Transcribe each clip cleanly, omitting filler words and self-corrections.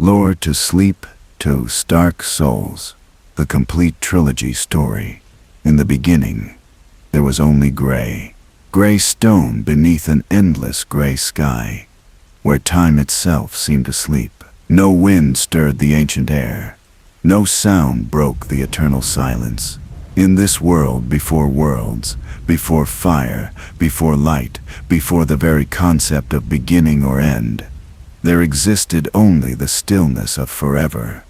Lore to sleep to stark souls. The complete trilogy story. In the beginning, there was only gray. Gray stone beneath an endless gray sky, where time itself seemed asleep. No wind stirred the ancient air. No sound broke the eternal silence. In this world before worlds, before fire, before light, before the very concept of beginning or end, there existed only the stillness of forever.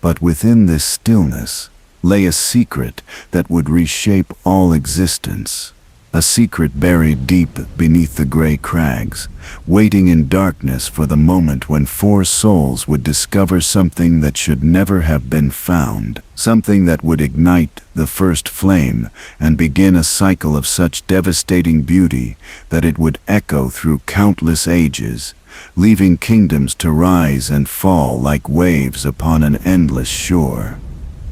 But within this stillness lay a secret that would reshape all existence. A secret buried deep beneath the gray crags, waiting in darkness for the moment when four souls would discover something that should never have been found, something that would ignite the first flame and begin a cycle of such devastating beauty that it would echo through countless ages, leaving kingdoms to rise and fall like waves upon an endless shore.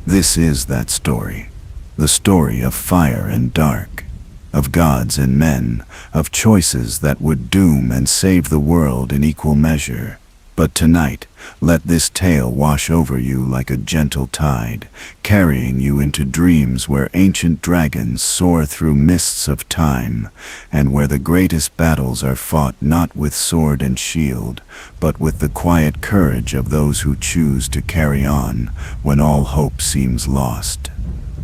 This is that story, the story of fire and dark, of gods and men, of choices that would doom and save the world in equal measure. But tonight, let this tale wash over you like a gentle tide, carrying you into dreams where ancient dragons soar through mists of time, and where the greatest battles are fought not with sword and shield, but with the quiet courage of those who choose to carry on when all hope seems lost.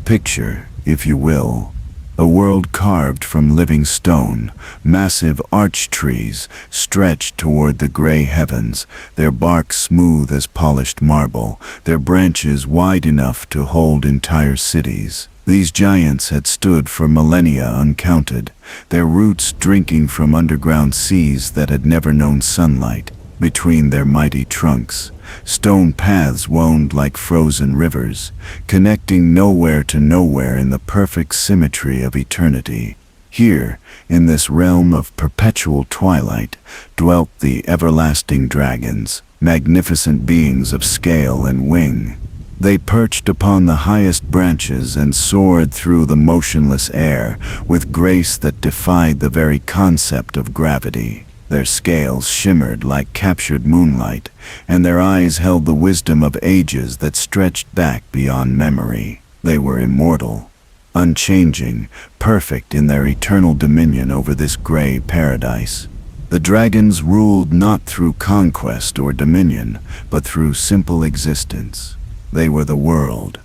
Picture, if you will, a world carved from living stone, massive arch trees stretched toward the gray heavens, their bark smooth as polished marble, their branches wide enough to hold entire cities. These giants had stood for millennia uncounted, their roots drinking from underground seas that had never known sunlight. Between their mighty trunks, stone paths wound like frozen rivers, connecting nowhere to nowhere in the perfect symmetry of eternity. Here, in this realm of perpetual twilight, dwelt the everlasting dragons, magnificent beings of scale and wing. They perched upon the highest branches and soared through the motionless air with grace that defied the very concept of gravity. Their scales shimmered like captured moonlight, and their eyes held the wisdom of ages that stretched back beyond memory. They were immortal, unchanging, perfect in their eternal dominion over this gray paradise. The dragons ruled not through conquest or dominion, but through simple existence. They were the world,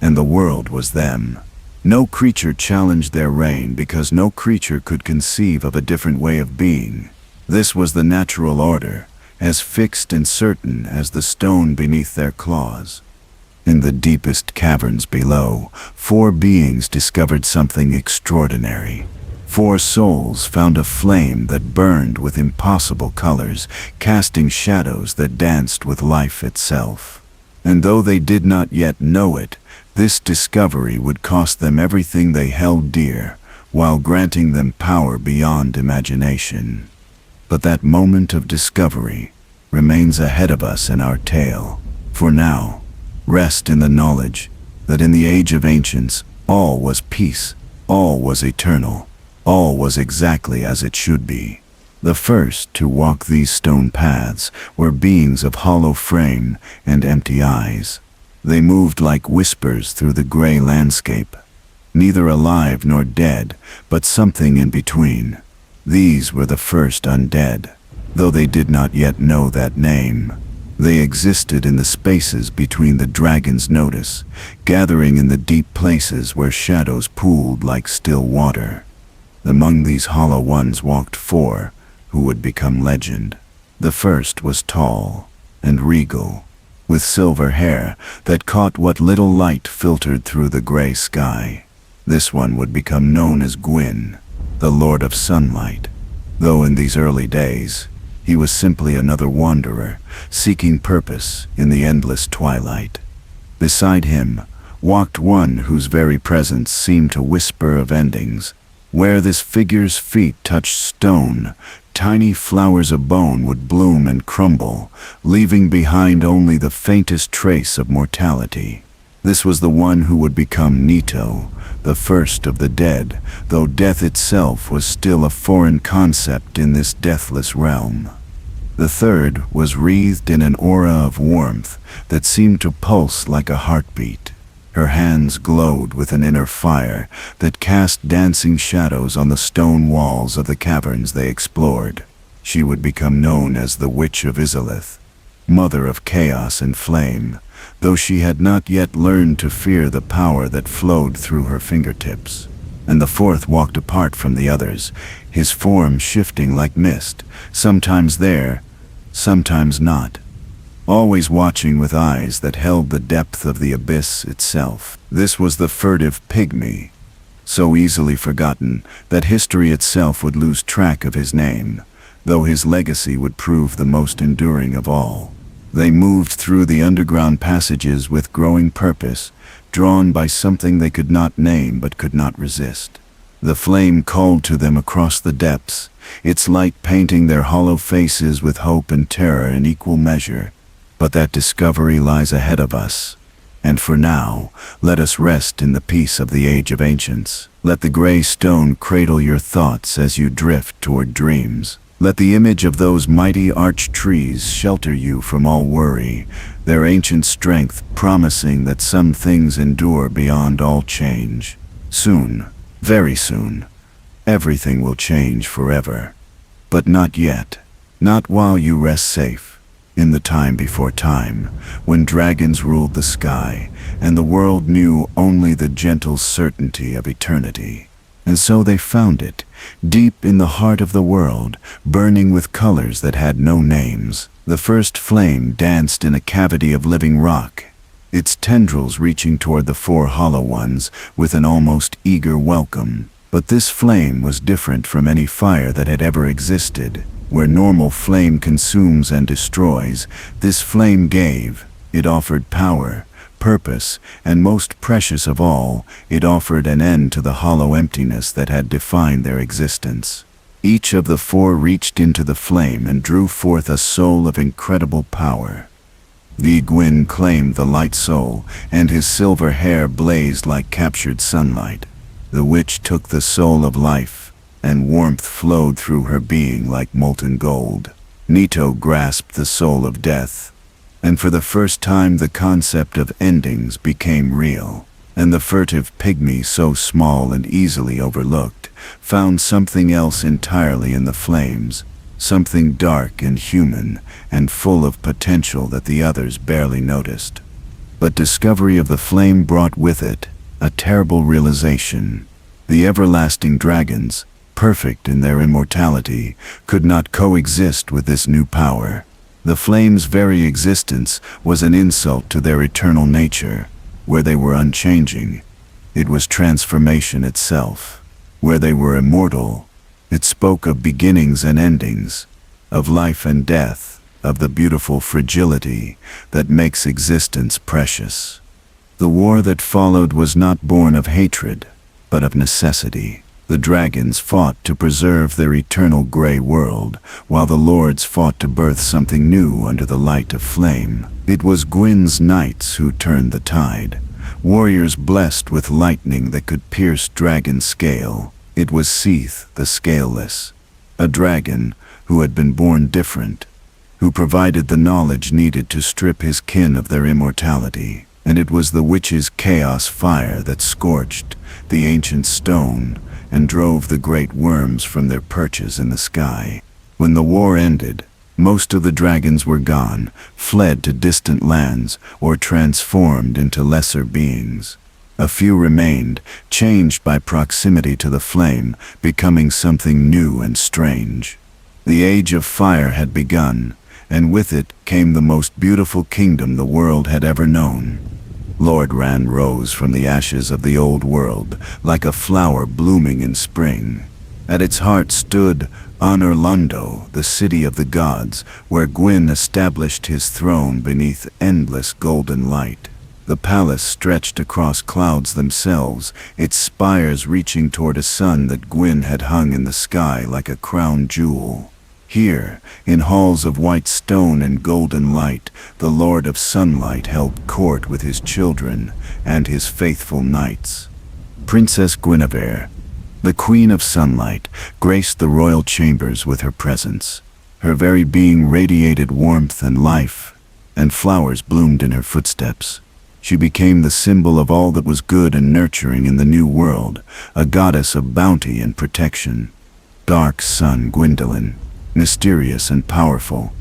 and the world was them. No creature challenged their reign because no creature could conceive of a different way of being. This was the natural order, as fixed and certain as the stone beneath their claws. In the deepest caverns below, four beings discovered something extraordinary. Four souls found a flame that burned with impossible colors, casting shadows that danced with life itself. And though they did not yet know it, this discovery would cost them everything they held dear, while granting them power beyond imagination. But that moment of discovery remains ahead of us in our tale. For now, rest in the knowledge that in the age of ancients, all was peace, all was eternal, all was exactly as it should be. The first to walk these stone paths were beings of hollow frame and empty eyes. They moved like whispers through the gray landscape, neither alive nor dead, but something in between. These were the first undead, though they did not yet know that name. They existed in the spaces between the dragon's notice, gathering in the deep places where shadows pooled like still water. Among these hollow ones walked four, who would become legend. The first was tall and regal, with silver hair that caught what little light filtered through the gray sky. This one would become known as Gwyn, the Lord of Sunlight, though in these early days, he was simply another wanderer, seeking purpose in the endless twilight. Beside him walked one whose very presence seemed to whisper of endings. Where this figure's feet touched stone, tiny flowers of bone would bloom and crumble, leaving behind only the faintest trace of mortality. This was the one who would become Nito, the first of the dead, though death itself was still a foreign concept in this deathless realm. The third was wreathed in an aura of warmth that seemed to pulse like a heartbeat. Her hands glowed with an inner fire that cast dancing shadows on the stone walls of the caverns they explored. She would become known as the Witch of Izalith, mother of chaos and flame, though she had not yet learned to fear the power that flowed through her fingertips. And the fourth walked apart from the others, his form shifting like mist, sometimes there, sometimes not, always watching with eyes that held the depth of the abyss itself. This was the furtive pygmy, so easily forgotten that history itself would lose track of his name, though his legacy would prove the most enduring of all. They moved through the underground passages with growing purpose, drawn by something they could not name but could not resist. The flame called to them across the depths, its light painting their hollow faces with hope and terror in equal measure. But that discovery lies ahead of us, and for now, let us rest in the peace of the Age of Ancients. Let the gray stone cradle your thoughts as you drift toward dreams. Let the image of those mighty arch trees shelter you from all worry, their ancient strength promising that some things endure beyond all change. Soon, very soon, everything will change forever. But not yet. Not while you rest safe, in the time before time, when dragons ruled the sky, and the world knew only the gentle certainty of eternity. And so they found it, deep in the heart of the world, burning with colors that had no names. The first flame danced in a cavity of living rock, its tendrils reaching toward the four hollow ones with an almost eager welcome. But this flame was different from any fire that had ever existed. Where normal flame consumes and destroys, this flame gave. It offered power, purpose, and most precious of all, it offered an end to the hollow emptiness that had defined their existence. Each of the four reached into the flame and drew forth a soul of incredible power. Gwyn claimed the light soul, and his silver hair blazed like captured sunlight. The witch took the soul of life, and warmth flowed through her being like molten gold. Nito grasped the soul of death, and for the first time the concept of endings became real. And the furtive pygmy, so small and easily overlooked, found something else entirely in the flames, something dark and human and full of potential that the others barely noticed. But discovery of the flame brought with it a terrible realization. The everlasting dragons, perfect in their immortality, could not coexist with this new power. The flame's very existence was an insult to their eternal nature. Where they were unchanging, it was transformation itself. Where they were immortal, it spoke of beginnings and endings, of life and death, of the beautiful fragility that makes existence precious. The war that followed was not born of hatred, but of necessity. The dragons fought to preserve their eternal gray world, while the lords fought to birth something new under the light of flame. It was Gwyn's knights who turned the tide, warriors blessed with lightning that could pierce dragon scale. It was Seath the Scaleless, a dragon who had been born different, who provided the knowledge needed to strip his kin of their immortality. And it was the witch's chaos fire that scorched the ancient stone and drove the great worms from their perches in the sky. When the war ended, most of the dragons were gone, fled to distant lands, or transformed into lesser beings. A few remained, changed by proximity to the flame, becoming something new and strange. The Age of Fire had begun, and with it came the most beautiful kingdom the world had ever known. Lordran rose from the ashes of the old world, like a flower blooming in spring. At its heart stood Anorlando, the city of the gods, where Gwyn established his throne beneath endless golden light. The palace stretched across clouds themselves, its spires reaching toward a sun that Gwyn had hung in the sky like a crown jewel. Here, in halls of white stone and golden light, the Lord of Sunlight held court with his children and his faithful knights. Princess Guinevere, the Queen of Sunlight, graced the royal chambers with her presence. Her very being radiated warmth and life, and flowers bloomed in her footsteps. She became the symbol of all that was good and nurturing in the new world, a goddess of bounty and protection. Dark Sun Gwyndolin, mysterious and powerful,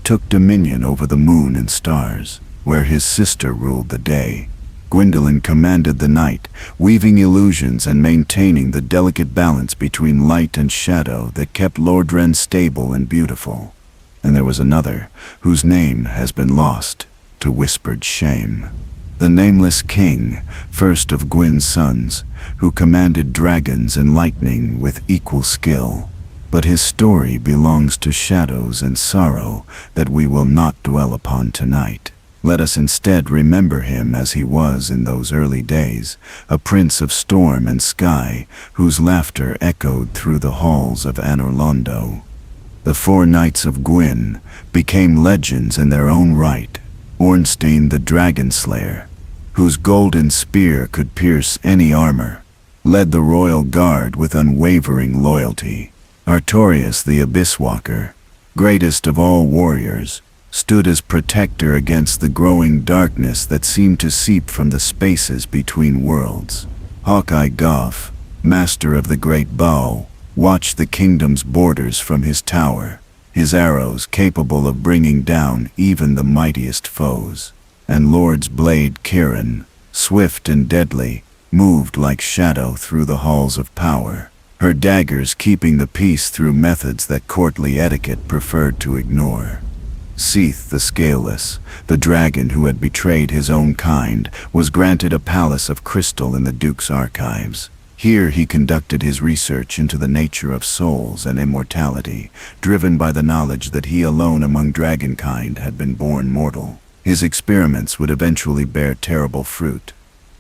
took dominion over the moon and stars, where his sister ruled the day. Gwyndolin commanded the night, weaving illusions and maintaining the delicate balance between light and shadow that kept Lordran stable and beautiful. And there was another, whose name has been lost to whispered shame. The nameless king, first of Gwyn's sons, who commanded dragons and lightning with equal skill. But his story belongs to shadows and sorrow that we will not dwell upon tonight. Let us instead remember him as he was in those early days, a prince of storm and sky, whose laughter echoed through the halls of Anor Londo. The 4 knights of Gwyn became legends in their own right. Ornstein the dragon slayer, whose golden spear could pierce any armor, led the royal guard with unwavering loyalty. Artorius the abyss walker, greatest of all warriors, stood as protector against the growing darkness that seemed to seep from the spaces between worlds. Hawkeye Goff, master of the great bow, watched the kingdom's borders from his tower, his arrows capable of bringing down even the mightiest foes. And Lord's blade Kirin, swift and deadly, moved like shadow through the halls of power, her daggers keeping the peace through methods that courtly etiquette preferred to ignore. Seath the Scaleless, the dragon who had betrayed his own kind, was granted a palace of crystal in the Duke's archives. Here he conducted his research into the nature of souls and immortality, driven by the knowledge that he alone among dragonkind had been born mortal. His experiments would eventually bear terrible fruit,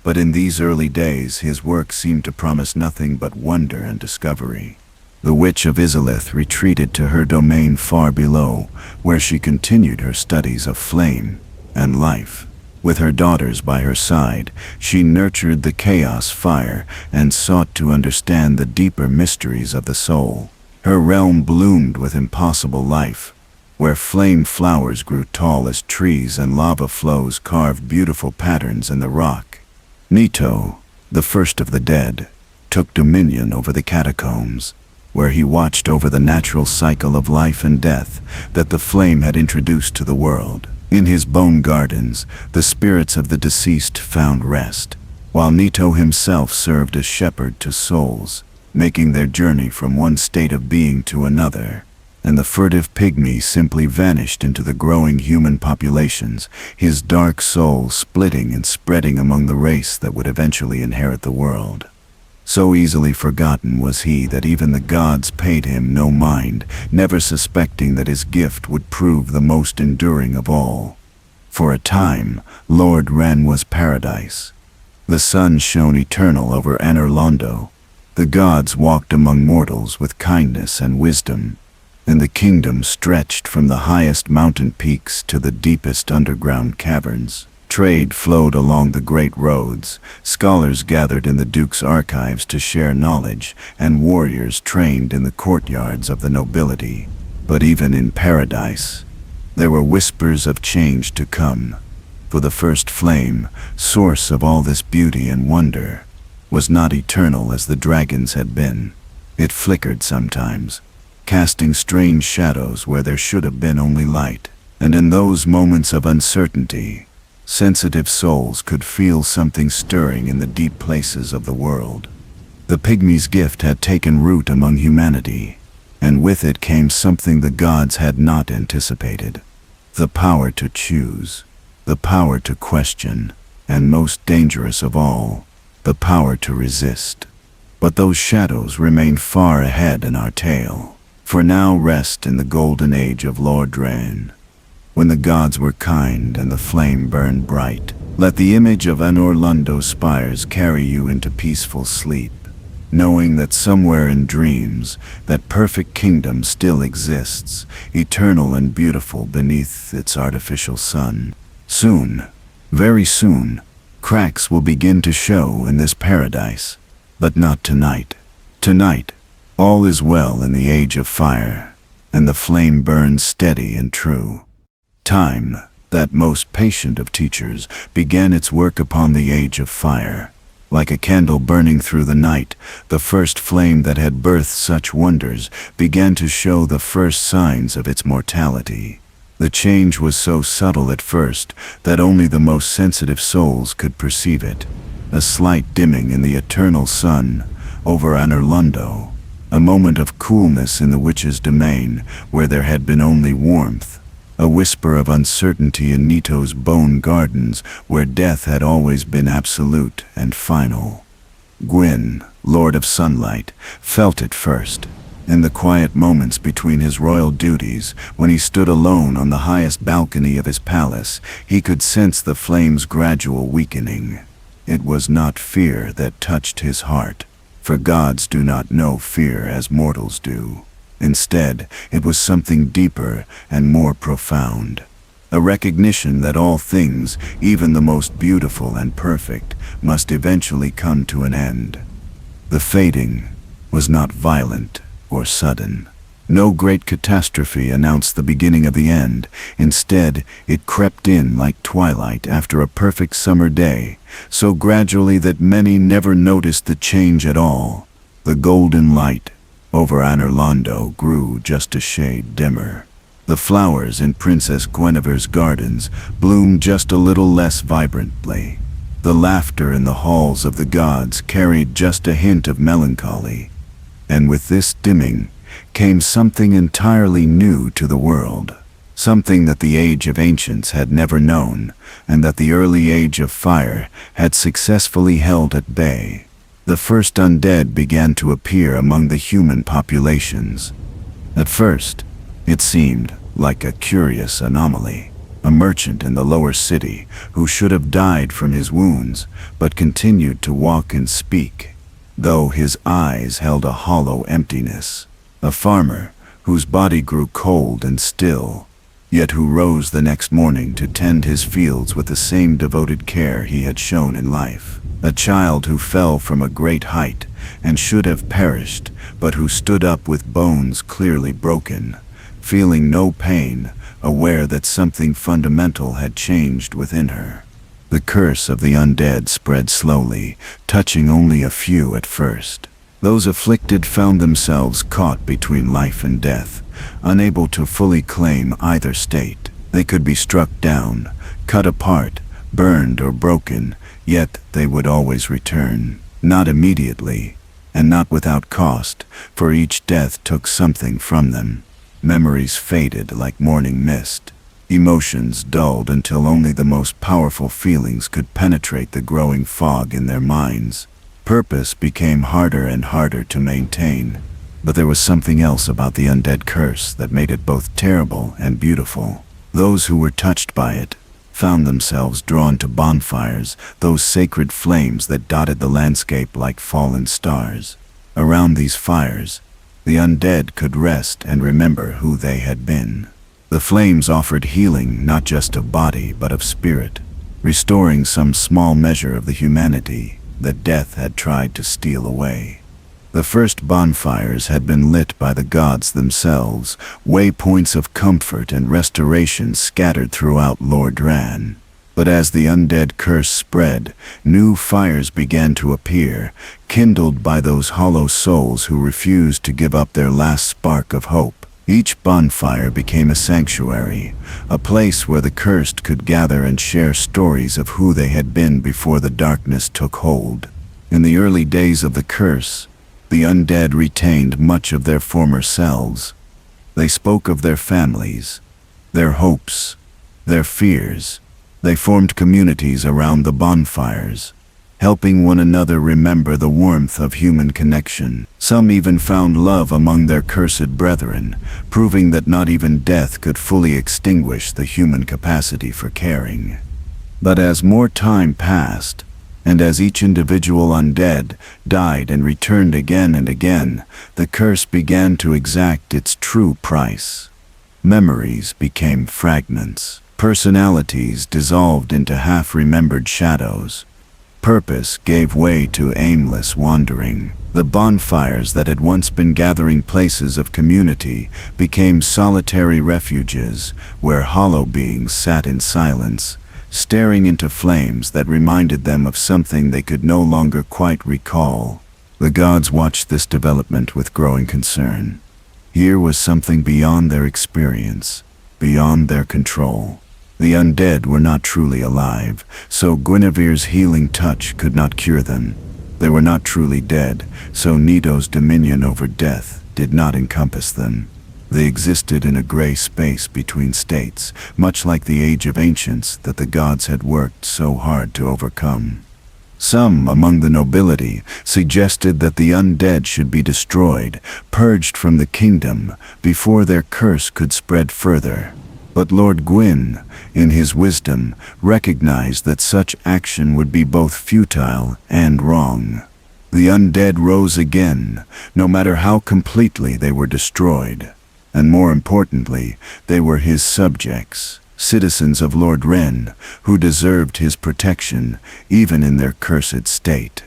but in these early days his work seemed to promise nothing but wonder and discovery. The Witch of Izalith retreated to her domain far below, where she continued her studies of flame and life. With her daughters by her side, she nurtured the chaos fire and sought to understand the deeper mysteries of the soul. Her realm bloomed with impossible life, where flame flowers grew tall as trees and lava flows carved beautiful patterns in the rock. Nito, the first of the dead, took dominion over the catacombs, where he watched over the natural cycle of life and death that the flame had introduced to the world. In his bone gardens, the spirits of the deceased found rest, while Nito himself served as shepherd to souls, making their journey from one state of being to another. And the furtive pygmy simply vanished into the growing human populations, his dark soul splitting and spreading among the race that would eventually inherit the world. So easily forgotten was he that even the gods paid him no mind, never suspecting that his gift would prove the most enduring of all. For a time, Lordran was paradise. The sun shone eternal over Anor Londo. The gods walked among mortals with kindness and wisdom, and the kingdom stretched from the highest mountain peaks to the deepest underground caverns. Trade flowed along the great roads, scholars gathered in the Duke's archives to share knowledge, and warriors trained in the courtyards of the nobility. But even in paradise, there were whispers of change to come, for the first flame, source of all this beauty and wonder, was not eternal as the dragons had been. It flickered sometimes, casting strange shadows where there should have been only light. And in those moments of uncertainty, sensitive souls could feel something stirring in the deep places of the world. The pygmy's gift had taken root among humanity, and with it came something the gods had not anticipated. The power to choose, the power to question, and most dangerous of all, the power to resist. But those shadows remain far ahead in our tale, for now rest in the golden age of Lordran, when the gods were kind and the flame burned bright. Let the image of Anor Londo's spires carry you into peaceful sleep, knowing that somewhere in dreams, that perfect kingdom still exists, eternal and beautiful beneath its artificial sun. Soon, very soon, cracks will begin to show in this paradise, but not tonight. Tonight, all is well in the age of fire, and the flame burned steady and true. Time, that most patient of teachers, began its work upon the age of fire. Like a candle burning through the night, the first flame that had birthed such wonders began to show the first signs of its mortality. The change was so subtle at first that only the most sensitive souls could perceive it. A slight dimming in the eternal sun over Anorlundo, a moment of coolness in the witch's domain where there had been only warmth, a whisper of uncertainty in Nito's bone gardens where death had always been absolute and final. Gwyn, Lord of Sunlight, felt it first. In the quiet moments between his royal duties, when he stood alone on the highest balcony of his palace, he could sense the flame's gradual weakening. It was not fear that touched his heart, for gods do not know fear as mortals do. Instead, it was something deeper and more profound. A recognition that all things, even the most beautiful and perfect, must eventually come to an end. The fading was not violent or sudden. No great catastrophe announced the beginning of the end. Instead, it crept in like twilight after a perfect summer day, so gradually that many never noticed the change at all. The golden light over Anorlundo grew just a shade dimmer. The flowers in Princess Guinevere's gardens bloomed just a little less vibrantly. The laughter in the halls of the gods carried just a hint of melancholy. And with this dimming came something entirely new to the world. Something that the Age of Ancients had never known, and that the early Age of Fire had successfully held at bay. The first undead began to appear among the human populations. At first, it seemed like a curious anomaly. A merchant in the lower city who should have died from his wounds, but continued to walk and speak, though his eyes held a hollow emptiness. A farmer whose body grew cold and still, yet who rose the next morning to tend his fields with the same devoted care he had shown in life. A child who fell from a great height and should have perished, but who stood up with bones clearly broken, feeling no pain, aware that something fundamental had changed within her. The curse of the undead spread slowly, touching only a few at first. Those afflicted found themselves caught between life and death, unable to fully claim either state. They could be struck down, cut apart, burned or broken, yet they would always return. Not immediately, and not without cost, for each death took something from them. Memories faded like morning mist. Emotions dulled until only the most powerful feelings could penetrate the growing fog in their minds. Purpose became harder and harder to maintain, but there was something else about the undead curse that made it both terrible and beautiful. Those who were touched by it found themselves drawn to bonfires, those sacred flames that dotted the landscape like fallen stars. Around these fires, the undead could rest and remember who they had been. The flames offered healing not just of body but of spirit, restoring some small measure of the humanity that death had tried to steal away. The first bonfires had been lit by the gods themselves, waypoints of comfort and restoration scattered throughout Lordran. But as the undead curse spread, new fires began to appear, kindled by those hollow souls who refused to give up their last spark of hope. Each bonfire became a sanctuary, a place where the cursed could gather and share stories of who they had been before the darkness took hold. In the early days of the curse, the undead retained much of their former selves. They spoke of their families, their hopes, their fears. They formed communities around the bonfires, helping one another remember the warmth of human connection. Some even found love among their cursed brethren, proving that not even death could fully extinguish the human capacity for caring. But as more time passed, and as each individual undead died and returned again and again, the curse began to exact its true price. Memories became fragments. Personalities dissolved into half-remembered shadows. Purpose gave way to aimless wandering. The bonfires that had once been gathering places of community became solitary refuges where hollow beings sat in silence, staring into flames that reminded them of something they could no longer quite recall. The gods watched this development with growing concern. Here was something beyond their experience, beyond their control. The undead were not truly alive, so Guinevere's healing touch could not cure them. They were not truly dead, so Nito's dominion over death did not encompass them. They existed in a gray space between states, much like the Age of Ancients that the gods had worked so hard to overcome. Some among the nobility suggested that the undead should be destroyed, purged from the kingdom, before their curse could spread further. But Lord Gwyn, in his wisdom, recognized that such action would be both futile and wrong. The undead rose again, no matter how completely they were destroyed. And more importantly, they were his subjects, citizens of Lordran, who deserved his protection, even in their cursed state.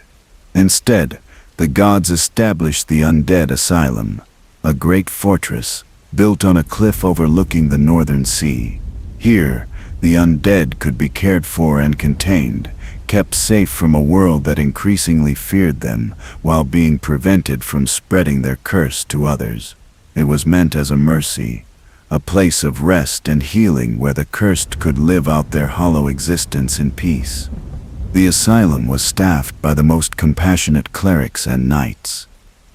Instead, the gods established the Undead Asylum, a great fortress, built on a cliff overlooking the northern sea. Here, the undead could be cared for and contained, kept safe from a world that increasingly feared them, while being prevented from spreading their curse to others. It was meant as a mercy, a place of rest and healing where the cursed could live out their hollow existence in peace. The asylum was staffed by the most compassionate clerics and knights,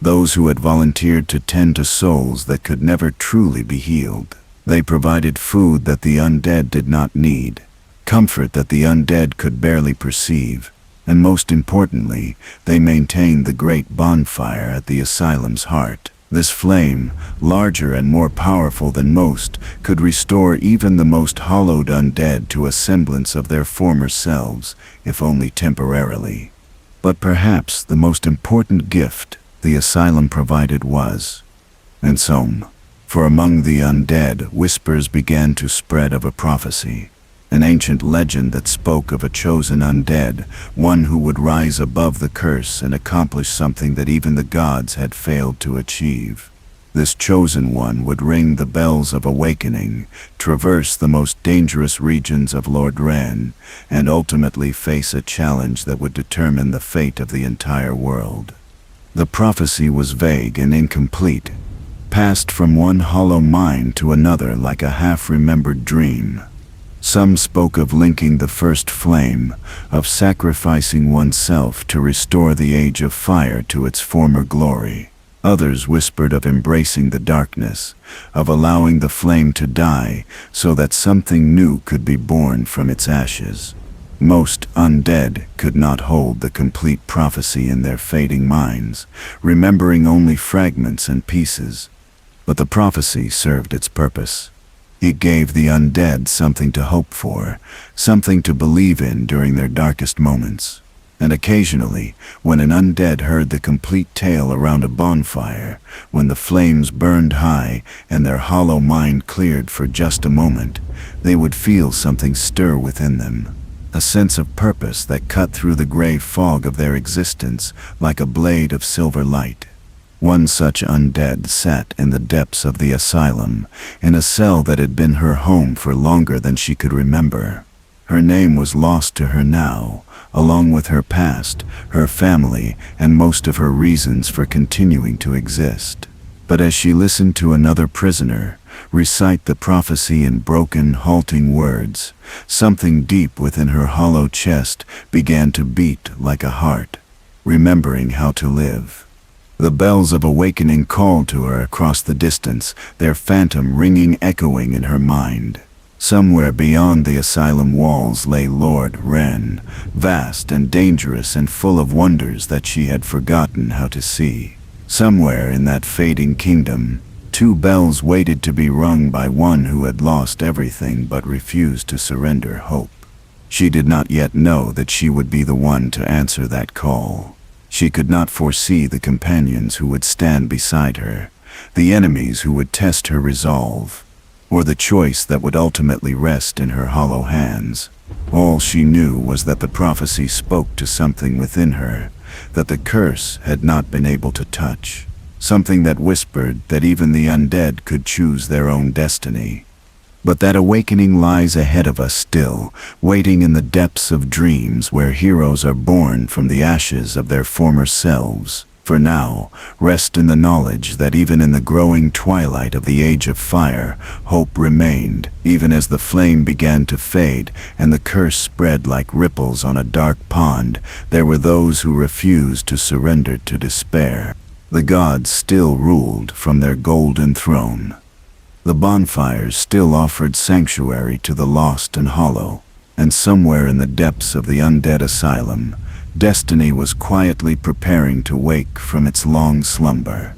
those who had volunteered to tend to souls that could never truly be healed. They provided food that the undead did not need, comfort that the undead could barely perceive, and most importantly, they maintained the great bonfire at the asylum's heart. This flame, larger and more powerful than most, could restore even the most hollowed undead to a semblance of their former selves, if only temporarily. But perhaps the most important gift the asylum provided was Insomniacs. For among the undead, whispers began to spread of a prophecy, an ancient legend that spoke of a chosen undead, one who would rise above the curse and accomplish something that even the gods had failed to achieve. This chosen one would ring the bells of awakening, traverse the most dangerous regions of Lordran, and ultimately face a challenge that would determine the fate of the entire world. The prophecy was vague and incomplete, passed from one hollow mind to another like a half-remembered dream. Some spoke of linking the first flame, of sacrificing oneself to restore the Age of Fire to its former glory. Others whispered of embracing the darkness, of allowing the flame to die so that something new could be born from its ashes. Most undead could not hold the complete prophecy in their fading minds, remembering only fragments and pieces. But the prophecy served its purpose. It gave the undead something to hope for, something to believe in during their darkest moments. And occasionally, when an undead heard the complete tale around a bonfire, when the flames burned high and their hollow mind cleared for just a moment, they would feel something stir within them. A sense of purpose that cut through the gray fog of their existence like a blade of silver light. One such undead sat in the depths of the asylum, in a cell that had been her home for longer than she could remember. Her name was lost to her now, along with her past, her family, and most of her reasons for continuing to exist. But as she listened to another prisoner recite the prophecy in broken, halting words, something deep within her hollow chest began to beat like a heart, remembering how to live. The bells of awakening called to her across the distance, their phantom ringing echoing in her mind. Somewhere beyond the asylum walls lay Lordran, vast and dangerous and full of wonders that she had forgotten how to see. Somewhere in that fading kingdom, 2 bells waited to be rung by one who had lost everything but refused to surrender hope. She did not yet know that she would be the one to answer that call. She could not foresee the companions who would stand beside her, the enemies who would test her resolve. or the choice that would ultimately rest in her hollow hands. All she knew was that the prophecy spoke to something within her that the curse had not been able to touch, something that whispered that even the undead could choose their own destiny. But that awakening lies ahead of us still, waiting in the depths of dreams where heroes are born from the ashes of their former selves. For now, rest in the knowledge that even in the growing twilight of the Age of Fire, hope remained, even as the flame began to fade and the curse spread like ripples on a dark pond. There were those who refused to surrender to despair. The gods still ruled from their golden throne. The bonfires still offered sanctuary to the lost and hollow, and somewhere in the depths of the undead asylum, destiny was quietly preparing to wake from its long slumber.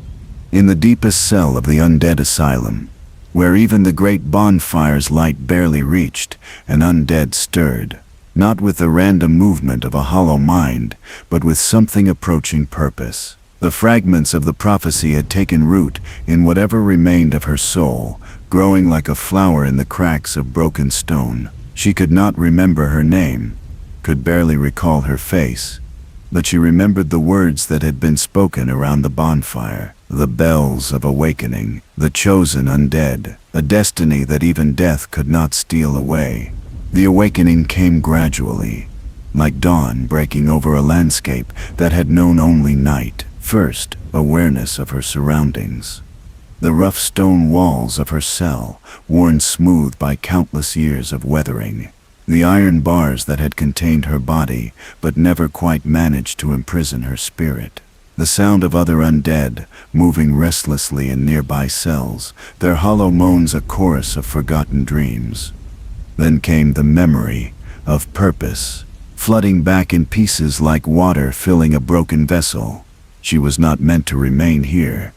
In the deepest cell of the undead asylum, where even the great bonfire's light barely reached, an undead stirred, not with the random movement of a hollow mind, but with something approaching purpose. The fragments of the prophecy had taken root in whatever remained of her soul, growing like a flower in the cracks of broken stone. She could not remember her name, could barely recall her face, but she remembered the words that had been spoken around the bonfire, the bells of awakening, the chosen undead, a destiny that even death could not steal away. The awakening came gradually, like dawn breaking over a landscape that had known only night. First, awareness of her surroundings. The rough stone walls of her cell, worn smooth by countless years of weathering. The iron bars that had contained her body, but never quite managed to imprison her spirit. The sound of other undead, moving restlessly in nearby cells, their hollow moans a chorus of forgotten dreams. Then came the memory of purpose, flooding back in pieces like water filling a broken vessel. She was not meant to remain here,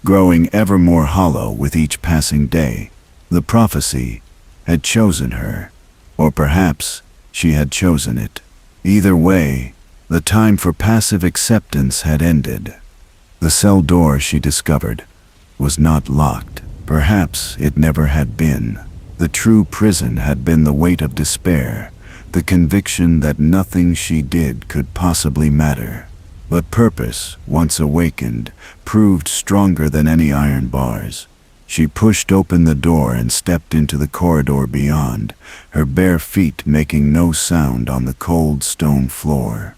growing ever more hollow with each passing day. The prophecy had chosen her, or perhaps she had chosen it. Either way, the time for passive acceptance had ended. The cell door, she discovered, was not locked. Perhaps it never had been. The true prison had been the weight of despair, the conviction that nothing she did could possibly matter. But purpose, once awakened, proved stronger than any iron bars. She pushed open the door and stepped into the corridor beyond, her bare feet making no sound on the cold stone floor.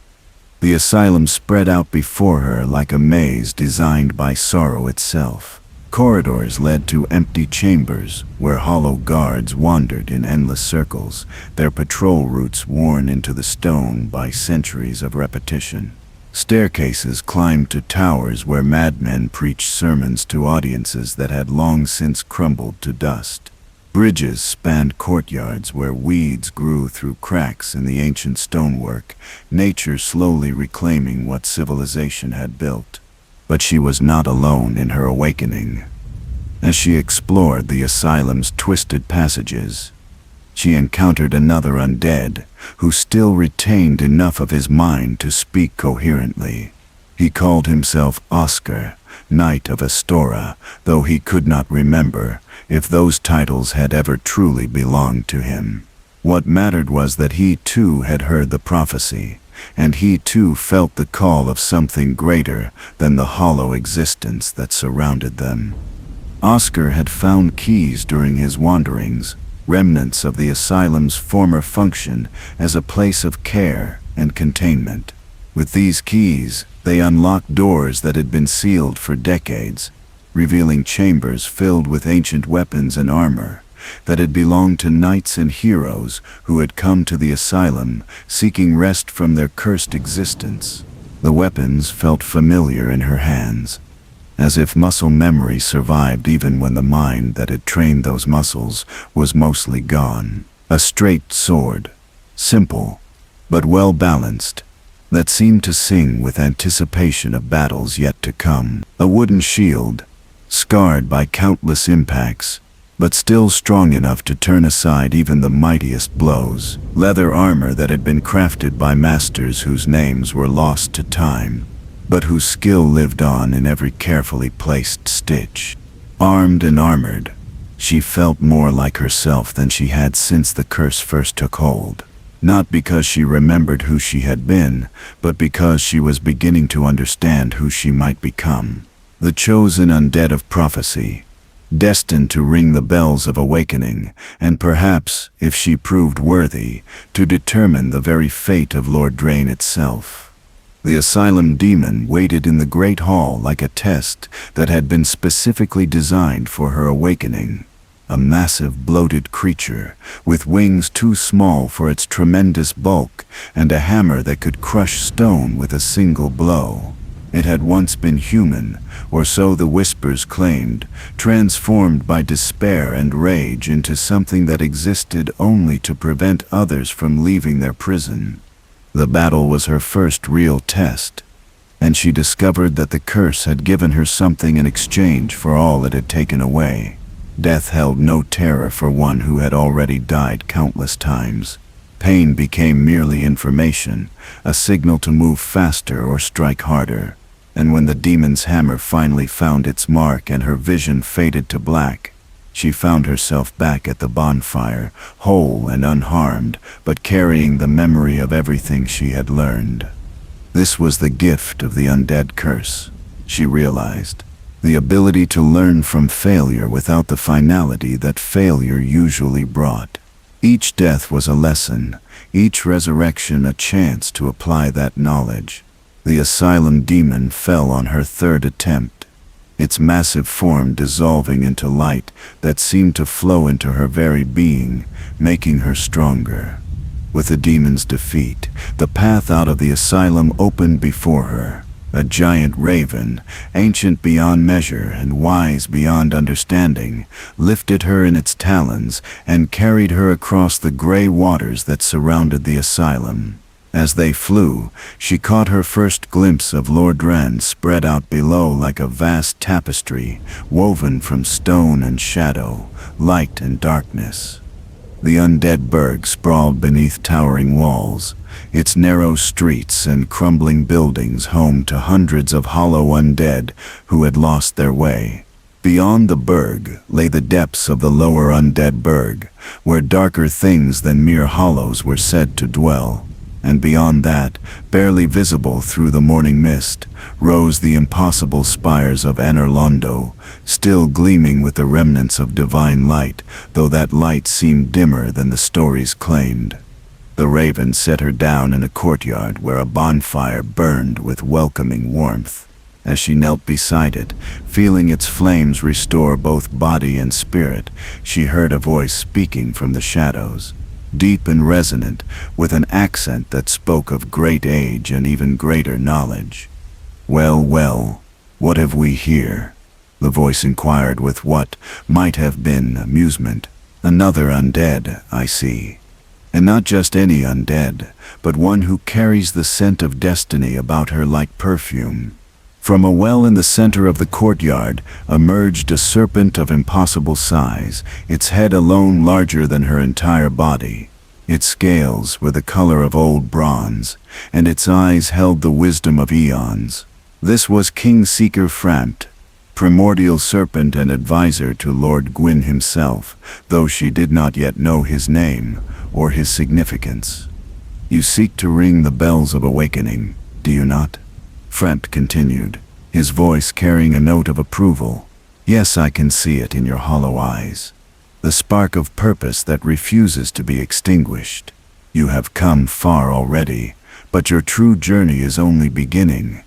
The asylum spread out before her like a maze designed by sorrow itself. Corridors led to empty chambers where hollow guards wandered in endless circles, their patrol routes worn into the stone by centuries of repetition. Staircases climbed to towers where madmen preached sermons to audiences that had long since crumbled to dust. Bridges spanned courtyards where weeds grew through cracks in the ancient stonework, nature slowly reclaiming what civilization had built. But she was not alone in her awakening. As she explored the asylum's twisted passages, she encountered another undead, who still retained enough of his mind to speak coherently. He called himself Oscar, Knight of Astora, though he could not remember if those titles had ever truly belonged to him. What mattered was that he too had heard the prophecy, and he too felt the call of something greater than the hollow existence that surrounded them. Oscar had found keys during his wanderings, remnants of the asylum's former function as a place of care and containment. With these keys, they unlocked doors that had been sealed for decades, revealing chambers filled with ancient weapons and armor that had belonged to knights and heroes who had come to the asylum seeking rest from their cursed existence. The weapons felt familiar in her hands, as if muscle memory survived even when the mind that had trained those muscles was mostly gone. A straight sword, simple, but well-balanced, that seemed to sing with anticipation of battles yet to come. A wooden shield, scarred by countless impacts, but still strong enough to turn aside even the mightiest blows. Leather armor that had been crafted by masters whose names were lost to time, but whose skill lived on in every carefully placed stitch. Armed and armored, She felt more like herself than she had since the curse first took hold. Not because she remembered who she had been, but because she was beginning to understand who she might become. The chosen undead of prophecy, destined to ring the bells of awakening, and perhaps, if she proved worthy, to determine the very fate of Lordran itself. The asylum demon waited in the great hall like a test that had been specifically designed for her awakening. A massive bloated creature, with wings too small for its tremendous bulk, and a hammer that could crush stone with a single blow. It had once been human, or so the whispers claimed, transformed by despair and rage into something that existed only to prevent others from leaving their prison. The battle was her first real test, and she discovered that the curse had given her something in exchange for all it had taken away. Death held no terror for one who had already died countless times. Pain became merely information, a signal to move faster or strike harder. And when the demon's hammer finally found its mark and her vision faded to black, she found herself back at the bonfire, whole and unharmed, but carrying the memory of everything she had learned. This was the gift of the undead curse, she realized. The ability to learn from failure without the finality that failure usually brought. Each death was a lesson, each resurrection a chance to apply that knowledge. The asylum demon fell on her third attempt, its massive form dissolving into light that seemed to flow into her very being, making her stronger. With the demon's defeat, the path out of the asylum opened before her. A giant raven, ancient beyond measure and wise beyond understanding, lifted her in its talons and carried her across the gray waters that surrounded the asylum. As they flew, she caught her first glimpse of Lordran spread out below like a vast tapestry, woven from stone and shadow, light and darkness. The undead burg sprawled beneath towering walls, its narrow streets and crumbling buildings home to hundreds of hollow undead who had lost their way. Beyond the burg lay the depths of the lower undead burg, where darker things than mere hollows were said to dwell. And beyond that, barely visible through the morning mist, rose the impossible spires of Anerlondo, still gleaming with the remnants of divine light, though that light seemed dimmer than the stories claimed. The raven set her down in a courtyard where a bonfire burned with welcoming warmth. As she knelt beside it, feeling its flames restore both body and spirit, she heard a voice speaking from the shadows. Deep and resonant, with an accent that spoke of great age and even greater knowledge. "Well, well, what have we here?" the voice inquired with what might have been amusement. "Another undead, I see. And not just any undead, but one who carries the scent of destiny about her like perfume." From a well in the center of the courtyard emerged a serpent of impossible size, its head alone larger than her entire body. Its scales were the color of old bronze, and its eyes held the wisdom of eons. This was King Seeker Frampt, primordial serpent and advisor to Lord Gwyn himself, though she did not yet know his name or his significance. "You seek to ring the bells of awakening, do you not?" Frampt continued, his voice carrying a note of approval. "Yes, I can see it in your hollow eyes. The spark of purpose that refuses to be extinguished. You have come far already, but your true journey is only beginning."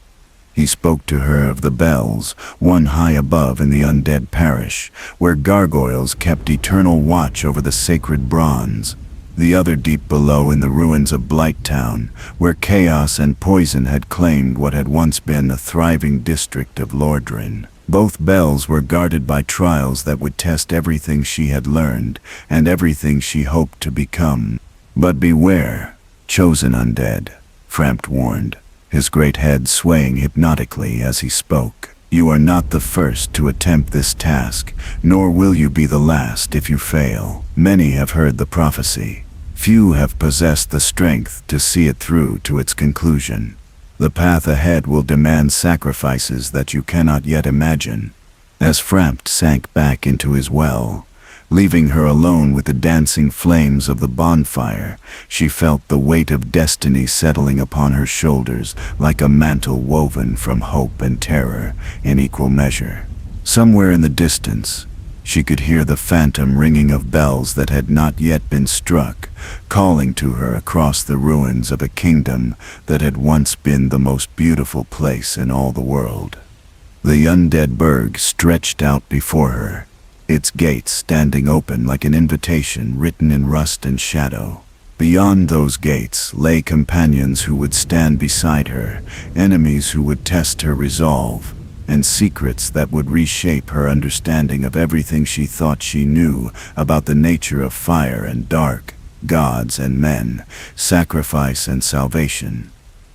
He spoke to her of the bells, one high above in the undead parish, where gargoyles kept eternal watch over the sacred bronze. The other deep below in the ruins of Blighttown, where chaos and poison had claimed what had once been a thriving district of Lordran. Both bells were guarded by trials that would test everything she had learned, and everything she hoped to become. "But beware, chosen undead," Frampt warned, his great head swaying hypnotically as he spoke. "You are not the first to attempt this task, nor will you be the last if you fail. Many have heard the prophecy. Few have possessed the strength to see it through to its conclusion. The path ahead will demand sacrifices that you cannot yet imagine." As Frampt sank back into his well, Leaving her alone with the dancing flames of the bonfire, she felt the weight of destiny settling upon her shoulders like a mantle woven from hope and terror in equal measure. Somewhere in the distance, she could hear the phantom ringing of bells that had not yet been struck, calling to her across the ruins of a kingdom that had once been the most beautiful place in all the world. The undead burg stretched out before her, its gates standing open like an invitation written in rust and shadow. Beyond those gates lay companions who would stand beside her, enemies who would test her resolve, and secrets that would reshape her understanding of everything she thought she knew about the nature of fire and dark, gods and men, sacrifice and salvation.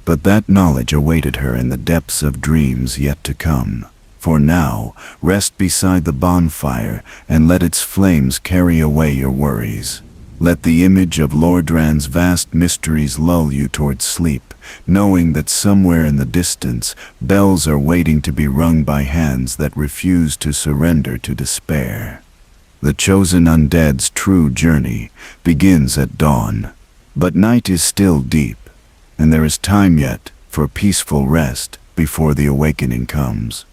But that knowledge awaited her in the depths of dreams yet to come. For now, rest beside the bonfire and let its flames carry away your worries. Let the image of Lordran's vast mysteries lull you towards sleep, knowing that somewhere in the distance, bells are waiting to be rung by hands that refuse to surrender to despair. The chosen undead's true journey begins at dawn, but night is still deep, and there is time yet for peaceful rest before the awakening comes.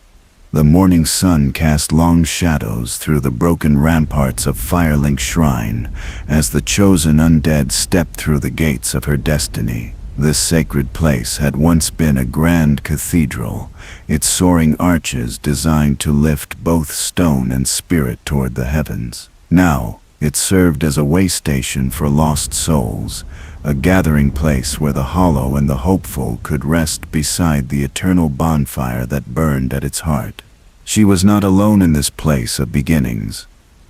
The morning sun cast long shadows through the broken ramparts of Firelink Shrine as the chosen undead stepped through the gates of her destiny. This sacred place had once been a grand cathedral, its soaring arches designed to lift both stone and spirit toward the heavens. Now, it served as a way station for lost souls, a gathering place where the hollow and the hopeful could rest beside the eternal bonfire that burned at its heart. She was not alone in this place of beginnings.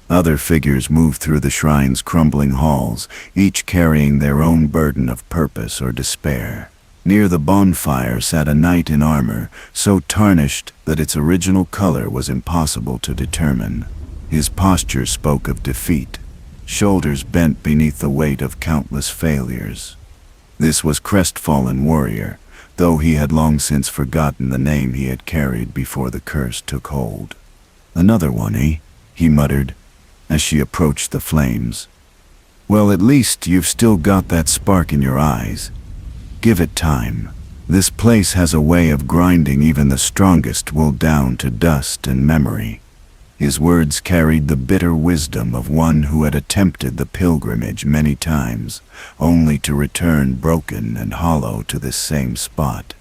Other figures moved through the shrine's crumbling halls, each carrying their own burden of purpose or despair. Near the bonfire sat a knight in armor, so tarnished that its original color was impossible to determine. His posture spoke of defeat, shoulders bent beneath the weight of countless failures. This was crestfallen warrior, though he had long since forgotten the name he had carried before the curse took hold. "Another one, eh?" he muttered, as she approached the flames. "Well, at least you've still got that spark in your eyes. Give it time. This place has a way of grinding even the strongest wool down to dust and memory." His words carried the bitter wisdom of one who had attempted the pilgrimage many times, only to return broken and hollow to this same spot.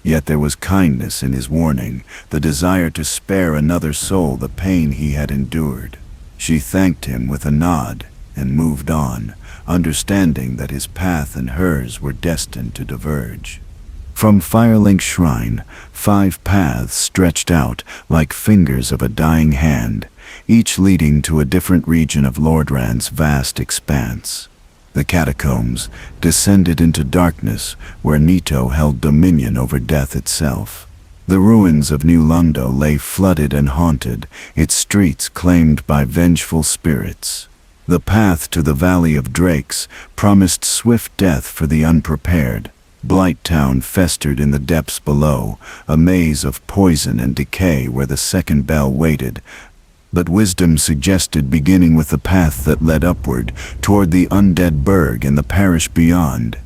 Yet there was kindness in his warning, the desire to spare another soul the pain he had endured. She thanked him with a nod and moved on, understanding that his path and hers were destined to diverge. From Firelink Shrine, 5 paths stretched out like fingers of a dying hand, each leading to a different region of Lordran's vast expanse. The catacombs descended into darkness where Nito held dominion over death itself. The ruins of New Lundo lay flooded and haunted, its streets claimed by vengeful spirits. The path to the Valley of Drakes promised swift death for the unprepared. Blighttown festered in the depths below, a maze of poison and decay where the second bell waited, but wisdom suggested beginning with the path that led upward toward the undead burg and the parish beyond.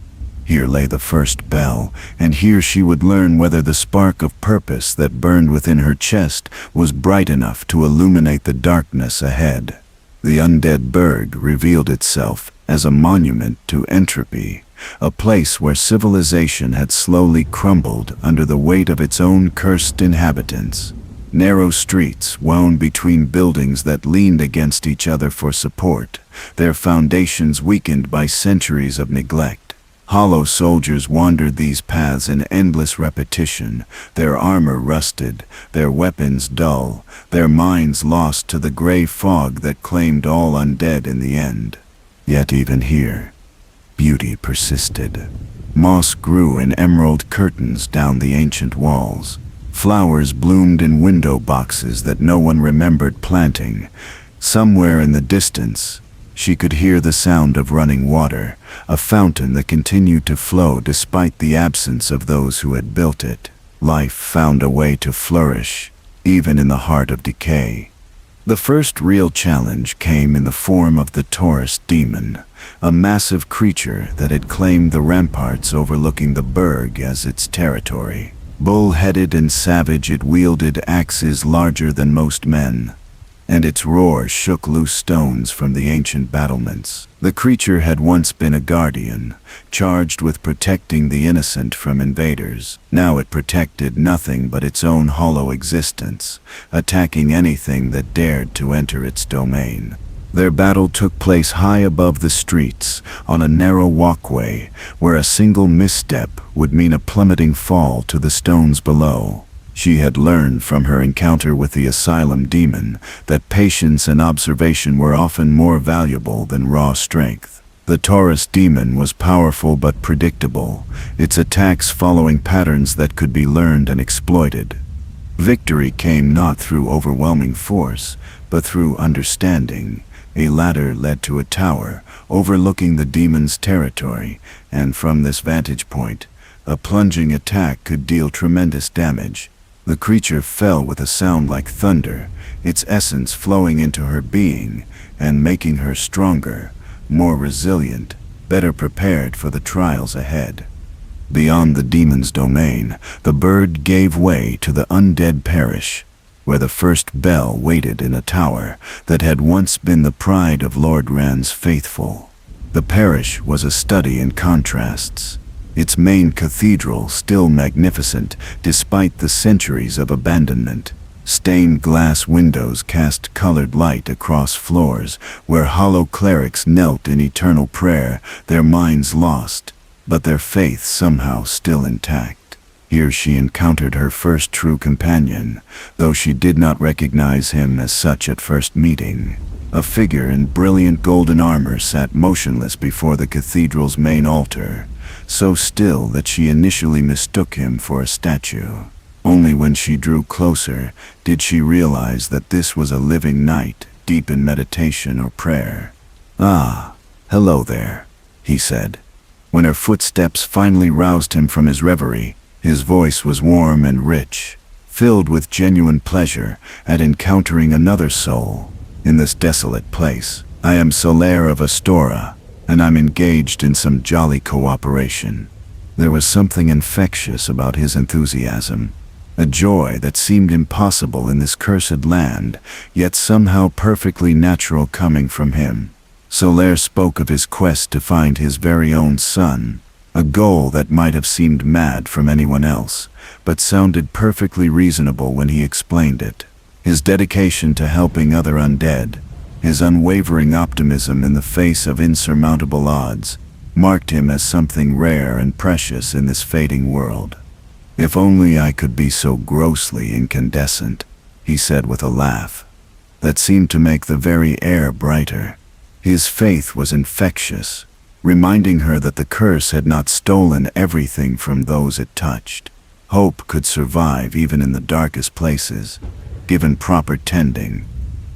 Here lay the first bell, and here she would learn whether the spark of purpose that burned within her chest was bright enough to illuminate the darkness ahead. The undead burg revealed itself as a monument to entropy, a place where civilization had slowly crumbled under the weight of its own cursed inhabitants. Narrow streets wound between buildings that leaned against each other for support, their foundations weakened by centuries of neglect. Hollow soldiers wandered these paths in endless repetition, their armor rusted, their weapons dull, their minds lost to the gray fog that claimed all undead in the end. Yet even here, beauty persisted. Moss grew in emerald curtains down the ancient walls. Flowers bloomed in window boxes that no one remembered planting. Somewhere in the distance, she could hear the sound of running water, a fountain that continued to flow despite the absence of those who had built it. Life found a way to flourish, even in the heart of decay. The first real challenge came in the form of the Taurus demon, a massive creature that had claimed the ramparts overlooking the burg as its territory. Bull-headed and savage, it wielded axes larger than most men, and its roar shook loose stones from the ancient battlements. The creature had once been a guardian, charged with protecting the innocent from invaders. Now it protected nothing but its own hollow existence, attacking anything that dared to enter its domain. Their battle took place high above the streets, on a narrow walkway, where a single misstep would mean a plummeting fall to the stones below. She had learned from her encounter with the asylum demon that patience and observation were often more valuable than raw strength. The Taurus demon was powerful but predictable, its attacks following patterns that could be learned and exploited. Victory came not through overwhelming force, but through understanding. A ladder led to a tower overlooking the demon's territory, and from this vantage point, a plunging attack could deal tremendous damage. The creature fell with a sound like thunder, its essence flowing into her being and making her stronger, more resilient, better prepared for the trials ahead. Beyond the demon's domain, the bird gave way to the undead parish, where the first bell waited in a tower that had once been the pride of Lordran's faithful. The parish was a study in contrasts, its main cathedral still magnificent despite the centuries of abandonment. Stained glass windows cast colored light across floors where hollow clerics knelt in eternal prayer, their minds lost, but their faith somehow still intact. Here she encountered her first true companion, though she did not recognize him as such at first meeting. A figure in brilliant golden armor sat motionless before the cathedral's main altar, so still that she initially mistook him for a statue. Only when she drew closer did she realize that this was a living knight, deep in meditation or prayer. "Ah, hello there," he said. When her footsteps finally roused him from his reverie, his voice was warm and rich, filled with genuine pleasure at encountering another soul in this desolate place. "I am Solaire of Astora, and I'm engaged in some jolly cooperation." There was something infectious about his enthusiasm, a joy that seemed impossible in this cursed land, yet somehow perfectly natural coming from him. Solaire spoke of his quest to find his very own son, a goal that might have seemed mad from anyone else, but sounded perfectly reasonable when he explained it. His dedication to helping other undead, his unwavering optimism in the face of insurmountable odds, marked him as something rare and precious in this fading world. "If only I could be so grossly incandescent," he said with a laugh that seemed to make the very air brighter. His faith was infectious, reminding her that the curse had not stolen everything from those it touched. Hope could survive even in the darkest places, given proper tending.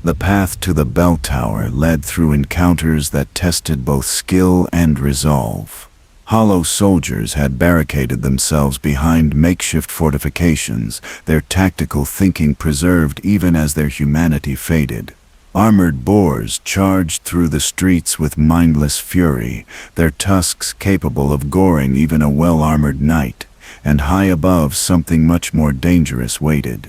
The path to the bell tower led through encounters that tested both skill and resolve. Hollow soldiers had barricaded themselves behind makeshift fortifications, their tactical thinking preserved even as their humanity faded. Armored boars charged through the streets with mindless fury, their tusks capable of goring even a well-armored knight, and high above something much more dangerous waited.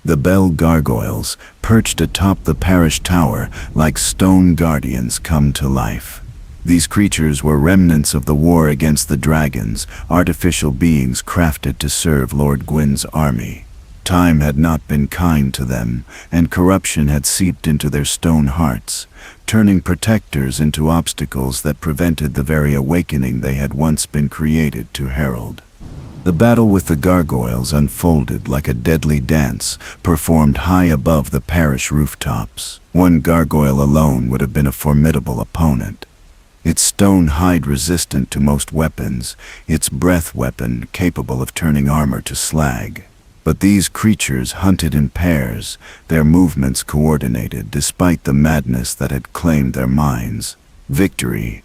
The bell gargoyles, perched atop the parish tower like stone guardians, come to life. These creatures were remnants of the war against the dragons, artificial beings crafted to serve Lord Gwyn's army. Time had not been kind to them, and corruption had seeped into their stone hearts, turning protectors into obstacles that prevented the very awakening they had once been created to herald. The battle with the gargoyles unfolded like a deadly dance, performed high above the parish rooftops. One gargoyle alone would have been a formidable opponent. Its stone hide resistant to most weapons, its breath weapon capable of turning armor to slag. But these creatures hunted in pairs, their movements coordinated despite the madness that had claimed their minds. Victory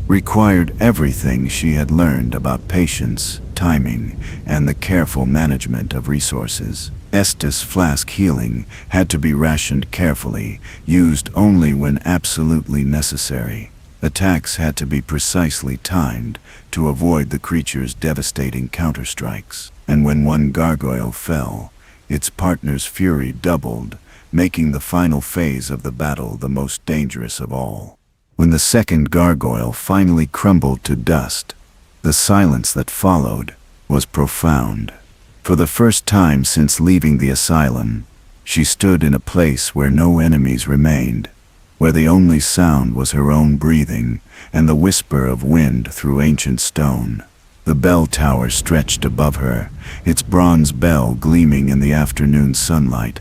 required everything she had learned about patience, timing, and the careful management of resources. Estus flask healing had to be rationed carefully, used only when absolutely necessary. Attacks had to be precisely timed to avoid the creature's devastating counterstrikes. And when one gargoyle fell, its partner's fury doubled, making the final phase of the battle the most dangerous of all. When the second gargoyle finally crumbled to dust, the silence that followed was profound. For the first time since leaving the asylum, she stood in a place where no enemies remained, where the only sound was her own breathing and the whisper of wind through ancient stone. The bell tower stretched above her, its bronze bell gleaming in the afternoon sunlight.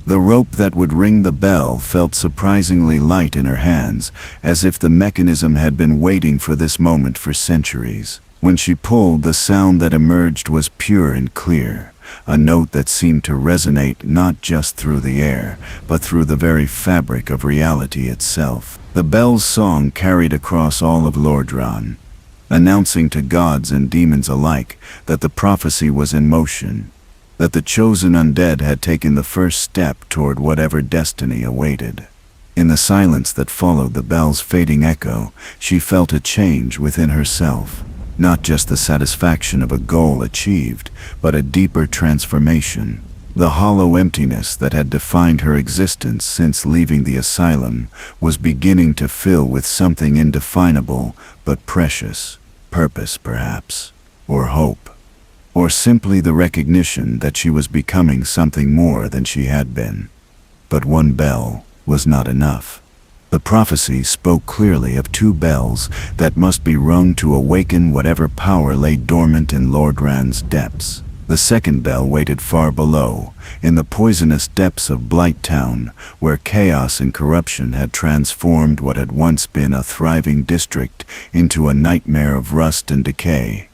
The rope that would ring the bell felt surprisingly light in her hands, as if the mechanism had been waiting for this moment for centuries. When she pulled, the sound that emerged was pure and clear, a note that seemed to resonate not just through the air, but through the very fabric of reality itself. The bell's song carried across all of Lordran, announcing to gods and demons alike that the prophecy was in motion, that the chosen undead had taken the first step toward whatever destiny awaited. In the silence that followed the bell's fading echo, she felt a change within herself. Not just the satisfaction of a goal achieved, but a deeper transformation. The hollow emptiness that had defined her existence since leaving the asylum was beginning to fill with something indefinable but precious. Purpose, perhaps, or hope, or simply the recognition that she was becoming something more than she had been. But one bell was not enough. The prophecy spoke clearly of two bells that must be rung to awaken whatever power lay dormant in Lordran's depths. The second bell waited far below, in the poisonous depths of Blight Town, where chaos and corruption had transformed what had once been a thriving district into a nightmare of rust and decay.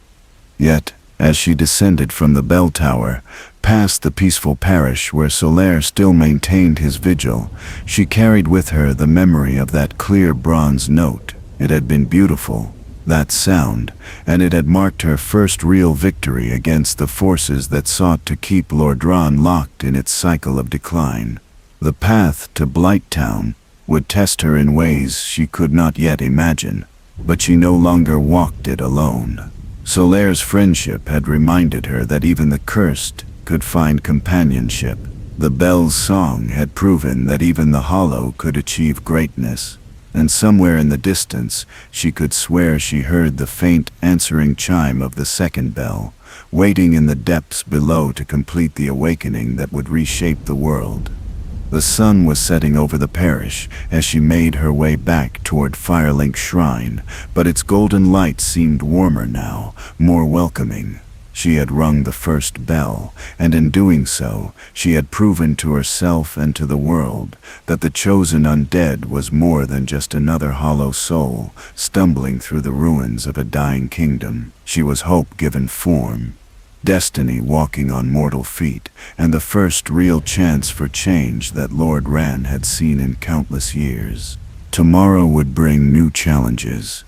Yet, as she descended from the bell tower, past the peaceful parish where Solaire still maintained his vigil, she carried with her the memory of that clear bronze note. It had been beautiful, that sound, and it had marked her first real victory against the forces that sought to keep Lordran locked in its cycle of decline. The path to Blight Town would test her in ways she could not yet imagine, but she no longer walked it alone. Solaire's friendship had reminded her that even the cursed could find companionship. The bell's song had proven that even the hollow could achieve greatness, and somewhere in the distance she could swear she heard the faint answering chime of the second bell, waiting in the depths below to complete the awakening that would reshape the world. The sun was setting over the parish as she made her way back toward Firelink Shrine, but its golden light seemed warmer now, more welcoming. She had rung the first bell, and in doing so, she had proven to herself and to the world that the chosen undead was more than just another hollow soul stumbling through the ruins of a dying kingdom. She was hope given form, destiny walking on mortal feet, and the first real chance for change that Lordran had seen in countless years. Tomorrow would bring new challenges,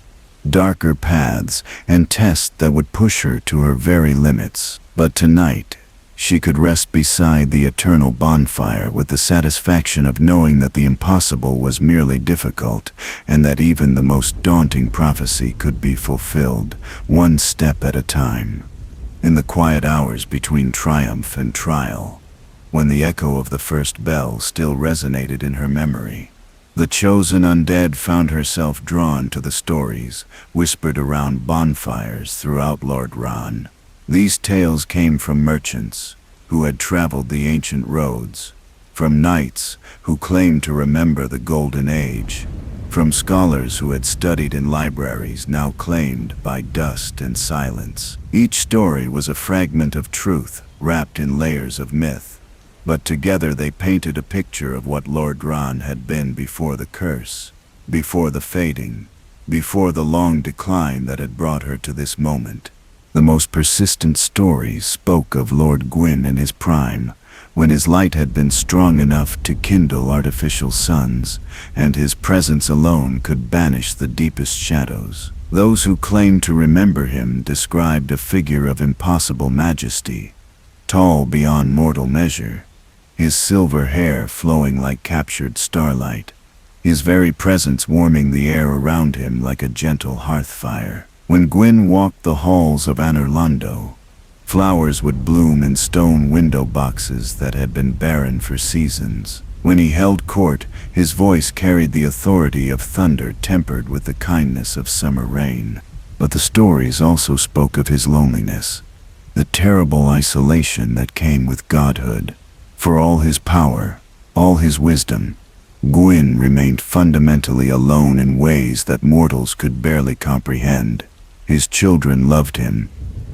darker paths, and tests that would push her to her very limits. But tonight, she could rest beside the eternal bonfire with the satisfaction of knowing that the impossible was merely difficult, and that even the most daunting prophecy could be fulfilled, one step at a time. In the quiet hours between triumph and trial, when the echo of the first bell still resonated in her memory, the chosen undead found herself drawn to the stories whispered around bonfires throughout Lordran. These tales came from merchants who had traveled the ancient roads, from knights who claimed to remember the Golden Age, from scholars who had studied in libraries now claimed by dust and silence. Each story was a fragment of truth wrapped in layers of myth, but together they painted a picture of what Lordran had been before the curse, before the fading, before the long decline that had brought her to this moment. The most persistent stories spoke of Lord Gwyn in his prime, when his light had been strong enough to kindle artificial suns, and his presence alone could banish the deepest shadows. Those who claimed to remember him described a figure of impossible majesty, tall beyond mortal measure, his silver hair flowing like captured starlight, his very presence warming the air around him like a gentle hearth fire. When Gwyn walked the halls of Anorlando, flowers would bloom in stone window boxes that had been barren for seasons. When he held court, his voice carried the authority of thunder tempered with the kindness of summer rain. But the stories also spoke of his loneliness, the terrible isolation that came with godhood. For all his power, all his wisdom, Gwyn remained fundamentally alone in ways that mortals could barely comprehend. His children loved him,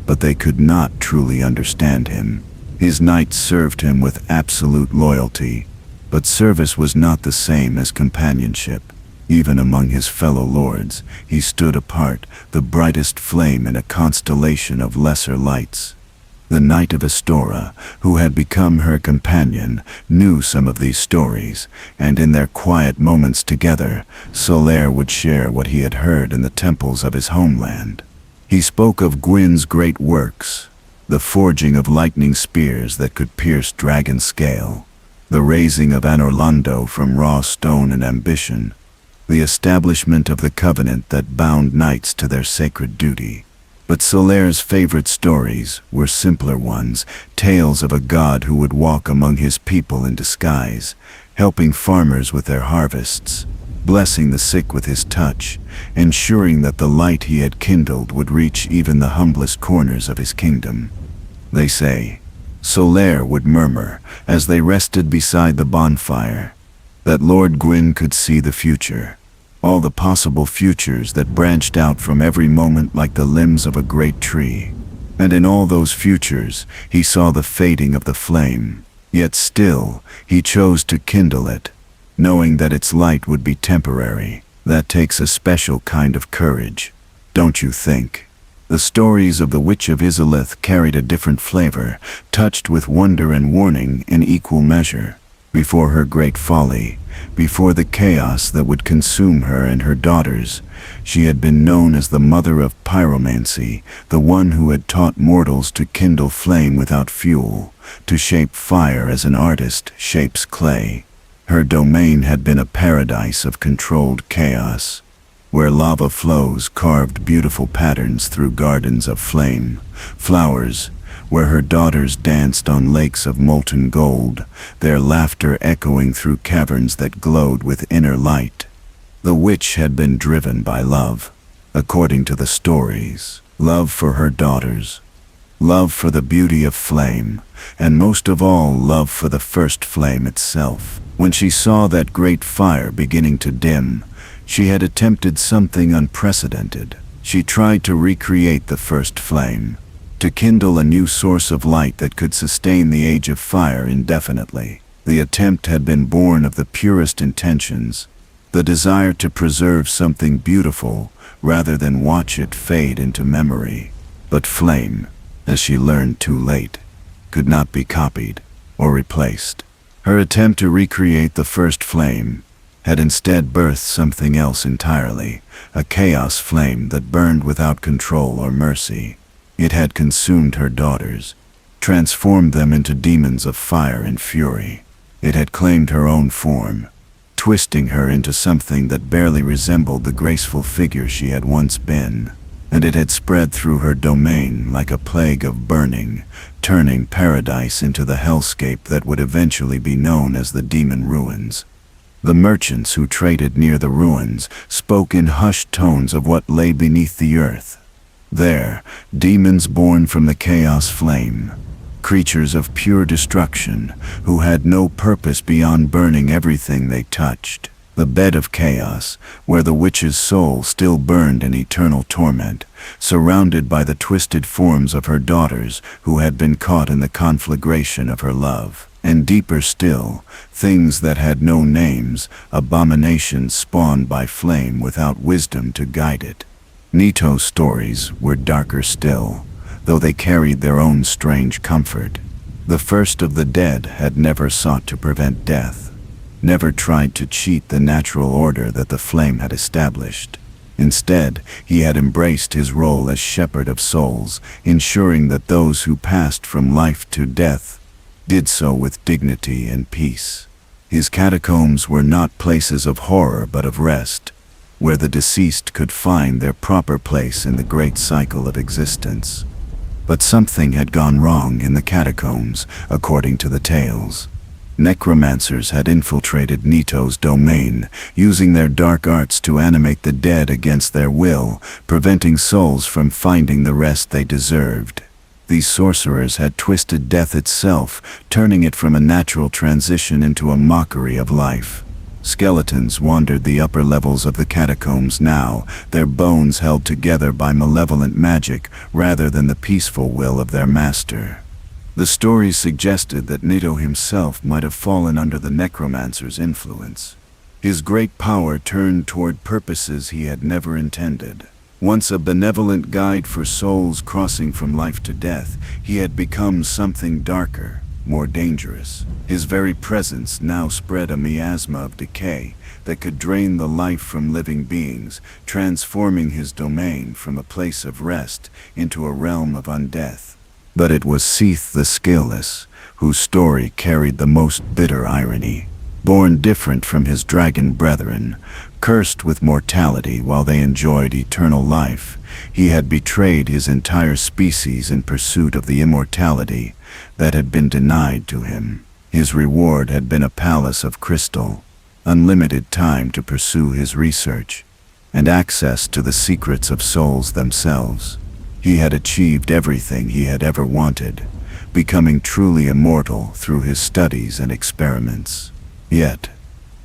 but they could not truly understand him. His knights served him with absolute loyalty, but service was not the same as companionship. Even among his fellow lords, he stood apart, the brightest flame in a constellation of lesser lights. The Knight of Astora, who had become her companion, knew some of these stories, and in their quiet moments together, Solaire would share what he had heard in the temples of his homeland. He spoke of Gwyn's great works, the forging of lightning spears that could pierce dragon scale, the raising of Anorlando from raw stone and ambition, the establishment of the covenant that bound knights to their sacred duty. But Solaire's favorite stories were simpler ones, tales of a god who would walk among his people in disguise, helping farmers with their harvests, blessing the sick with his touch, ensuring that the light he had kindled would reach even the humblest corners of his kingdom. They say, Solaire would murmur as they rested beside the bonfire, that Lord Gwyn could see the future, all the possible futures that branched out from every moment like the limbs of a great tree. And in all those futures, he saw the fading of the flame. Yet still, he chose to kindle it, knowing that its light would be temporary. That takes a special kind of courage, don't you think? The stories of the Witch of Izalith carried a different flavor, touched with wonder and warning in equal measure. Before her great folly, before the chaos that would consume her and her daughters, she had been known as the mother of pyromancy, the one who had taught mortals to kindle flame without fuel, to shape fire as an artist shapes clay. Her domain had been a paradise of controlled chaos, where lava flows carved beautiful patterns through gardens of flame, flowers, where her daughters danced on lakes of molten gold, their laughter echoing through caverns that glowed with inner light. The witch had been driven by love, according to the stories, love for her daughters, love for the beauty of flame, and most of all, love for the first flame itself. When she saw that great fire beginning to dim, she had attempted something unprecedented. She tried to recreate the first flame, to kindle a new source of light that could sustain the age of fire indefinitely. The attempt had been born of the purest intentions, the desire to preserve something beautiful rather than watch it fade into memory. But flame, as she learned too late, could not be copied or replaced. Her attempt to recreate the first flame had instead birthed something else entirely, a chaos flame that burned without control or mercy. It had consumed her daughters, transformed them into demons of fire and fury. It had claimed her own form, twisting her into something that barely resembled the graceful figure she had once been. And it had spread through her domain like a plague of burning, turning paradise into the hellscape that would eventually be known as the Demon Ruins. The merchants who traded near the ruins spoke in hushed tones of what lay beneath the earth. There, demons born from the chaos flame, creatures of pure destruction, who had no purpose beyond burning everything they touched. The bed of chaos, where the witch's soul still burned in eternal torment, surrounded by the twisted forms of her daughters who had been caught in the conflagration of her love. And deeper still, things that had no names, abominations spawned by flame without wisdom to guide it. Nito's stories were darker still, though they carried their own strange comfort. The first of the dead had never sought to prevent death, never tried to cheat the natural order that the flame had established. Instead, he had embraced his role as shepherd of souls, ensuring that those who passed from life to death did so with dignity and peace. His catacombs were not places of horror but of rest, where the deceased could find their proper place in the great cycle of existence. But something had gone wrong in the catacombs, according to the tales. Necromancers had infiltrated Nito's domain, using their dark arts to animate the dead against their will, preventing souls from finding the rest they deserved. These sorcerers had twisted death itself, turning it from a natural transition into a mockery of life. Skeletons wandered the upper levels of the catacombs now, their bones held together by malevolent magic rather than the peaceful will of their master. The stories suggested that Nito himself might have fallen under the necromancer's influence. His great power turned toward purposes he had never intended. Once a benevolent guide for souls crossing from life to death, he had become something darker, more dangerous. His very presence now spread a miasma of decay that could drain the life from living beings, transforming his domain from a place of rest into a realm of undeath. But it was Seath the Scaleless, whose story carried the most bitter irony. Born different from his dragon brethren, cursed with mortality while they enjoyed eternal life, he had betrayed his entire species in pursuit of the immortality that had been denied to him. His reward had been a palace of crystal, unlimited time to pursue his research, and access to the secrets of souls themselves. He had achieved everything he had ever wanted, becoming truly immortal through his studies and experiments. Yet,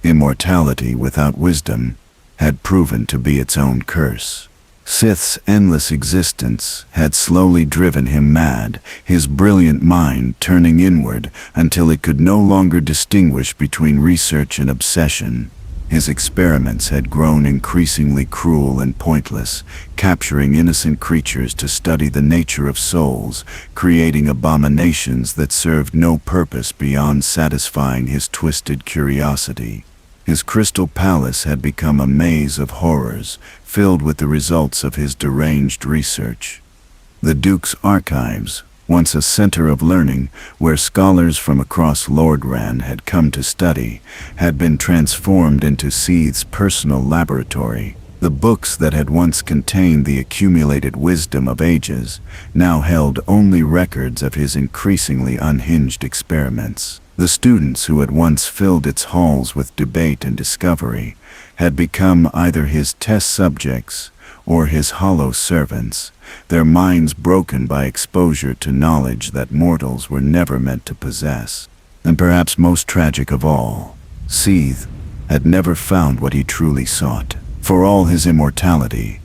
immortality without wisdom had proven to be its own curse. Sith's endless existence had slowly driven him mad, his brilliant mind turning inward until it could no longer distinguish between research and obsession. His experiments had grown increasingly cruel and pointless, capturing innocent creatures to study the nature of souls, creating abominations that served no purpose beyond satisfying his twisted curiosity. His crystal palace had become a maze of horrors, filled with the results of his deranged research. The Duke's archives, once a center of learning where scholars from across Lordran had come to study, had been transformed into Seath's personal laboratory. The books that had once contained the accumulated wisdom of ages now held only records of his increasingly unhinged experiments. The students who had once filled its halls with debate and discovery had become either his test subjects or his hollow servants, their minds broken by exposure to knowledge that mortals were never meant to possess. And perhaps most tragic of all, Seath had never found what he truly sought. For all his immortality,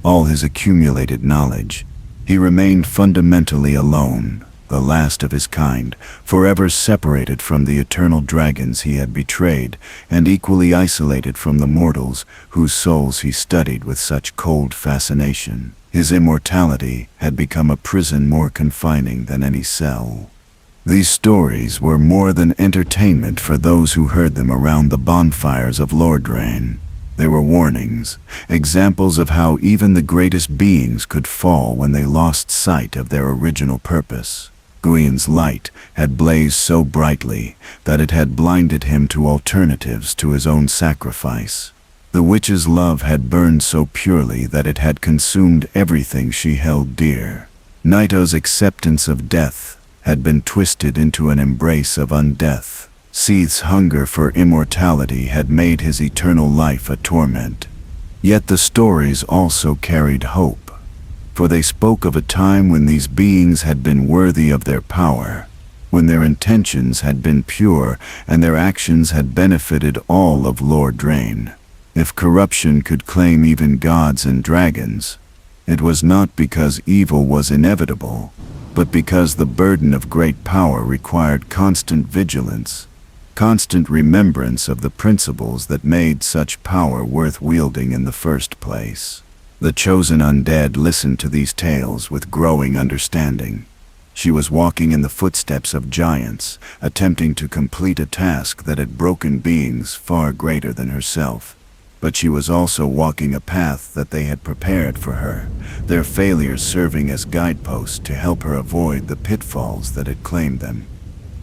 all his accumulated knowledge, he remained fundamentally alone, the last of his kind, forever separated from the eternal dragons he had betrayed, and equally isolated from the mortals whose souls he studied with such cold fascination. His immortality had become a prison more confining than any cell. These stories were more than entertainment for those who heard them around the bonfires of Lordran. They were warnings, examples of how even the greatest beings could fall when they lost sight of their original purpose. Gwynn's light had blazed so brightly that it had blinded him to alternatives to his own sacrifice. The witch's love had burned so purely that it had consumed everything she held dear. Nito's acceptance of death had been twisted into an embrace of undeath. Seath's hunger for immortality had made his eternal life a torment. Yet the stories also carried hope, for they spoke of a time when these beings had been worthy of their power, when their intentions had been pure and their actions had benefited all of Lordran. If corruption could claim even gods and dragons, it was not because evil was inevitable, but because the burden of great power required constant vigilance, constant remembrance of the principles that made such power worth wielding in the first place. The chosen undead listened to these tales with growing understanding. She was walking in the footsteps of giants, attempting to complete a task that had broken beings far greater than herself. but she was also walking a path that they had prepared for her, their failures serving as guideposts to help her avoid the pitfalls that had claimed them.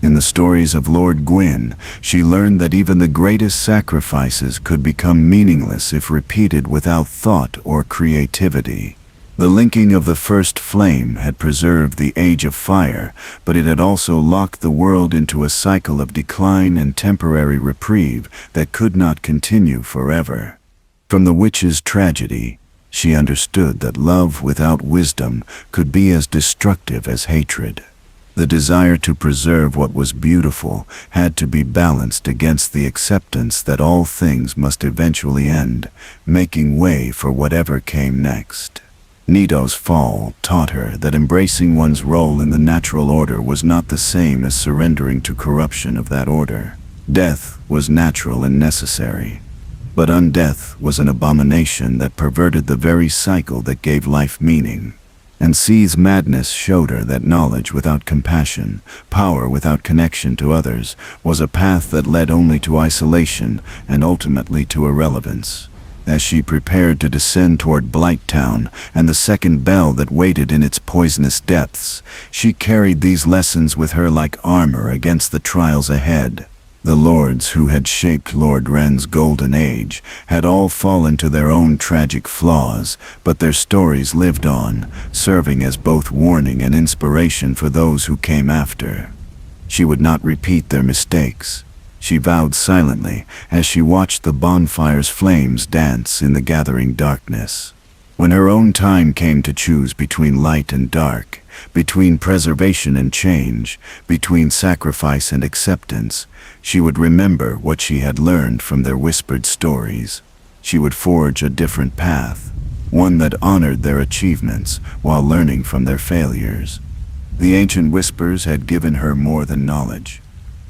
In the stories of Lord Gwyn, she learned that even the greatest sacrifices could become meaningless if repeated without thought or creativity. The linking of the first flame had preserved the Age of Fire, but it had also locked the world into a cycle of decline and temporary reprieve that could not continue forever. From the witch's tragedy, she understood that love without wisdom could be as destructive as hatred. The desire to preserve what was beautiful had to be balanced against the acceptance that all things must eventually end, making way for whatever came next. Nito's fall taught her that embracing one's role in the natural order was not the same as surrendering to corruption of that order. Death was natural and necessary, but undeath was an abomination that perverted the very cycle that gave life meaning. And C's madness showed her that knowledge without compassion, power without connection to others, was a path that led only to isolation and ultimately to irrelevance. As she prepared to descend toward Blighttown and the second bell that waited in its poisonous depths, she carried these lessons with her like armor against the trials ahead. The lords who had shaped Lordran's golden age had all fallen to their own tragic flaws, but their stories lived on, serving as both warning and inspiration for those who came after. She would not repeat their mistakes, she vowed silently as she watched the bonfire's flames dance in the gathering darkness. When her own time came to choose between light and dark, between preservation and change, between sacrifice and acceptance, she would remember what she had learned from their whispered stories. She would forge a different path, one that honored their achievements while learning from their failures. The ancient whispers had given her more than knowledge.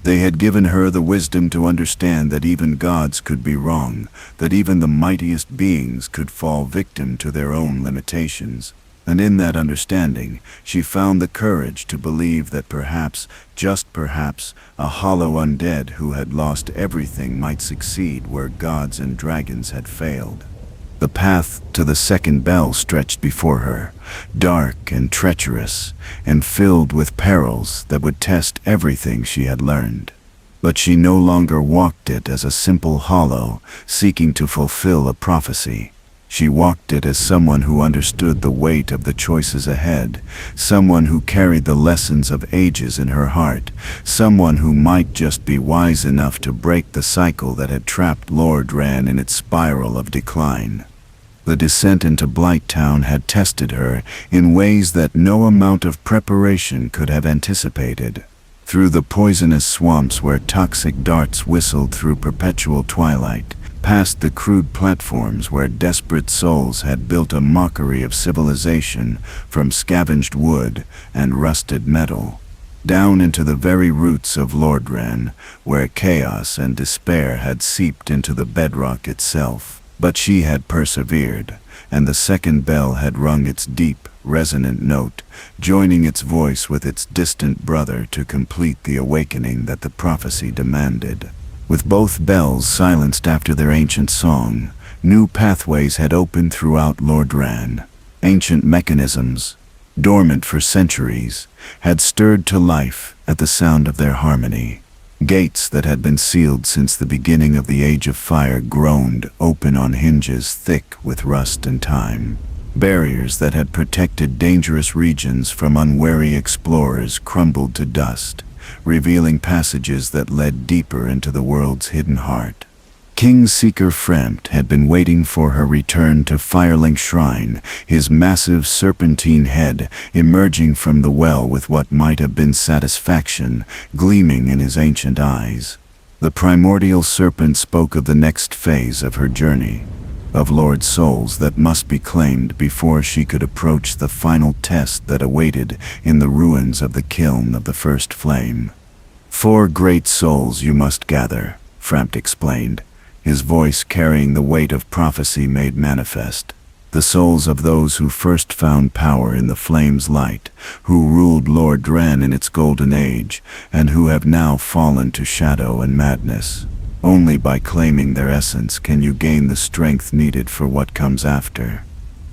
They had given her the wisdom to understand that even gods could be wrong, that even the mightiest beings could fall victim to their own limitations. And in that understanding, she found the courage to believe that perhaps, just perhaps, a hollow undead who had lost everything might succeed where gods and dragons had failed. The path to the second bell stretched before her, dark and treacherous, and filled with perils that would test everything she had learned. But she no longer walked it as a simple hollow, seeking to fulfill a prophecy. She walked it as someone who understood the weight of the choices ahead, someone who carried the lessons of ages in her heart, someone who might just be wise enough to break the cycle that had trapped Lordran in its spiral of decline. The descent into Blighttown had tested her in ways that no amount of preparation could have anticipated. Through the poisonous swamps where toxic darts whistled through perpetual twilight, past the crude platforms where desperate souls had built a mockery of civilization from scavenged wood and rusted metal, down into the very roots of Lordran, where chaos and despair had seeped into the bedrock itself. But she had persevered, and the second bell had rung its deep, resonant note, joining its voice with its distant brother to complete the awakening that the prophecy demanded. With both bells silenced after their ancient song, new pathways had opened throughout Lordran. Ancient mechanisms, dormant for centuries, had stirred to life at the sound of their harmony. Gates that had been sealed since the beginning of the Age of Fire groaned open on hinges thick with rust and time. Barriers that had protected dangerous regions from unwary explorers crumbled to dust, revealing passages that led deeper into the world's hidden heart. King Seeker Frempt had been waiting for her return to Firelink Shrine, his massive serpentine head emerging from the well with what might have been satisfaction gleaming in his ancient eyes. The primordial serpent spoke of the next phase of her journey, of Lord souls that must be claimed before she could approach the final test that awaited in the ruins of the kiln of the first flame. 4 great souls you must gather, Frempt explained, his voice carrying the weight of prophecy made manifest. The souls of those who first found power in the flame's light, who ruled Lordran in its golden age, and who have now fallen to shadow and madness. Only by claiming their essence can you gain the strength needed for what comes after.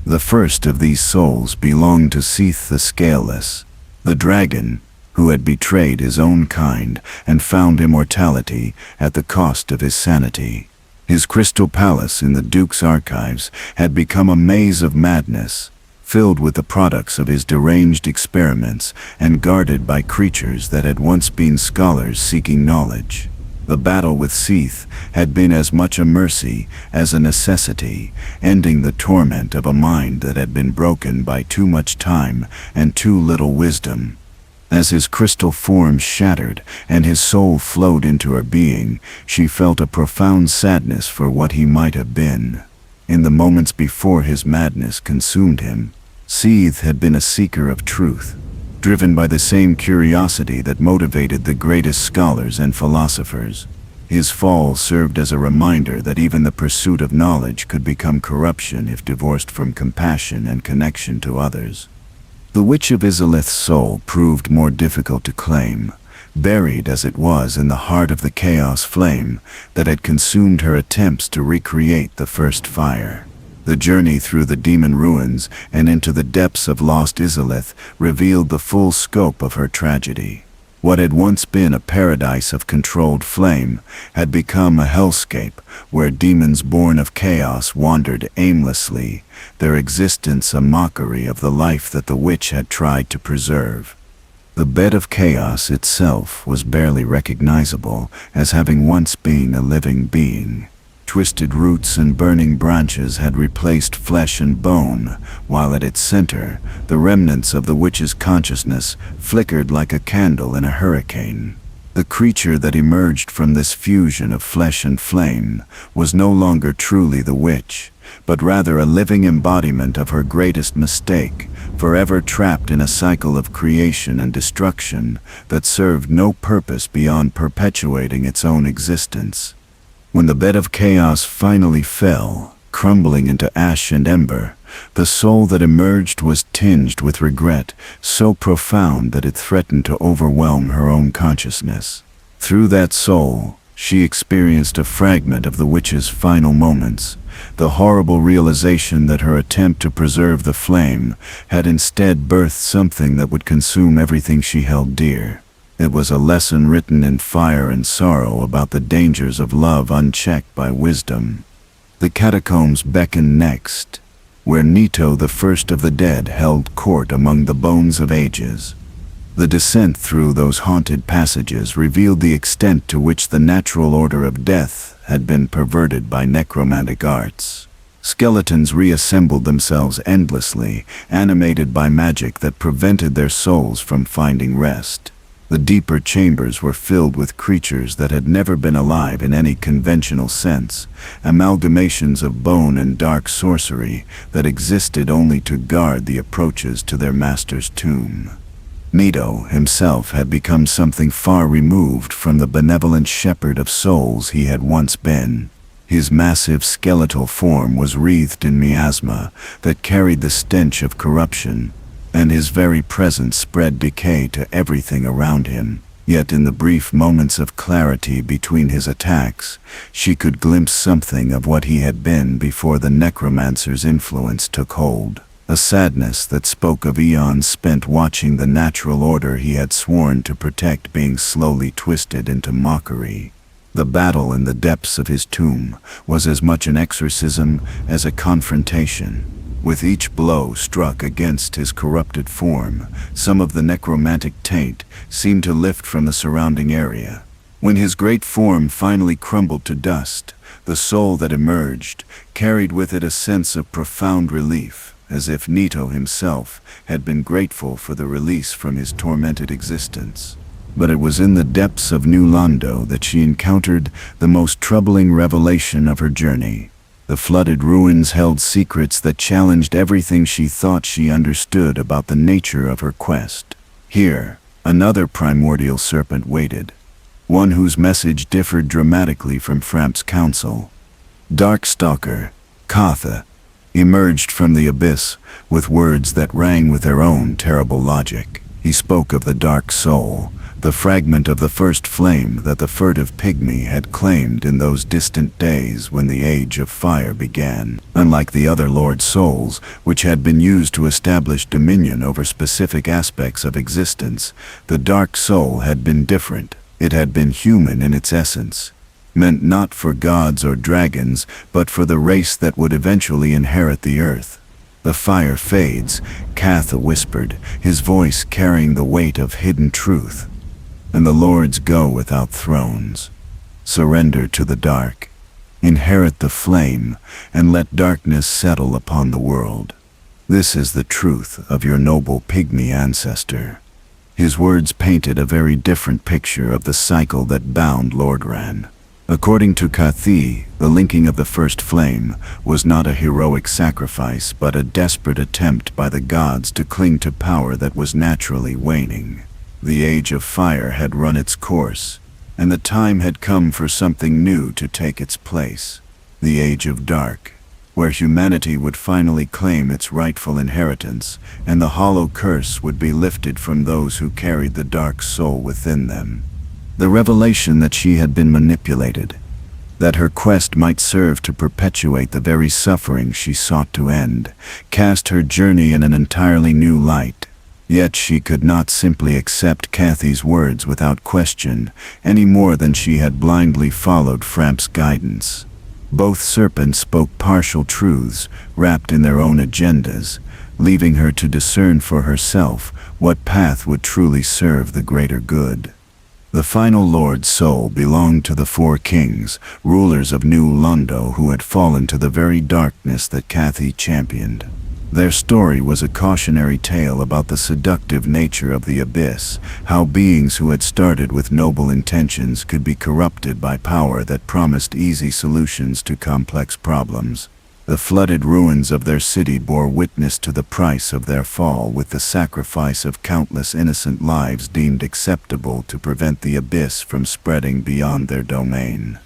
The first of these souls belonged to Seath the Scaleless, the dragon, who had betrayed his own kind and found immortality at the cost of his sanity. His crystal palace in the Duke's archives had become a maze of madness, filled with the products of his deranged experiments and guarded by creatures that had once been scholars seeking knowledge. The battle with Seath had been as much a mercy as a necessity, ending the torment of a mind that had been broken by too much time and too little wisdom. As his crystal form shattered and his soul flowed into her being, she felt a profound sadness for what he might have been. In the moments before his madness consumed him, Seath had been a seeker of truth, driven by the same curiosity that motivated the greatest scholars and philosophers. His fall served as a reminder that even the pursuit of knowledge could become corruption if divorced from compassion and connection to others. The Witch of Izalith's soul proved more difficult to claim, buried as it was in the heart of the chaos flame that had consumed her attempts to recreate the first fire. The journey through the demon ruins and into the depths of lost Izalith revealed the full scope of her tragedy. What had once been a paradise of controlled flame had become a hellscape where demons born of chaos wandered aimlessly, their existence a mockery of the life that the witch had tried to preserve. The bed of chaos itself was barely recognizable as having once been a living being. Twisted roots and burning branches had replaced flesh and bone, while at its center, the remnants of the witch's consciousness flickered like a candle in a hurricane. The creature that emerged from this fusion of flesh and flame was no longer truly the witch, but rather a living embodiment of her greatest mistake, forever trapped in a cycle of creation and destruction that served no purpose beyond perpetuating its own existence. When the bed of chaos finally fell, crumbling into ash and ember, the soul that emerged was tinged with regret, so profound that it threatened to overwhelm her own consciousness. Through that soul, she experienced a fragment of the witch's final moments, the horrible realization that her attempt to preserve the flame had instead birthed something that would consume everything she held dear. It was a lesson written in fire and sorrow about the dangers of love unchecked by wisdom. The catacombs beckoned next, where Nito, the first of the dead, held court among the bones of ages. The descent through those haunted passages revealed the extent to which the natural order of death had been perverted by necromantic arts. Skeletons reassembled themselves endlessly, animated by magic that prevented their souls from finding rest. The deeper chambers were filled with creatures that had never been alive in any conventional sense, amalgamations of bone and dark sorcery that existed only to guard the approaches to their master's tomb. Nito himself had become something far removed from the benevolent shepherd of souls he had once been. His massive skeletal form was wreathed in miasma that carried the stench of corruption, and his very presence spread decay to everything around him. Yet in the brief moments of clarity between his attacks, she could glimpse something of what he had been before the necromancer's influence took hold. A sadness that spoke of eons spent watching the natural order he had sworn to protect being slowly twisted into mockery. The battle in the depths of his tomb was as much an exorcism as a confrontation. With each blow struck against his corrupted form, some of the necromantic taint seemed to lift from the surrounding area. When his great form finally crumbled to dust, the soul that emerged carried with it a sense of profound relief, as if Nito himself had been grateful for the release from his tormented existence. But it was in the depths of New Londo that she encountered the most troubling revelation of her journey. The flooded ruins held secrets that challenged everything she thought she understood about the nature of her quest. Here, another primordial serpent waited, one whose message differed dramatically from Framp's counsel. Darkstalker, Katha, emerged from the abyss with words that rang with their own terrible logic. He spoke of the dark soul, the fragment of the first flame that the furtive pygmy had claimed in those distant days when the Age of Fire began. Unlike the other Lord Souls, which had been used to establish dominion over specific aspects of existence, the Dark Soul had been different. It had been human in its essence, meant not for gods or dragons, but for the race that would eventually inherit the earth. The fire fades, Catha whispered, his voice carrying the weight of hidden truth. And the lords go without thrones. Surrender to the dark. Inherit the flame, and let darkness settle upon the world. This is the truth of your noble pygmy ancestor. His words painted a very different picture of the cycle that bound Lordran. According to Cathi, the linking of the first flame was not a heroic sacrifice, but a desperate attempt by the gods to cling to power that was naturally waning. The Age of Fire had run its course, and the time had come for something new to take its place. The Age of Dark, where humanity would finally claim its rightful inheritance, and the hollow curse would be lifted from those who carried the dark soul within them. The revelation that she had been manipulated, that her quest might serve to perpetuate the very suffering she sought to end, cast her journey in an entirely new light. Yet she could not simply accept Cathy's words without question, any more than she had blindly followed Framp's guidance. Both serpents spoke partial truths, wrapped in their own agendas, leaving her to discern for herself what path would truly serve the greater good. The final Lord Soul belonged to the four kings, rulers of New Londo, who had fallen to the very darkness that Cathy championed. Their story was a cautionary tale about the seductive nature of the abyss, how beings who had started with noble intentions could be corrupted by power that promised easy solutions to complex problems. The flooded ruins of their city bore witness to the price of their fall, with the sacrifice of countless innocent lives deemed acceptable to prevent the abyss from spreading beyond their domain.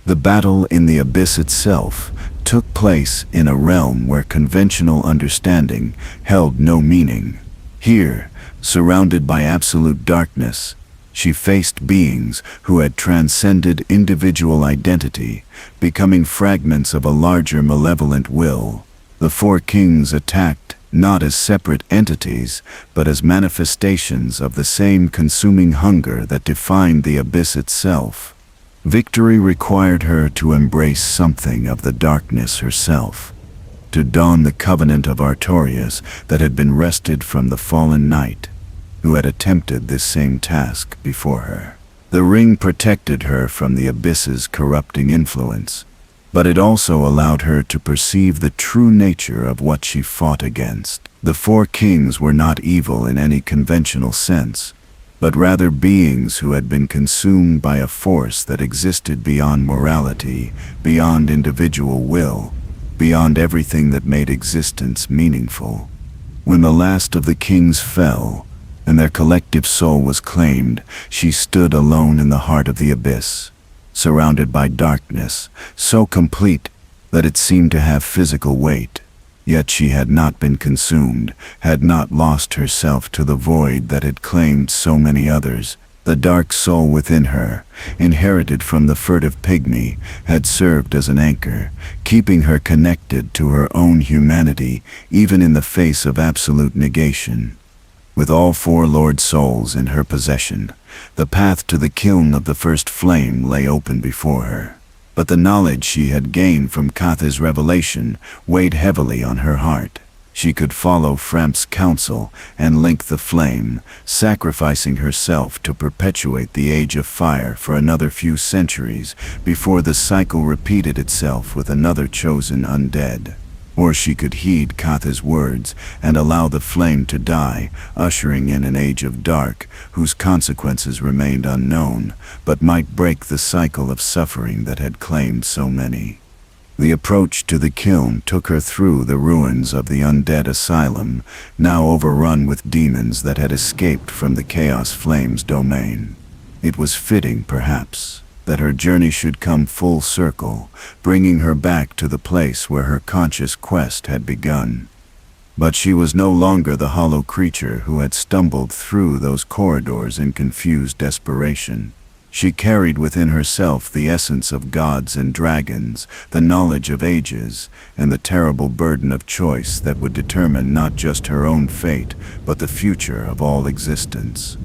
The battle in the abyss itself took place in a realm where conventional understanding held no meaning. Here, surrounded by absolute darkness, she faced beings who had transcended individual identity, becoming fragments of a larger malevolent will. The four kings attacked not as separate entities, but as manifestations of the same consuming hunger that defined the abyss itself. Victory required her to embrace something of the darkness herself, to don the covenant of Artorias that had been wrested from the fallen knight, who had attempted this same task before her. The ring protected her from the abyss's corrupting influence, but it also allowed her to perceive the true nature of what she fought against. The four kings were not evil in any conventional sense, but rather beings who had been consumed by a force that existed beyond morality, beyond individual will, beyond everything that made existence meaningful. When the last of the kings fell, and their collective soul was claimed, she stood alone in the heart of the abyss, surrounded by darkness, so complete that it seemed to have physical weight. Yet she had not been consumed, had not lost herself to the void that had claimed so many others. The dark soul within her, inherited from the furtive pygmy, had served as an anchor, keeping her connected to her own humanity, even in the face of absolute negation. With all four Lord Souls in her possession, the path to the kiln of the first flame lay open before her. But the knowledge she had gained from Catha's revelation weighed heavily on her heart. She could follow Framp's counsel and link the flame, sacrificing herself to perpetuate the Age of Fire for another few centuries before the cycle repeated itself with another chosen undead. Or she could heed Catha's words and allow the flame to die, ushering in an age of dark whose consequences remained unknown, but might break the cycle of suffering that had claimed so many. The approach to the kiln took her through the ruins of the undead asylum, now overrun with demons that had escaped from the Chaos Flame's domain. It was fitting, perhaps, that her journey should come full circle, bringing her back to the place where her conscious quest had begun. But she was no longer the hollow creature who had stumbled through those corridors in confused desperation. She carried within herself the essence of gods and dragons, the knowledge of ages, and the terrible burden of choice that would determine not just her own fate, but the future of all existence.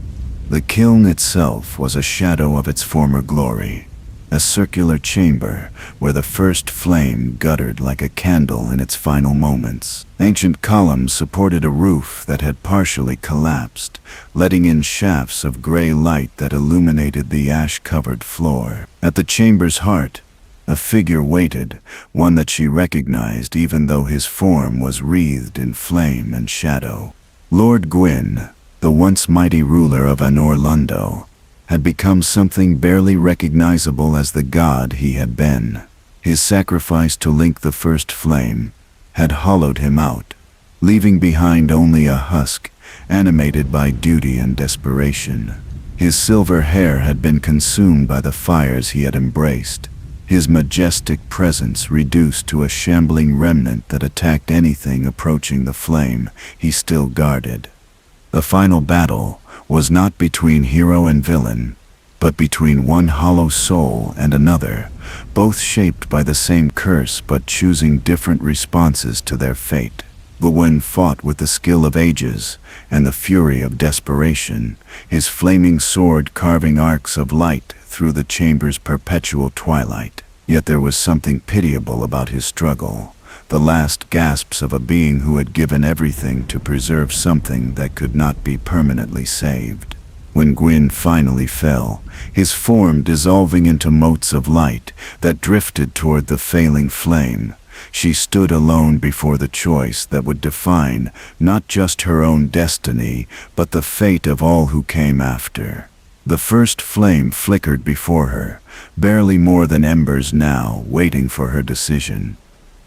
The kiln itself was a shadow of its former glory, a circular chamber where the first flame guttered like a candle in its final moments. Ancient columns supported a roof that had partially collapsed, letting in shafts of gray light that illuminated the ash-covered floor. At the chamber's heart, a figure waited, one that she recognized even though his form was wreathed in flame and shadow. Lord Gwyn, the once mighty ruler of Anor Londo, had become something barely recognizable as the god he had been. His sacrifice to link the first flame had hollowed him out, leaving behind only a husk animated by duty and desperation. His silver hair had been consumed by the fires he had embraced, his majestic presence reduced to a shambling remnant that attacked anything approaching the flame he still guarded. The final battle was not between hero and villain, but between one hollow soul and another, both shaped by the same curse but choosing different responses to their fate. But when fought with the skill of ages and the fury of desperation, his flaming sword carving arcs of light through the chamber's perpetual twilight. Yet there was something pitiable about his struggle, the last gasps of a being who had given everything to preserve something that could not be permanently saved. When Gwyn finally fell, his form dissolving into motes of light that drifted toward the failing flame, she stood alone before the choice that would define not just her own destiny, but the fate of all who came after. The first flame flickered before her, barely more than embers now, waiting for her decision.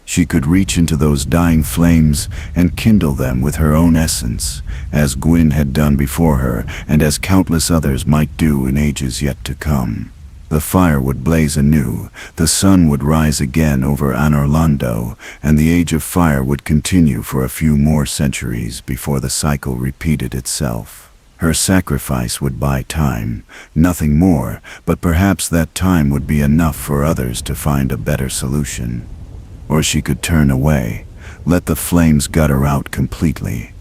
She could reach into those dying flames and kindle them with her own essence, as Gwyn had done before her and as countless others might do in ages yet to come. The fire would blaze anew, the sun would rise again over Anor Londo, and the age of fire would continue for a few more centuries before the cycle repeated itself. Her sacrifice would buy time, nothing more, but perhaps that time would be enough for others to find a better solution. Or she could turn away, let the flames gutter out completely,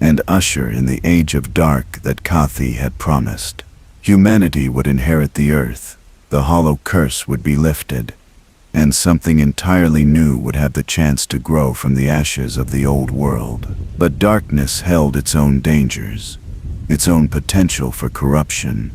and usher in the age of dark that Kathi had promised. Humanity would inherit the earth, the hollow curse would be lifted, and something entirely new would have the chance to grow from the ashes of the old world. But darkness held its own dangers, its own potential for corruption,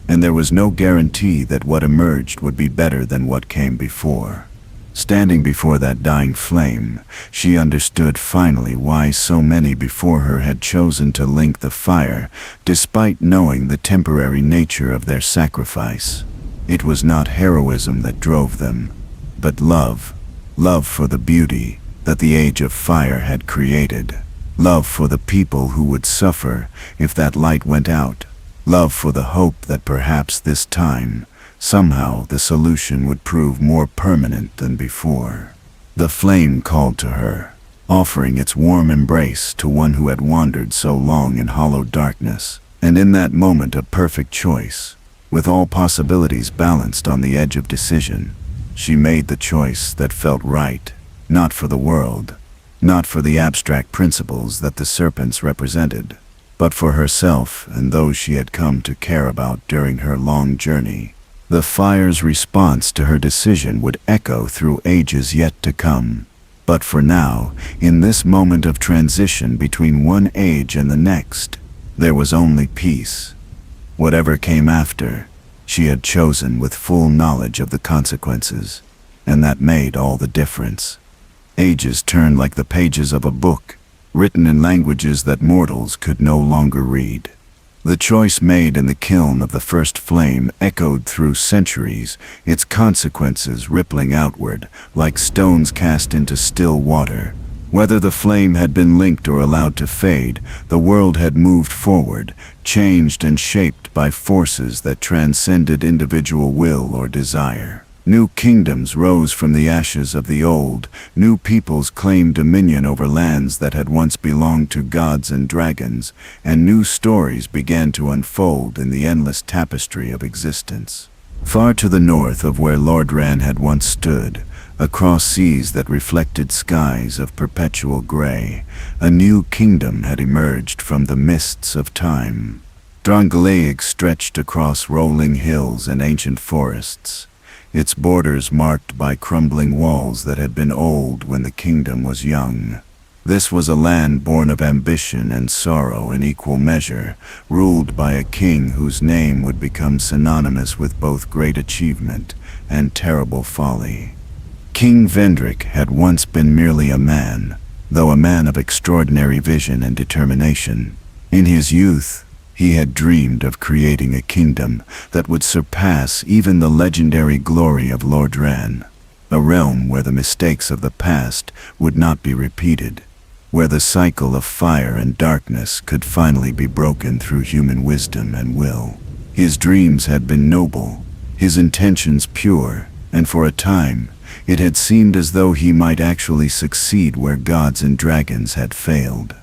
and there was no guarantee that what emerged would be better than what came before. Standing before that dying flame, she understood finally why so many before her had chosen to link the fire, despite knowing the temporary nature of their sacrifice. It was not heroism that drove them, but love. Love for the beauty that the age of fire had created. Love for the people who would suffer if that light went out. Love for the hope that perhaps this time, somehow the solution would prove more permanent than before. The flame called to her, offering its warm embrace to one who had wandered so long in hollow darkness. And in that moment of perfect choice, with all possibilities balanced on the edge of decision, she made the choice that felt right, not for the world, not for the abstract principles that the serpents represented, but for herself and those she had come to care about during her long journey. The fire's response to her decision would echo through ages yet to come. But for now, in this moment of transition between one age and the next, there was only peace. Whatever came after, she had chosen with full knowledge of the consequences, and that made all the difference. Ages turned like the pages of a book, written in languages that mortals could no longer read. The choice made in the kiln of the first flame echoed through centuries, its consequences rippling outward like stones cast into still water. Whether the flame had been linked or allowed to fade, the world had moved forward, changed and shaped by forces that transcended individual will or desire. New kingdoms rose from the ashes of the old, new peoples claimed dominion over lands that had once belonged to gods and dragons, and new stories began to unfold in the endless tapestry of existence. Far to the north of where Lordran had once stood, across seas that reflected skies of perpetual gray, a new kingdom had emerged from the mists of time. Drangleic stretched across rolling hills and ancient forests, its borders marked by crumbling walls that had been old when the kingdom was young. This was a land born of ambition and sorrow in equal measure, ruled by a king whose name would become synonymous with both great achievement and terrible folly. King Vendrick had once been merely a man, though a man of extraordinary vision and determination. In his youth, he had dreamed of creating a kingdom that would surpass even the legendary glory of Lordran, a realm where the mistakes of the past would not be repeated, where the cycle of fire and darkness could finally be broken through human wisdom and will. His dreams had been noble, his intentions pure, and for a time, it had seemed as though he might actually succeed where gods and dragons had failed.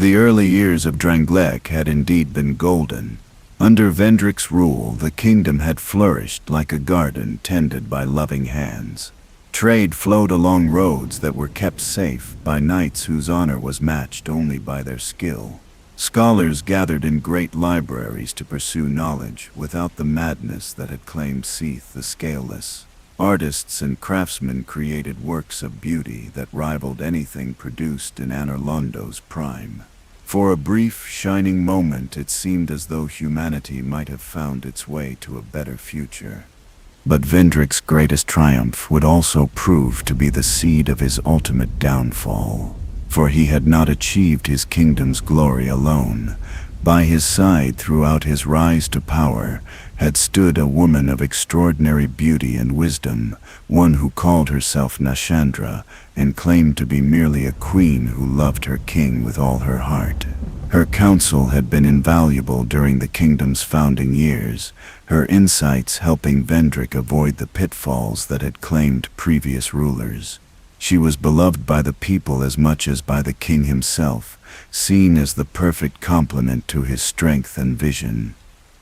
The early years of Drangleic had indeed been golden. Under Vendrick's rule, the kingdom had flourished like a garden tended by loving hands. Trade flowed along roads that were kept safe by knights whose honor was matched only by their skill. Scholars gathered in great libraries to pursue knowledge without the madness that had claimed Seath the Scaleless. Artists and craftsmen created works of beauty that rivaled anything produced in Anorlando's prime. For a brief, shining moment, it seemed as though humanity might have found its way to a better future. But Vendrick's greatest triumph would also prove to be the seed of his ultimate downfall. For he had not achieved his kingdom's glory alone. By his side throughout his rise to power had stood a woman of extraordinary beauty and wisdom, one who called herself Nashandra and claimed to be merely a queen who loved her king with all her heart. Her counsel had been invaluable during the kingdom's founding years, her insights helping Vendrick avoid the pitfalls that had claimed previous rulers. She was beloved by the people as much as by the king himself, seen as the perfect complement to his strength and vision.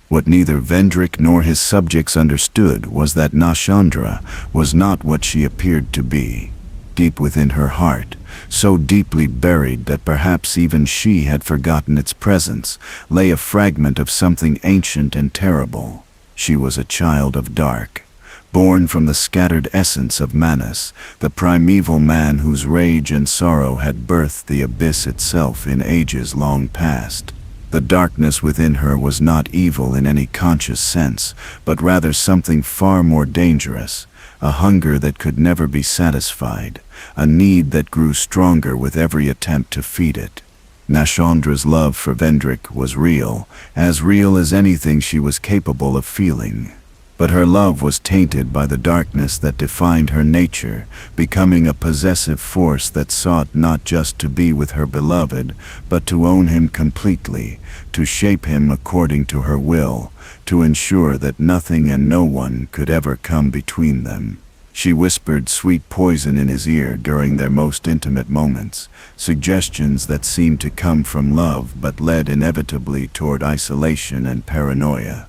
What neither Vendrick nor his subjects understood was that Nashandra was not what she appeared to be. Deep within her heart, so deeply buried that perhaps even she had forgotten its presence, lay a fragment of something ancient and terrible. She was a child of dark, born from the scattered essence of Manus, the primeval man whose rage and sorrow had birthed the abyss itself in ages long past. The darkness within her was not evil in any conscious sense, but rather something far more dangerous, a hunger that could never be satisfied, a need that grew stronger with every attempt to feed it. Nashandra's love for Vendrick was real as anything she was capable of feeling. But her love was tainted by the darkness that defined her nature, becoming a possessive force that sought not just to be with her beloved, but to own him completely, to shape him according to her will, to ensure that nothing and no one could ever come between them. She whispered sweet poison in his ear during their most intimate moments, suggestions that seemed to come from love but led inevitably toward isolation and paranoia.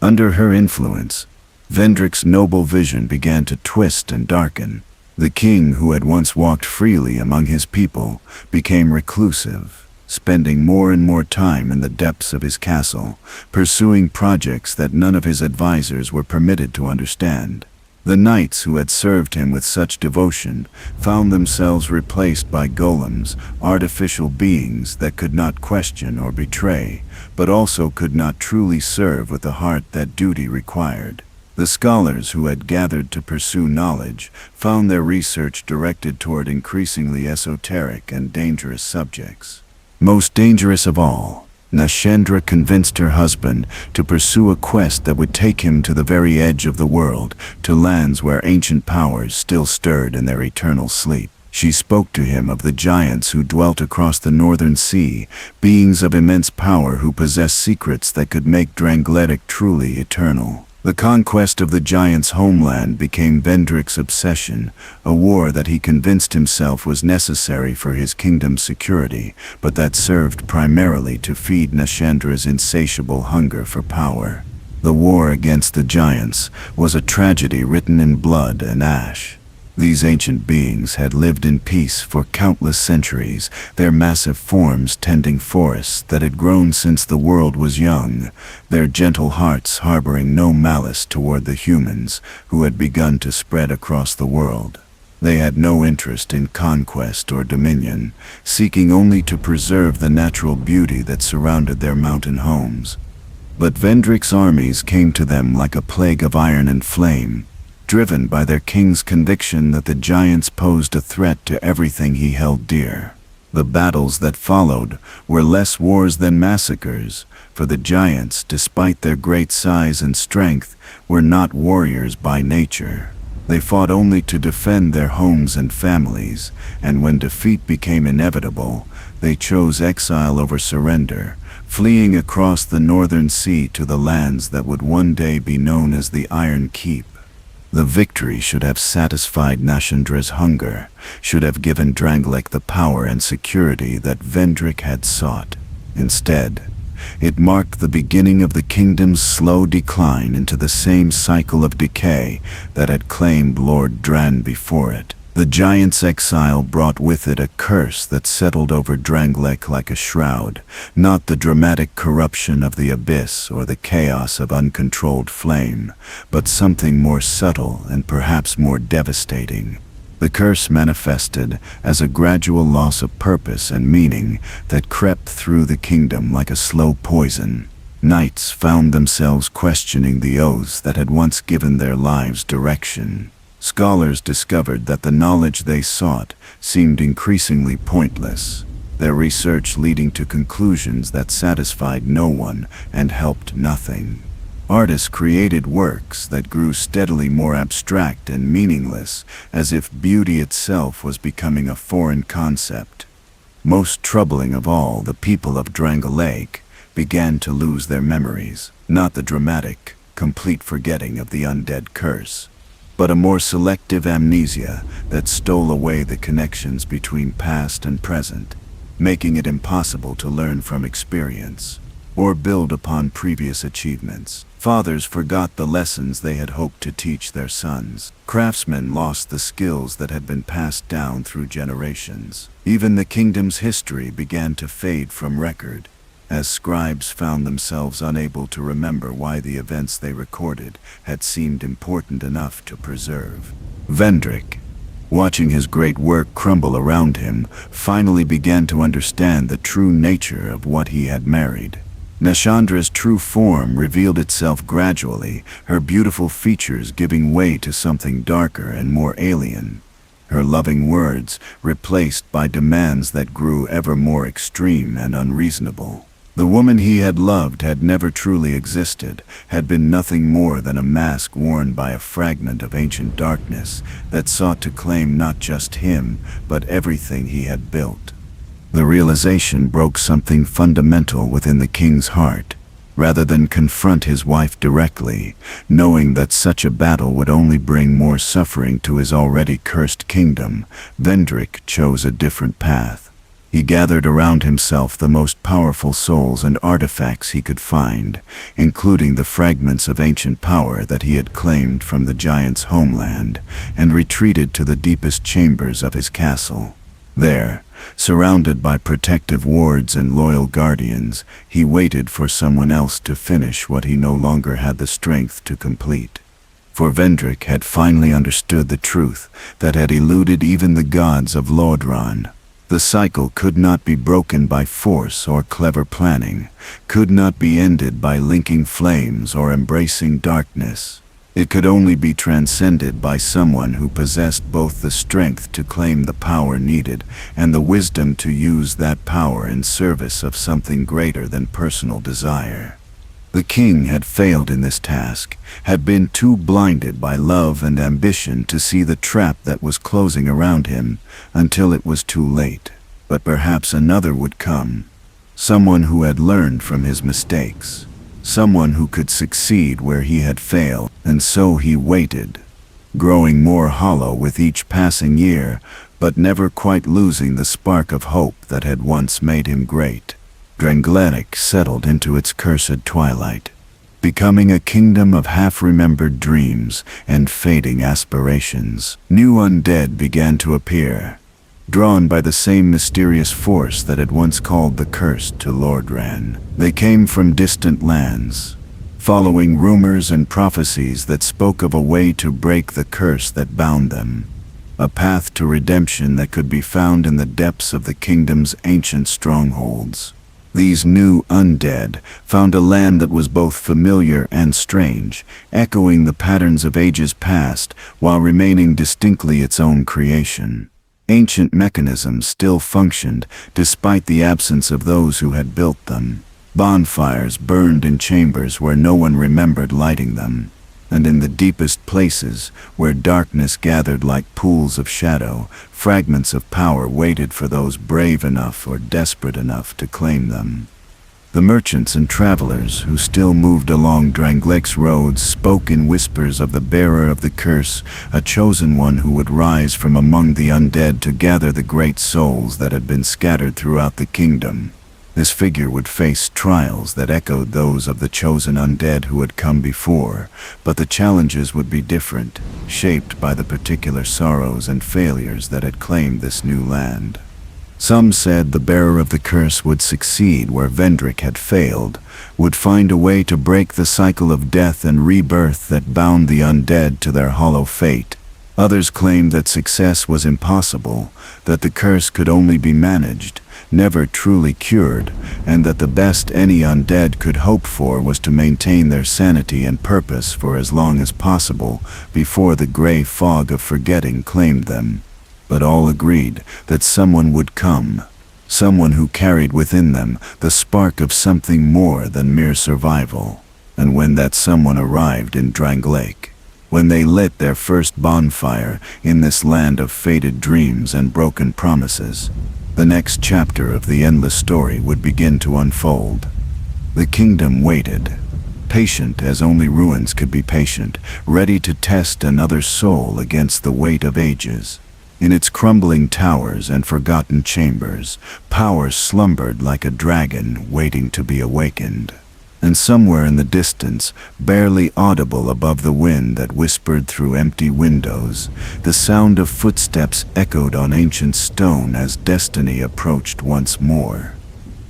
Under her influence, Vendrick's noble vision began to twist and darken. The king, who had once walked freely among his people, became reclusive, spending more and more time in the depths of his castle, pursuing projects that none of his advisors were permitted to understand. The knights who had served him with such devotion found themselves replaced by golems, artificial beings that could not question or betray, but also could not truly serve with the heart that duty required. The scholars who had gathered to pursue knowledge found their research directed toward increasingly esoteric and dangerous subjects. Most dangerous of all, Nashandra convinced her husband to pursue a quest that would take him to the very edge of the world, to lands where ancient powers still stirred in their eternal sleep. She spoke to him of the giants who dwelt across the northern sea, beings of immense power who possessed secrets that could make Drangleic truly eternal. The conquest of the giant's homeland became Vendrick's obsession, a war that he convinced himself was necessary for his kingdom's security, but that served primarily to feed Nashandra's insatiable hunger for power. The war against the giants was a tragedy written in blood and ash. These ancient beings had lived in peace for countless centuries, their massive forms tending forests that had grown since the world was young, their gentle hearts harboring no malice toward the humans who had begun to spread across the world. They had no interest in conquest or dominion, seeking only to preserve the natural beauty that surrounded their mountain homes. But Vendrick's armies came to them like a plague of iron and flame, driven by their king's conviction that the giants posed a threat to everything he held dear. The battles that followed were less wars than massacres, for the giants, despite their great size and strength, were not warriors by nature. They fought only to defend their homes and families, and when defeat became inevitable, they chose exile over surrender, fleeing across the northern sea to the lands that would one day be known as the Iron Keep. The victory should have satisfied Nashandra's hunger, should have given Drangleic the power and security that Vendrick had sought. Instead, it marked the beginning of the kingdom's slow decline into the same cycle of decay that had claimed Lordran before it. The giant's exile brought with it a curse that settled over Drangleic like a shroud, not the dramatic corruption of the abyss or the chaos of uncontrolled flame, but something more subtle and perhaps more devastating. The curse manifested as a gradual loss of purpose and meaning that crept through the kingdom like a slow poison. Knights found themselves questioning the oaths that had once given their lives direction. Scholars discovered that the knowledge they sought seemed increasingly pointless, their research leading to conclusions that satisfied no one and helped nothing. Artists created works that grew steadily more abstract and meaningless, as if beauty itself was becoming a foreign concept. Most troubling of all, the people of Drangleic began to lose their memories, not the dramatic, complete forgetting of the undead curse, but a more selective amnesia that stole away the connections between past and present, making it impossible to learn from experience or build upon previous achievements. Fathers forgot the lessons they had hoped to teach their sons. Craftsmen lost the skills that had been passed down through generations. Even the kingdom's history began to fade from record, as scribes found themselves unable to remember why the events they recorded had seemed important enough to preserve. Vendrick, watching his great work crumble around him, finally began to understand the true nature of what he had married. Nashandra's true form revealed itself gradually, her beautiful features giving way to something darker and more alien. Her loving words replaced by demands that grew ever more extreme and unreasonable. The woman he had loved had never truly existed, had been nothing more than a mask worn by a fragment of ancient darkness that sought to claim not just him, but everything he had built. The realization broke something fundamental within the king's heart. Rather than confront his wife directly, knowing that such a battle would only bring more suffering to his already cursed kingdom, Vendrick chose a different path. He gathered around himself the most powerful souls and artifacts he could find, including the fragments of ancient power that he had claimed from the giant's homeland, and retreated to the deepest chambers of his castle. There, surrounded by protective wards and loyal guardians, he waited for someone else to finish what he no longer had the strength to complete. For Vendrick had finally understood the truth that had eluded even the gods of Lordran. The cycle could not be broken by force or clever planning, could not be ended by linking flames or embracing darkness. It could only be transcended by someone who possessed both the strength to claim the power needed and the wisdom to use that power in service of something greater than personal desire. The king had failed in this task, had been too blinded by love and ambition to see the trap that was closing around him until it was too late. But perhaps another would come, someone who had learned from his mistakes, someone who could succeed where he had failed, and so he waited, growing more hollow with each passing year, but never quite losing the spark of hope that had once made him great. Drangleic settled into its cursed twilight, becoming a kingdom of half-remembered dreams and fading aspirations. New undead began to appear, drawn by the same mysterious force that had once called the cursed to Lordran. They came from distant lands, following rumors and prophecies that spoke of a way to break the curse that bound them, a path to redemption that could be found in the depths of the kingdom's ancient strongholds. These new undead found a land that was both familiar and strange, echoing the patterns of ages past while remaining distinctly its own creation. Ancient mechanisms still functioned despite the absence of those who had built them. Bonfires burned in chambers where no one remembered lighting them, and in the deepest places, where darkness gathered like pools of shadow, fragments of power waited for those brave enough or desperate enough to claim them. The merchants and travelers who still moved along Drangleic's roads spoke in whispers of the bearer of the curse, a chosen one who would rise from among the undead to gather the great souls that had been scattered throughout the kingdom. This figure would face trials that echoed those of the chosen undead who had come before, but the challenges would be different, shaped by the particular sorrows and failures that had claimed this new land. Some said the bearer of the curse would succeed where Vendrick had failed, would find a way to break the cycle of death and rebirth that bound the undead to their hollow fate. Others claimed that success was impossible, that the curse could only be managed, never truly cured, and that the best any undead could hope for was to maintain their sanity and purpose for as long as possible before the gray fog of forgetting claimed them. But all agreed that someone would come, someone who carried within them the spark of something more than mere survival. And when that someone arrived in Drangleic, when they lit their first bonfire in this land of faded dreams and broken promises, the next chapter of the endless story would begin to unfold. The kingdom waited, patient as only ruins could be patient, ready to test another soul against the weight of ages. In its crumbling towers and forgotten chambers, power slumbered like a dragon waiting to be awakened. And somewhere in the distance, barely audible above the wind that whispered through empty windows, the sound of footsteps echoed on ancient stone as destiny approached once more.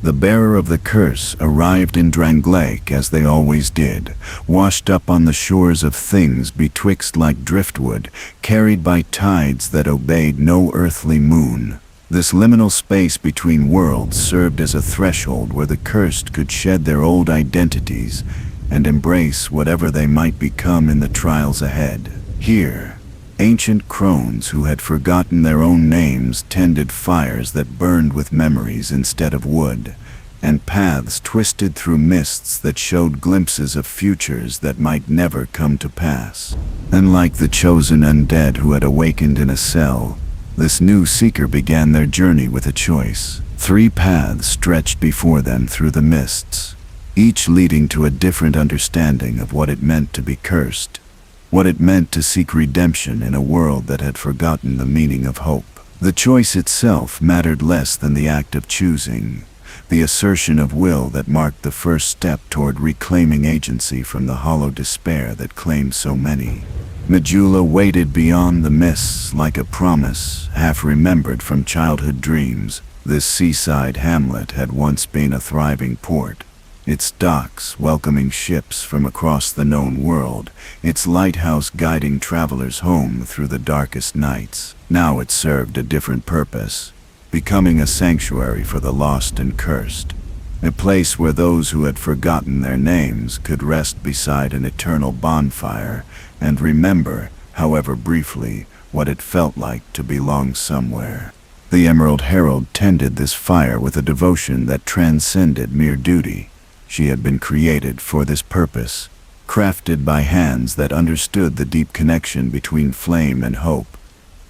The bearer of the curse arrived in Drangleic as they always did, washed up on the shores of things betwixt like driftwood, carried by tides that obeyed no earthly moon. This liminal space between worlds served as a threshold where the cursed could shed their old identities and embrace whatever they might become in the trials ahead. Here, ancient crones who had forgotten their own names tended fires that burned with memories instead of wood, and paths twisted through mists that showed glimpses of futures that might never come to pass. And like the chosen undead who had awakened in a cell, this new seeker began their journey with a choice. 3 paths stretched before them through the mists, each leading to a different understanding of what it meant to be cursed, what it meant to seek redemption in a world that had forgotten the meaning of hope. The choice itself mattered less than the act of choosing, the assertion of will that marked the first step toward reclaiming agency from the hollow despair that claimed so many. Majula waited beyond the mists like a promise, half-remembered from childhood dreams. This seaside hamlet had once been a thriving port, its docks welcoming ships from across the known world, its lighthouse guiding travelers home through the darkest nights. Now it served a different purpose, becoming a sanctuary for the lost and cursed, a place where those who had forgotten their names could rest beside an eternal bonfire and remember, however briefly, what it felt like to belong somewhere. The Emerald Herald tended this fire with a devotion that transcended mere duty. She had been created for this purpose, crafted by hands that understood the deep connection between flame and hope,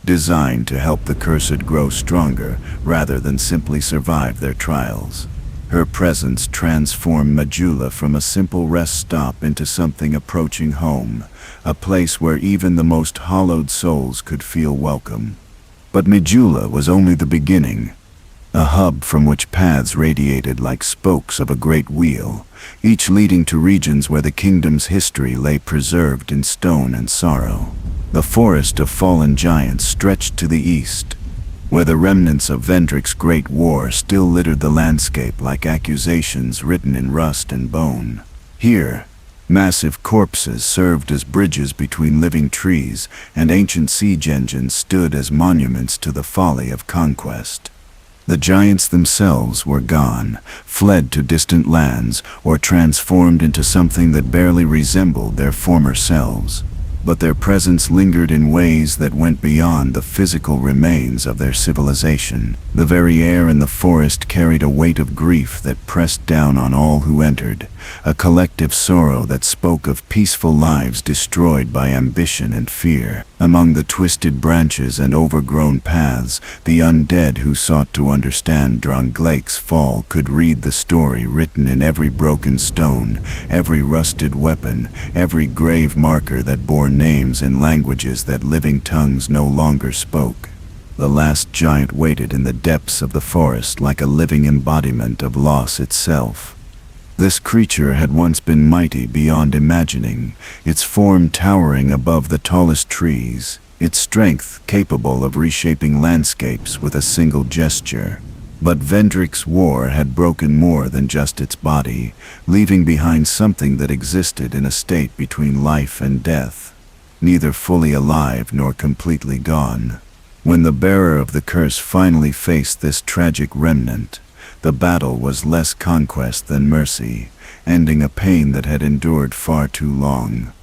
designed to help the cursed grow stronger rather than simply survive their trials. Her presence transformed Majula from a simple rest stop into something approaching home, a place where even the most hollowed souls could feel welcome. But Majula was only the beginning, a hub from which paths radiated like spokes of a great wheel, each leading to regions where the kingdom's history lay preserved in stone and sorrow. The forest of fallen giants stretched to the east, where the remnants of Vendrick's great war still littered the landscape like accusations written in rust and bone. Here, massive corpses served as bridges between living trees, and ancient siege engines stood as monuments to the folly of conquest. The giants themselves were gone, fled to distant lands, or transformed into something that barely resembled their former selves. But their presence lingered in ways that went beyond the physical remains of their civilization. The very air in the forest carried a weight of grief that pressed down on all who entered, a collective sorrow that spoke of peaceful lives destroyed by ambition and fear. Among the twisted branches and overgrown paths, the undead who sought to understand Drangleic's fall could read the story written in every broken stone, every rusted weapon, every grave marker that bore names in languages that living tongues no longer spoke. The last giant waited in the depths of the forest like a living embodiment of loss itself. This creature had once been mighty beyond imagining, its form towering above the tallest trees, its strength capable of reshaping landscapes with a single gesture. But Vendrick's war had broken more than just its body, leaving behind something that existed in a state between life and death, neither fully alive nor completely gone. When the bearer of the curse finally faced this tragic remnant, the battle was less conquest than mercy, ending a pain that had endured far too long.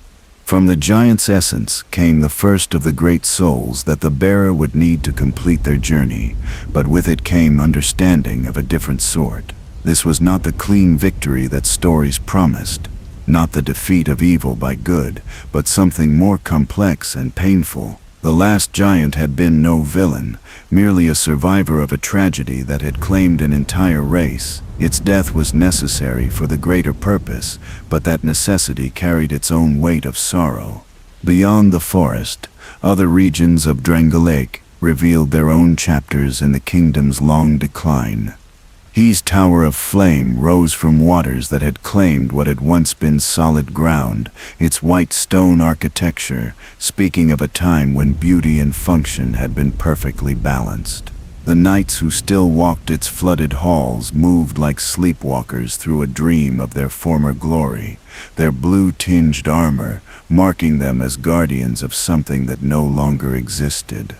From the giant's essence came the first of the great souls that the bearer would need to complete their journey, but with it came understanding of a different sort. This was not the clean victory that stories promised, not the defeat of evil by good, but something more complex and painful. The last giant had been no villain, merely a survivor of a tragedy that had claimed an entire race. Its death was necessary for the greater purpose, but that necessity carried its own weight of sorrow. Beyond the forest, other regions of Drangleic revealed their own chapters in the kingdom's long decline. His tower of flame rose from waters that had claimed what had once been solid ground, its white stone architecture speaking of a time when beauty and function had been perfectly balanced. The knights who still walked its flooded halls moved like sleepwalkers through a dream of their former glory, their blue-tinged armor marking them as guardians of something that no longer existed.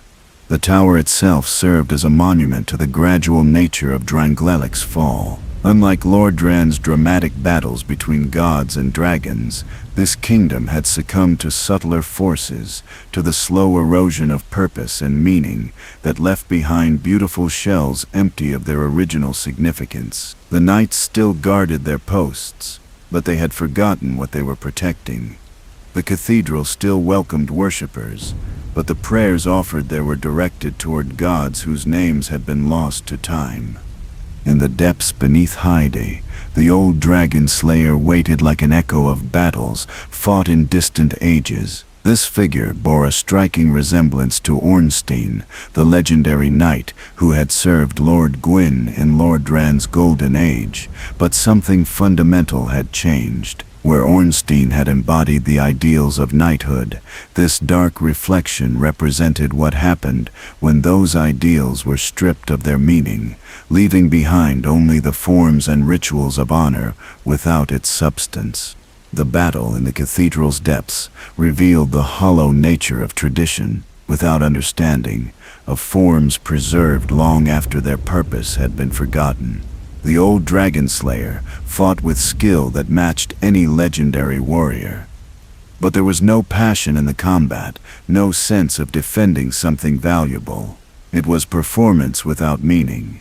The tower itself served as a monument to the gradual nature of Drangleics fall. Unlike Lordran's dramatic battles between gods and dragons, this kingdom had succumbed to subtler forces, to the slow erosion of purpose and meaning that left behind beautiful shells empty of their original significance. The knights still guarded their posts, but they had forgotten what they were protecting. The cathedral still welcomed worshippers, but the prayers offered there were directed toward gods whose names had been lost to time. In the depths beneath Hyde, the old dragon slayer waited like an echo of battles fought in distant ages. This figure bore a striking resemblance to Ornstein, the legendary knight who had served Lord Gwyn in Lordran's Golden Age, but something fundamental had changed. Where Ornstein had embodied the ideals of knighthood, this dark reflection represented what happened when those ideals were stripped of their meaning, leaving behind only the forms and rituals of honor without its substance. The battle in the cathedral's depths revealed the hollow nature of tradition, without understanding, of forms preserved long after their purpose had been forgotten. The old dragon slayer fought with skill that matched any legendary warrior. But there was no passion in the combat, no sense of defending something valuable. It was performance without meaning,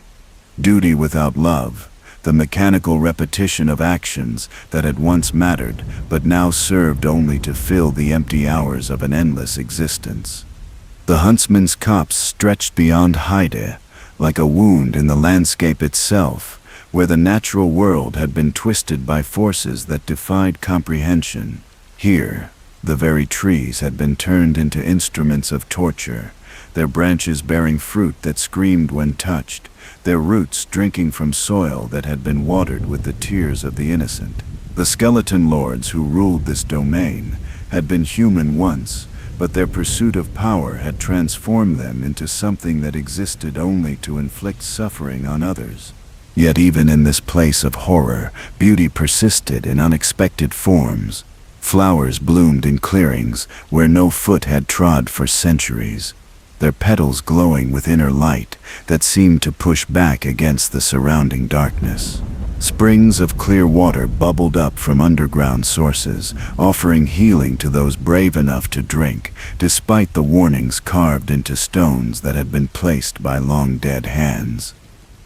duty without love, the mechanical repetition of actions that had once mattered but now served only to fill the empty hours of an endless existence. The huntsman's copse stretched beyond Hyde, like a wound in the landscape itself, where the natural world had been twisted by forces that defied comprehension. Here, the very trees had been turned into instruments of torture, their branches bearing fruit that screamed when touched, their roots drinking from soil that had been watered with the tears of the innocent. The skeleton lords who ruled this domain had been human once, but their pursuit of power had transformed them into something that existed only to inflict suffering on others. Yet even in this place of horror, beauty persisted in unexpected forms. Flowers bloomed in clearings where no foot had trod for centuries, their petals glowing with inner light that seemed to push back against the surrounding darkness. Springs of clear water bubbled up from underground sources, offering healing to those brave enough to drink, despite the warnings carved into stones that had been placed by long-dead hands.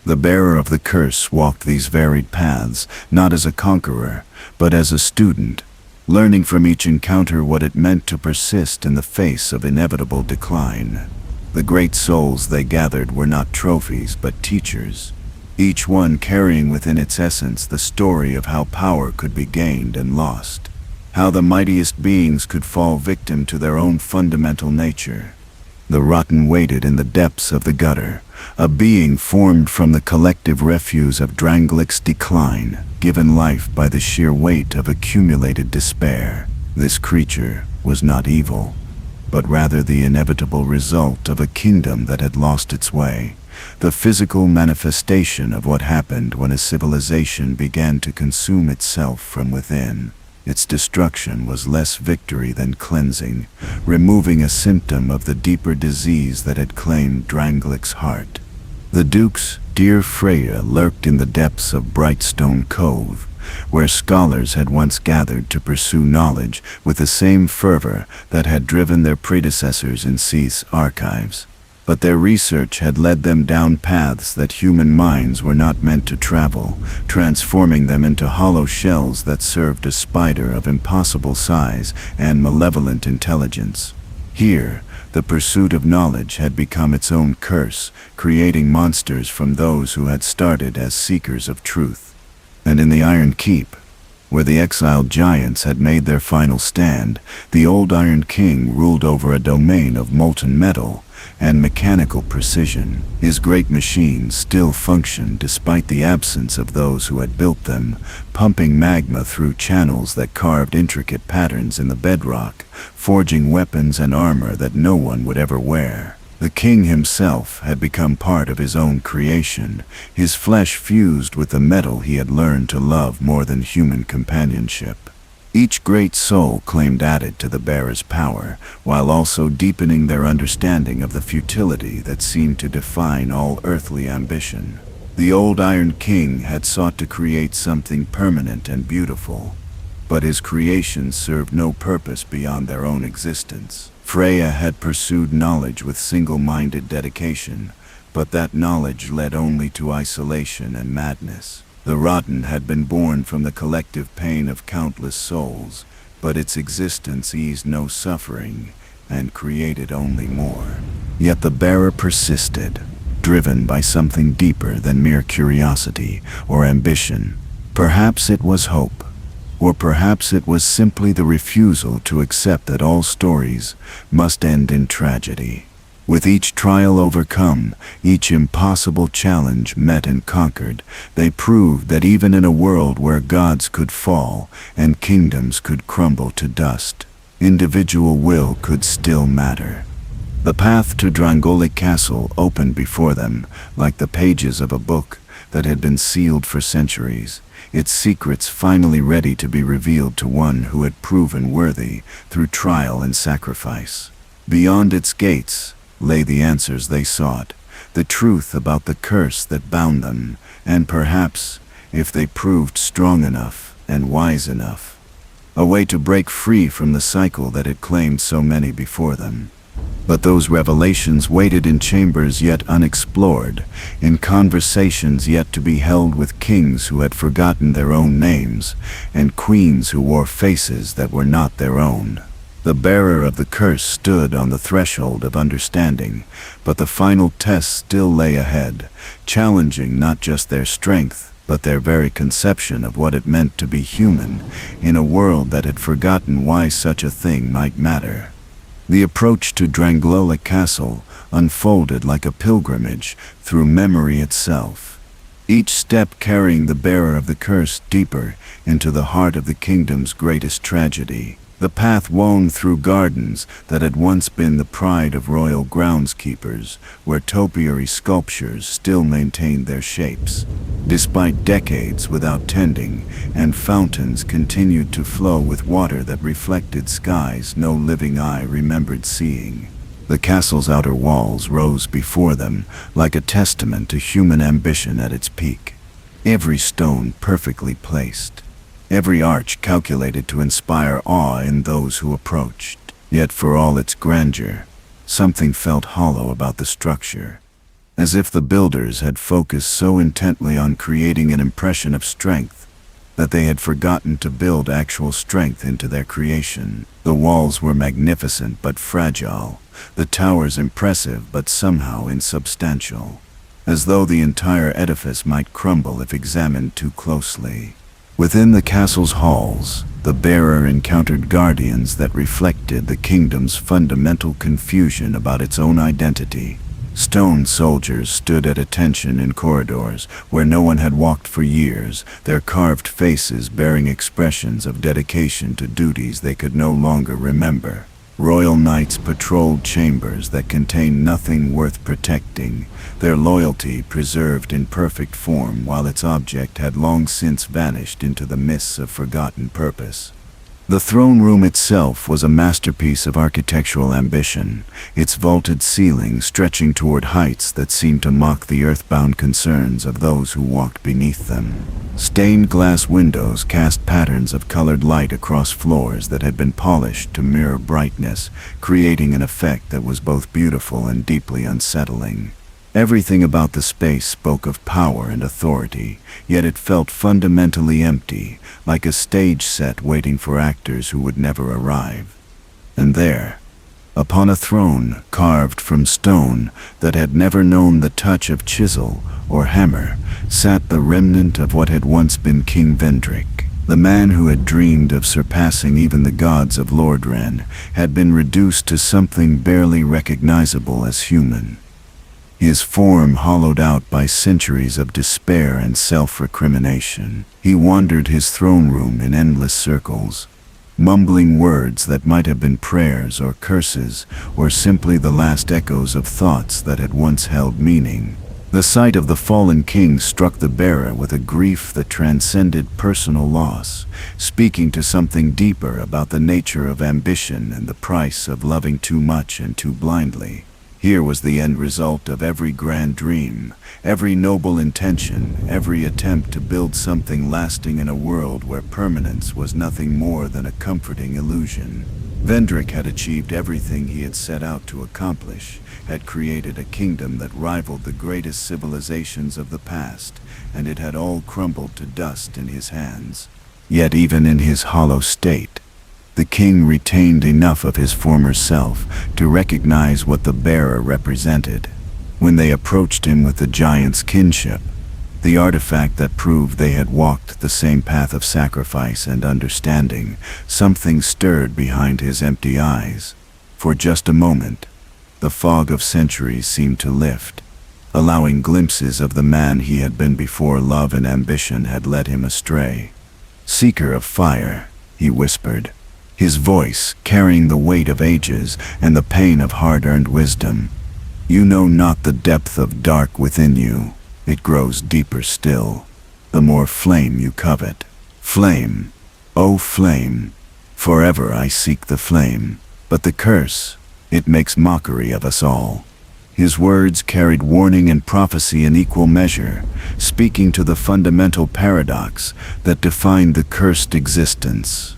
The bearer of the curse walked these varied paths, not as a conqueror, but as a student, learning from each encounter what it meant to persist in the face of inevitable decline. The great souls they gathered were not trophies, but teachers, each one carrying within its essence the story of how power could be gained and lost, how the mightiest beings could fall victim to their own fundamental nature. The rotten waited in the depths of the gutter, a being formed from the collective refuse of Drangleic's decline, given life by the sheer weight of accumulated despair. This creature was not evil, but rather the inevitable result of a kingdom that had lost its way, the physical manifestation of what happened when a civilization began to consume itself from within. Its destruction was less victory than cleansing, removing a symptom of the deeper disease that had claimed Drangleic's heart. The Duke's dear Freya lurked in the depths of Brightstone Cove, where scholars had once gathered to pursue knowledge with the same fervor that had driven their predecessors in Seath's archives. But their research had led them down paths that human minds were not meant to travel, transforming them into hollow shells that served a spider of impossible size and malevolent intelligence. Here, the pursuit of knowledge had become its own curse, creating monsters from those who had started as seekers of truth. And in the Iron Keep, where the exiled giants had made their final stand, the old Iron King ruled over a domain of molten metal and mechanical precision. His great machines still functioned despite the absence of those who had built them, pumping magma through channels that carved intricate patterns in the bedrock, forging weapons and armor that no one would ever wear. The king himself had become part of his own creation, his flesh fused with the metal he had learned to love more than human companionship. Each great soul claimed added to the bearer's power, while also deepening their understanding of the futility that seemed to define all earthly ambition. The old Iron King had sought to create something permanent and beautiful, but his creations served no purpose beyond their own existence. Freya had pursued knowledge with single-minded dedication, but that knowledge led only to isolation and madness. The rotten had been born from the collective pain of countless souls, but its existence eased no suffering and created only more. Yet the bearer persisted, driven by something deeper than mere curiosity or ambition. Perhaps it was hope, or perhaps it was simply the refusal to accept that all stories must end in tragedy. With each trial overcome, each impossible challenge met and conquered, they proved that even in a world where gods could fall and kingdoms could crumble to dust, individual will could still matter. The path to Drangleic Castle opened before them, like the pages of a book that had been sealed for centuries, its secrets finally ready to be revealed to one who had proven worthy through trial and sacrifice. Beyond its gates lay the answers they sought, the truth about the curse that bound them, and perhaps, if they proved strong enough and wise enough, a way to break free from the cycle that had claimed so many before them. But those revelations waited in chambers yet unexplored, in conversations yet to be held with kings who had forgotten their own names, and queens who wore faces that were not their own. The bearer of the curse stood on the threshold of understanding, but the final test still lay ahead, challenging not just their strength, but their very conception of what it meant to be human in a world that had forgotten why such a thing might matter. The approach to Drangleic Castle unfolded like a pilgrimage through memory itself, each step carrying the bearer of the curse deeper into the heart of the kingdom's greatest tragedy. The path wound through gardens that had once been the pride of royal groundskeepers, where topiary sculptures still maintained their shapes, despite decades without tending, and fountains continued to flow with water that reflected skies no living eye remembered seeing. The castle's outer walls rose before them like a testament to human ambition at its peak, every stone perfectly placed, every arch calculated to inspire awe in those who approached. Yet for all its grandeur, something felt hollow about the structure, as if the builders had focused so intently on creating an impression of strength that they had forgotten to build actual strength into their creation. The walls were magnificent but fragile, the towers impressive but somehow insubstantial, as though the entire edifice might crumble if examined too closely. Within the castle's halls, the bearer encountered guardians that reflected the kingdom's fundamental confusion about its own identity. Stone soldiers stood at attention in corridors where no one had walked for years, their carved faces bearing expressions of dedication to duties they could no longer remember. Royal knights patrolled chambers that contained nothing worth protecting, their loyalty preserved in perfect form while its object had long since vanished into the mists of forgotten purpose. The throne room itself was a masterpiece of architectural ambition, its vaulted ceiling stretching toward heights that seemed to mock the earthbound concerns of those who walked beneath them. Stained glass windows cast patterns of colored light across floors that had been polished to mirror brightness, creating an effect that was both beautiful and deeply unsettling. Everything about the space spoke of power and authority, yet it felt fundamentally empty, like a stage set waiting for actors who would never arrive. And there, upon a throne carved from stone that had never known the touch of chisel or hammer, sat the remnant of what had once been King Vendrick. The man who had dreamed of surpassing even the gods of Lordran had been reduced to something barely recognizable as human. His form hollowed out by centuries of despair and self-recrimination. He wandered his throne room in endless circles, mumbling words that might have been prayers or curses, or simply the last echoes of thoughts that had once held meaning. The sight of the fallen king struck the bearer with a grief that transcended personal loss, speaking to something deeper about the nature of ambition and the price of loving too much and too blindly. Here was the end result of every grand dream, every noble intention, every attempt to build something lasting in a world where permanence was nothing more than a comforting illusion. Vendrick had achieved everything he had set out to accomplish, had created a kingdom that rivaled the greatest civilizations of the past, and it had all crumbled to dust in his hands. Yet even in his hollow state, the king retained enough of his former self to recognize what the bearer represented. When they approached him with the giant's kinship, the artifact that proved they had walked the same path of sacrifice and understanding, something stirred behind his empty eyes. For just a moment, the fog of centuries seemed to lift, allowing glimpses of the man he had been before love and ambition had led him astray. "Seeker of fire," he whispered, his voice carrying the weight of ages and the pain of hard-earned wisdom. "You know not the depth of dark within you. It grows deeper still, the more flame you covet. Flame, oh flame, forever I seek the flame. But the curse, it makes mockery of us all." His words carried warning and prophecy in equal measure, speaking to the fundamental paradox that defined the cursed existence.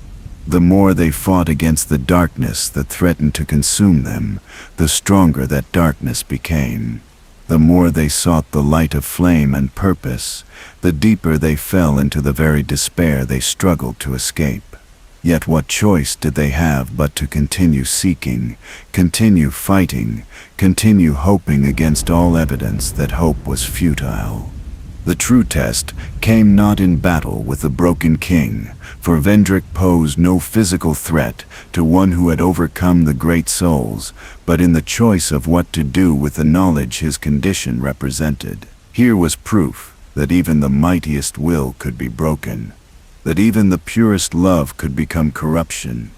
The more they fought against the darkness that threatened to consume them, the stronger that darkness became. The more they sought the light of flame and purpose, the deeper they fell into the very despair they struggled to escape. Yet what choice did they have but to continue seeking, continue fighting, continue hoping against all evidence that hope was futile? The true test came not in battle with the broken king, for Vendrick posed no physical threat to one who had overcome the great souls, but in the choice of what to do with the knowledge his condition represented. Here was proof that even the mightiest will could be broken, that even the purest love could become corruption,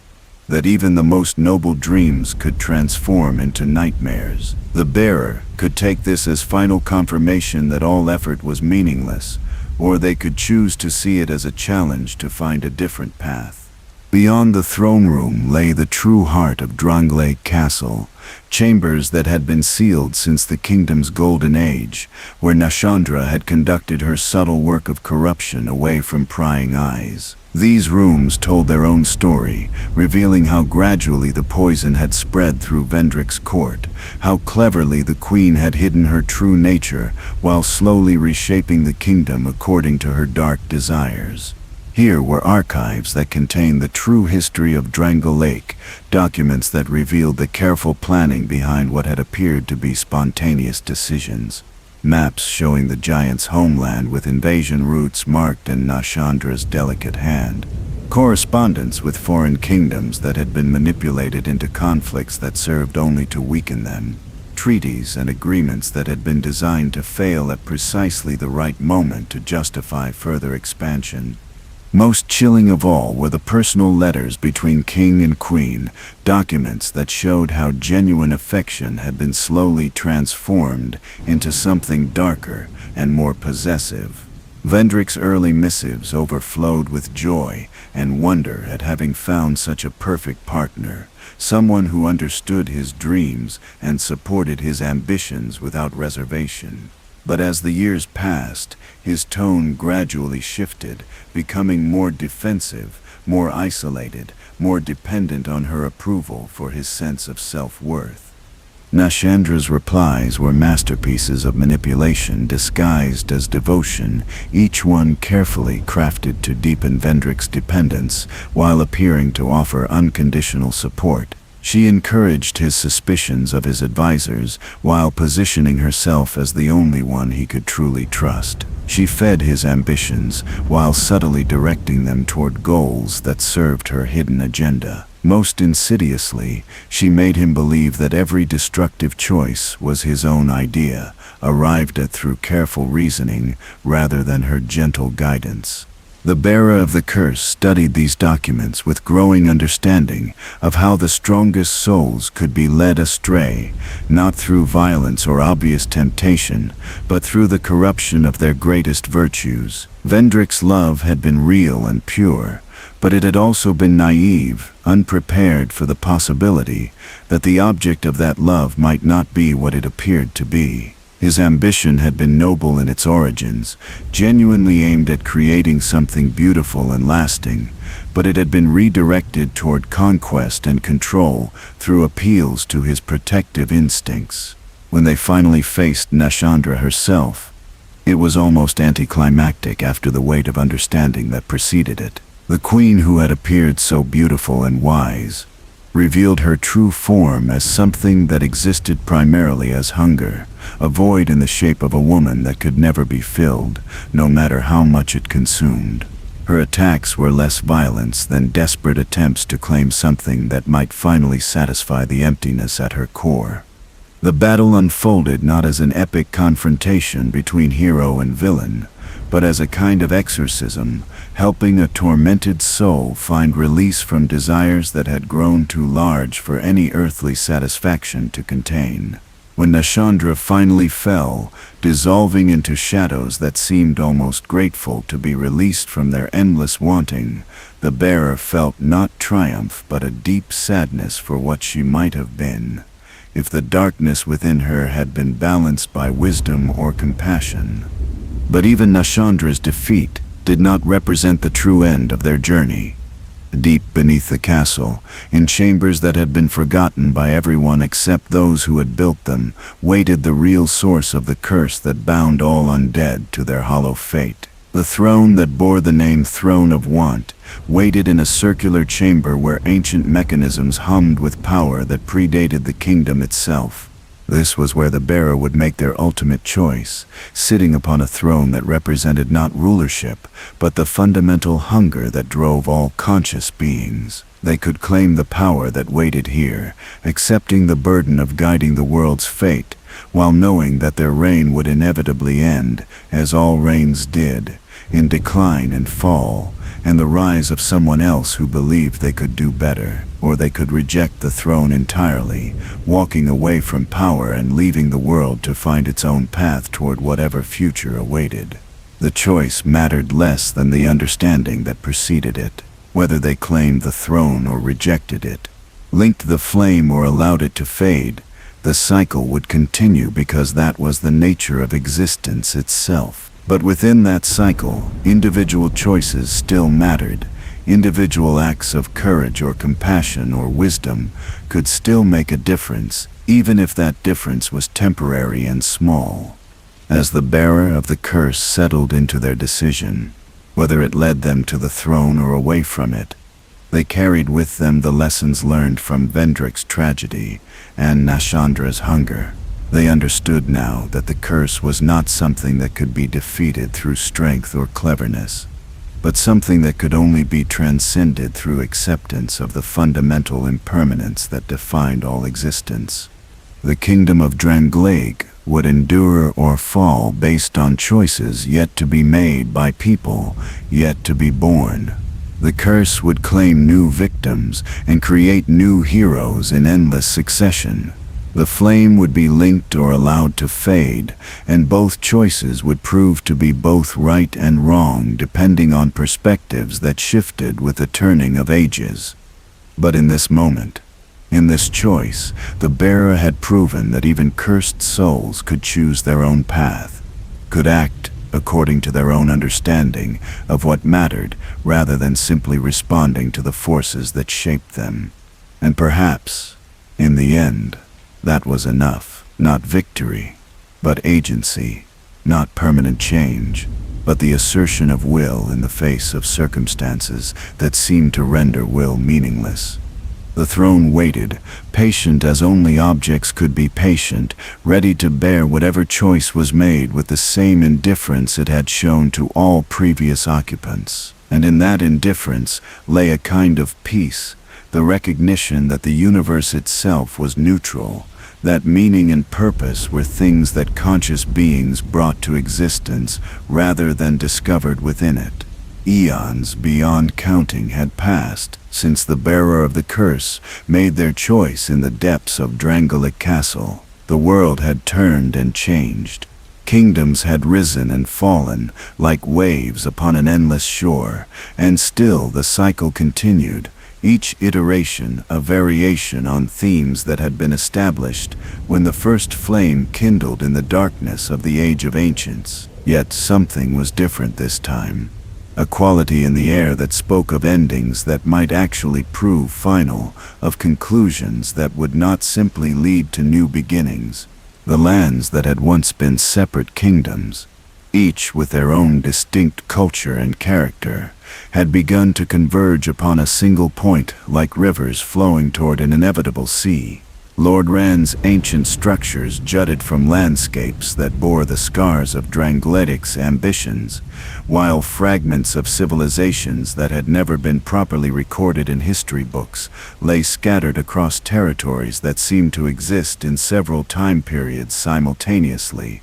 that even the most noble dreams could transform into nightmares. The bearer could take this as final confirmation that all effort was meaningless, or they could choose to see it as a challenge to find a different path. Beyond the throne room lay the true heart of Drangleic Castle, chambers that had been sealed since the kingdom's golden age, where Nashandra had conducted her subtle work of corruption away from prying eyes. These rooms told their own story, revealing how gradually the poison had spread through Vendrick's court, how cleverly the queen had hidden her true nature while slowly reshaping the kingdom according to her dark desires. Here were archives that contained the true history of Drangleic, documents that revealed the careful planning behind what had appeared to be spontaneous decisions. Maps showing the giant's homeland with invasion routes marked in Nashandra's delicate hand. Correspondence with foreign kingdoms that had been manipulated into conflicts that served only to weaken them. Treaties and agreements that had been designed to fail at precisely the right moment to justify further expansion. Most chilling of all were the personal letters between king and queen, documents that showed how genuine affection had been slowly transformed into something darker and more possessive. Vendrick's early missives overflowed with joy and wonder at having found such a perfect partner, someone who understood his dreams and supported his ambitions without reservation. But as the years passed, his tone gradually shifted, becoming more defensive, more isolated, more dependent on her approval for his sense of self-worth. Nashandra's replies were masterpieces of manipulation disguised as devotion, each one carefully crafted to deepen Vendrick's dependence while appearing to offer unconditional support. She encouraged his suspicions of his advisors while positioning herself as the only one he could truly trust. She fed his ambitions while subtly directing them toward goals that served her hidden agenda. Most insidiously, she made him believe that every destructive choice was his own idea, arrived at through careful reasoning rather than her gentle guidance. The bearer of the curse studied these documents with growing understanding of how the strongest souls could be led astray, not through violence or obvious temptation, but through the corruption of their greatest virtues. Vendrick's love had been real and pure, but it had also been naive, unprepared for the possibility that the object of that love might not be what it appeared to be. His ambition had been noble in its origins, genuinely aimed at creating something beautiful and lasting, but it had been redirected toward conquest and control through appeals to his protective instincts. When they finally faced Nashandra herself, it was almost anticlimactic after the weight of understanding that preceded it. The queen who had appeared so beautiful and wise revealed her true form as something that existed primarily as hunger, a void in the shape of a woman that could never be filled, no matter how much it consumed. Her attacks were less violence than desperate attempts to claim something that might finally satisfy the emptiness at her core. The battle unfolded not as an epic confrontation between hero and villain, but as a kind of exorcism, helping a tormented soul find release from desires that had grown too large for any earthly satisfaction to contain. When Nashandra finally fell, dissolving into shadows that seemed almost grateful to be released from their endless wanting, the bearer felt not triumph but a deep sadness for what she might have been, if the darkness within her had been balanced by wisdom or compassion. But even Nashandra's defeat did not represent the true end of their journey. Deep beneath the castle, in chambers that had been forgotten by everyone except those who had built them, waited the real source of the curse that bound all undead to their hollow fate. The throne that bore the name Throne of Want waited in a circular chamber where ancient mechanisms hummed with power that predated the kingdom itself. This was where the bearer would make their ultimate choice, sitting upon a throne that represented not rulership, but the fundamental hunger that drove all conscious beings. They could claim the power that waited here, accepting the burden of guiding the world's fate, while knowing that their reign would inevitably end, as all reigns did, in decline and fall, and the rise of someone else who believed they could do better, or they could reject the throne entirely, walking away from power and leaving the world to find its own path toward whatever future awaited. The choice mattered less than the understanding that preceded it, whether they claimed the throne or rejected it, linked the flame or allowed it to fade. The cycle would continue because that was the nature of existence itself. But within that cycle, individual choices still mattered. Individual acts of courage or compassion or wisdom could still make a difference, even if that difference was temporary and small. As the bearer of the curse settled into their decision, whether it led them to the throne or away from it, they carried with them the lessons learned from Vendrick's tragedy and Nashandra's hunger. They understood now that the curse was not something that could be defeated through strength or cleverness, but something that could only be transcended through acceptance of the fundamental impermanence that defined all existence. The kingdom of Drangleic would endure or fall based on choices yet to be made by people yet to be born. The curse would claim new victims and create new heroes in endless succession. The flame would be linked or allowed to fade, and both choices would prove to be both right and wrong depending on perspectives that shifted with the turning of ages. But in this moment, in this choice, the bearer had proven that even cursed souls could choose their own path, could act according to their own understanding of what mattered rather than simply responding to the forces that shaped them. And perhaps, in the end, that was enough. Not victory, but agency. Not permanent change, but the assertion of will in the face of circumstances that seemed to render will meaningless. The throne waited, patient as only objects could be patient, ready to bear whatever choice was made with the same indifference it had shown to all previous occupants. And in that indifference lay a kind of peace, the recognition that the universe itself was neutral, that meaning and purpose were things that conscious beings brought to existence rather than discovered within it. Eons beyond counting had passed since the bearer of the curse made their choice in the depths of Drangleic Castle. The world had turned and changed. Kingdoms had risen and fallen like waves upon an endless shore, and still the cycle continued, each iteration a variation on themes that had been established when the first flame kindled in the darkness of the Age of Ancients. Yet something was different this time. A quality in the air that spoke of endings that might actually prove final, of conclusions that would not simply lead to new beginnings. The lands that had once been separate kingdoms, each with their own distinct culture and character, had begun to converge upon a single point like rivers flowing toward an inevitable sea. Lordran's ancient structures jutted from landscapes that bore the scars of Drangleic's ambitions, while fragments of civilizations that had never been properly recorded in history books lay scattered across territories that seemed to exist in several time periods simultaneously.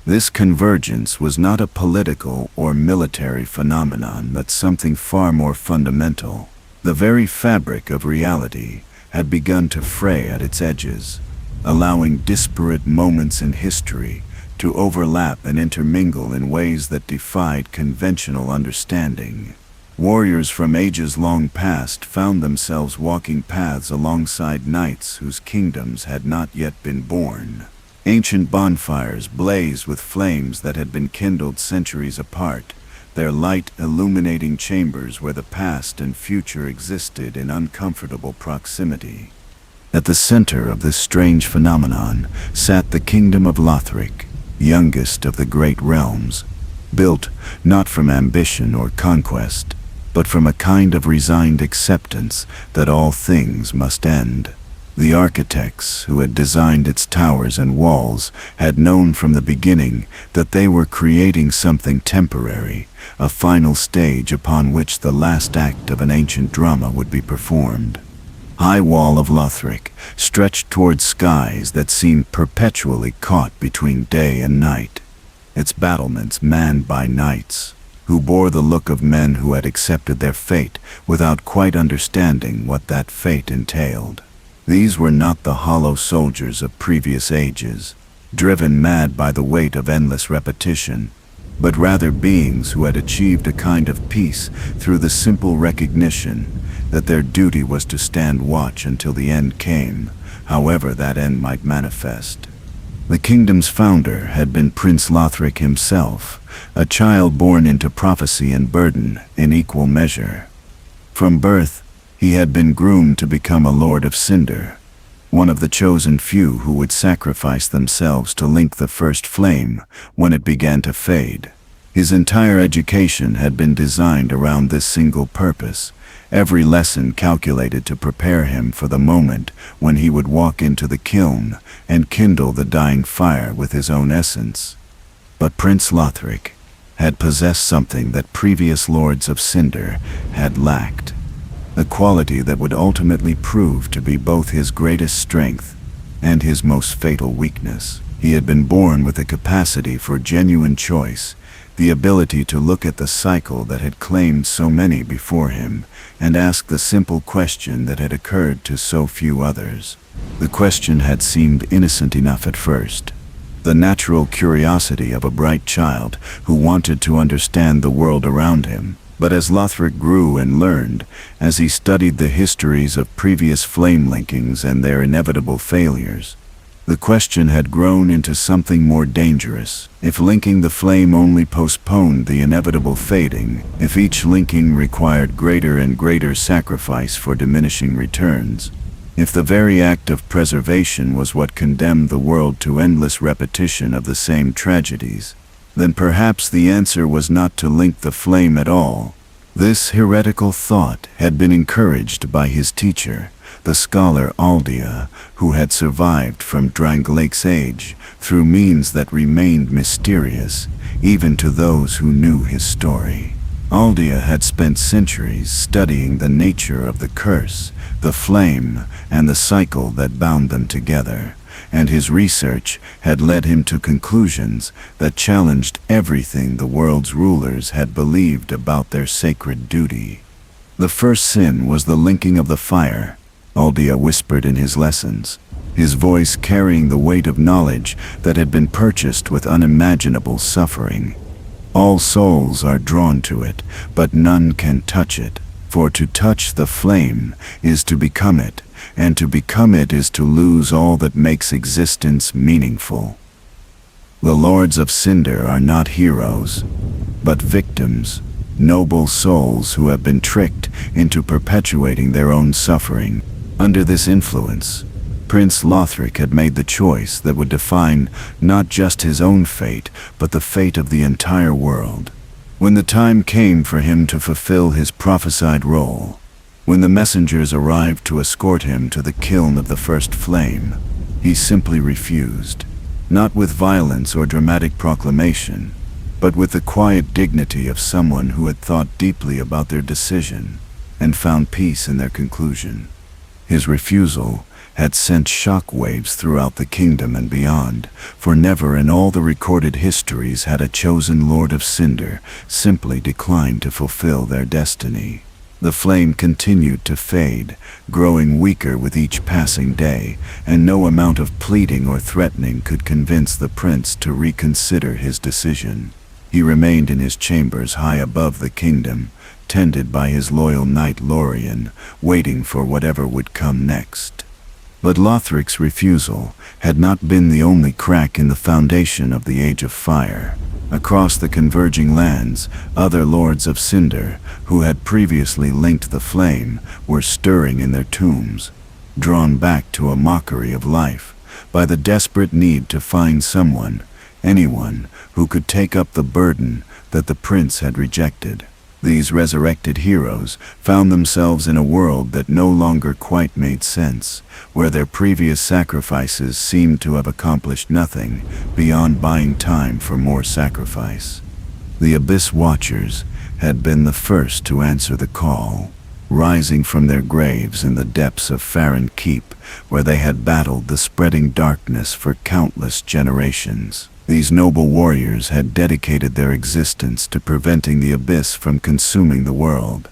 This convergence was not a political or military phenomenon, but something far more fundamental. The very fabric of reality had begun to fray at its edges, allowing disparate moments in history to overlap and intermingle in ways that defied conventional understanding. Warriors from ages long past found themselves walking paths alongside knights whose kingdoms had not yet been born. Ancient bonfires blazed with flames that had been kindled centuries apart, their light illuminating chambers where the past and future existed in uncomfortable proximity. At the center of this strange phenomenon sat the kingdom of Lothric, youngest of the great realms, built not from ambition or conquest, but from a kind of resigned acceptance that all things must end. The architects who had designed its towers and walls had known from the beginning that they were creating something temporary, a final stage upon which the last act of an ancient drama would be performed. High wall of Lothric stretched toward skies that seemed perpetually caught between day and night, its battlements manned by knights who bore the look of men who had accepted their fate without quite understanding what that fate entailed. These were not the hollow soldiers of previous ages, driven mad by the weight of endless repetition, but rather beings who had achieved a kind of peace through the simple recognition that their duty was to stand watch until the end came, however that end might manifest. The kingdom's founder had been Prince Lothric himself, a child born into prophecy and burden in equal measure. From birth, he had been groomed to become a Lord of Cinder, one of the chosen few who would sacrifice themselves to link the first flame when it began to fade. His entire education had been designed around this single purpose, every lesson calculated to prepare him for the moment when he would walk into the kiln and kindle the dying fire with his own essence. But Prince Lothric had possessed something that previous lords of Cinder had lacked, a quality that would ultimately prove to be both his greatest strength and his most fatal weakness. He had been born with a capacity for genuine choice, the ability to look at the cycle that had claimed so many before him and ask the simple question that had occurred to so few others. The question had seemed innocent enough at first, the natural curiosity of a bright child who wanted to understand the world around him. But as Lothric grew and learned, as he studied the histories of previous flame linkings and their inevitable failures, the question had grown into something more dangerous. If linking the flame only postponed the inevitable fading, if each linking required greater and greater sacrifice for diminishing returns, if the very act of preservation was what condemned the world to endless repetition of the same tragedies, then perhaps the answer was not to link the flame at all. This heretical thought had been encouraged by his teacher, the scholar Aldea, who had survived from Drangleic's age through means that remained mysterious even to those who knew his story. Aldea had spent centuries studying the nature of the curse, the flame, and the cycle that bound them together, and his research had led him to conclusions that challenged everything the world's rulers had believed about their sacred duty. The first sin was the linking of the fire, Aldea whispered in his lessons, his voice carrying the weight of knowledge that had been purchased with unimaginable suffering. All souls are drawn to it, but none can touch it, for to touch the flame is to become it, and to become it is to lose all that makes existence meaningful. The Lords of Cinder are not heroes, but victims, noble souls who have been tricked into perpetuating their own suffering. Under this influence, Prince Lothric had made the choice that would define not just his own fate, but the fate of the entire world. When the time came for him to fulfill his prophesied role, when the messengers arrived to escort him to the kiln of the first flame, he simply refused, not with violence or dramatic proclamation, but with the quiet dignity of someone who had thought deeply about their decision and found peace in their conclusion. His refusal had sent shock waves throughout the kingdom and beyond, for never in all the recorded histories had a chosen Lord of Cinder simply declined to fulfill their destiny. The flame continued to fade, growing weaker with each passing day, and no amount of pleading or threatening could convince the prince to reconsider his decision. He remained in his chambers high above the kingdom, tended by his loyal knight Lordran, waiting for whatever would come next. But Lothric's refusal had not been the only crack in the foundation of the Age of Fire. Across the converging lands, other lords of Cinder, who had previously linked the flame, were stirring in their tombs, drawn back to a mockery of life by the desperate need to find someone, anyone, who could take up the burden that the prince had rejected. These resurrected heroes found themselves in a world that no longer quite made sense, where their previous sacrifices seemed to have accomplished nothing beyond buying time for more sacrifice. The Abyss Watchers had been the first to answer the call, rising from their graves in the depths of Farron Keep, where they had battled the spreading darkness for countless generations. These noble warriors had dedicated their existence to preventing the Abyss from consuming the world,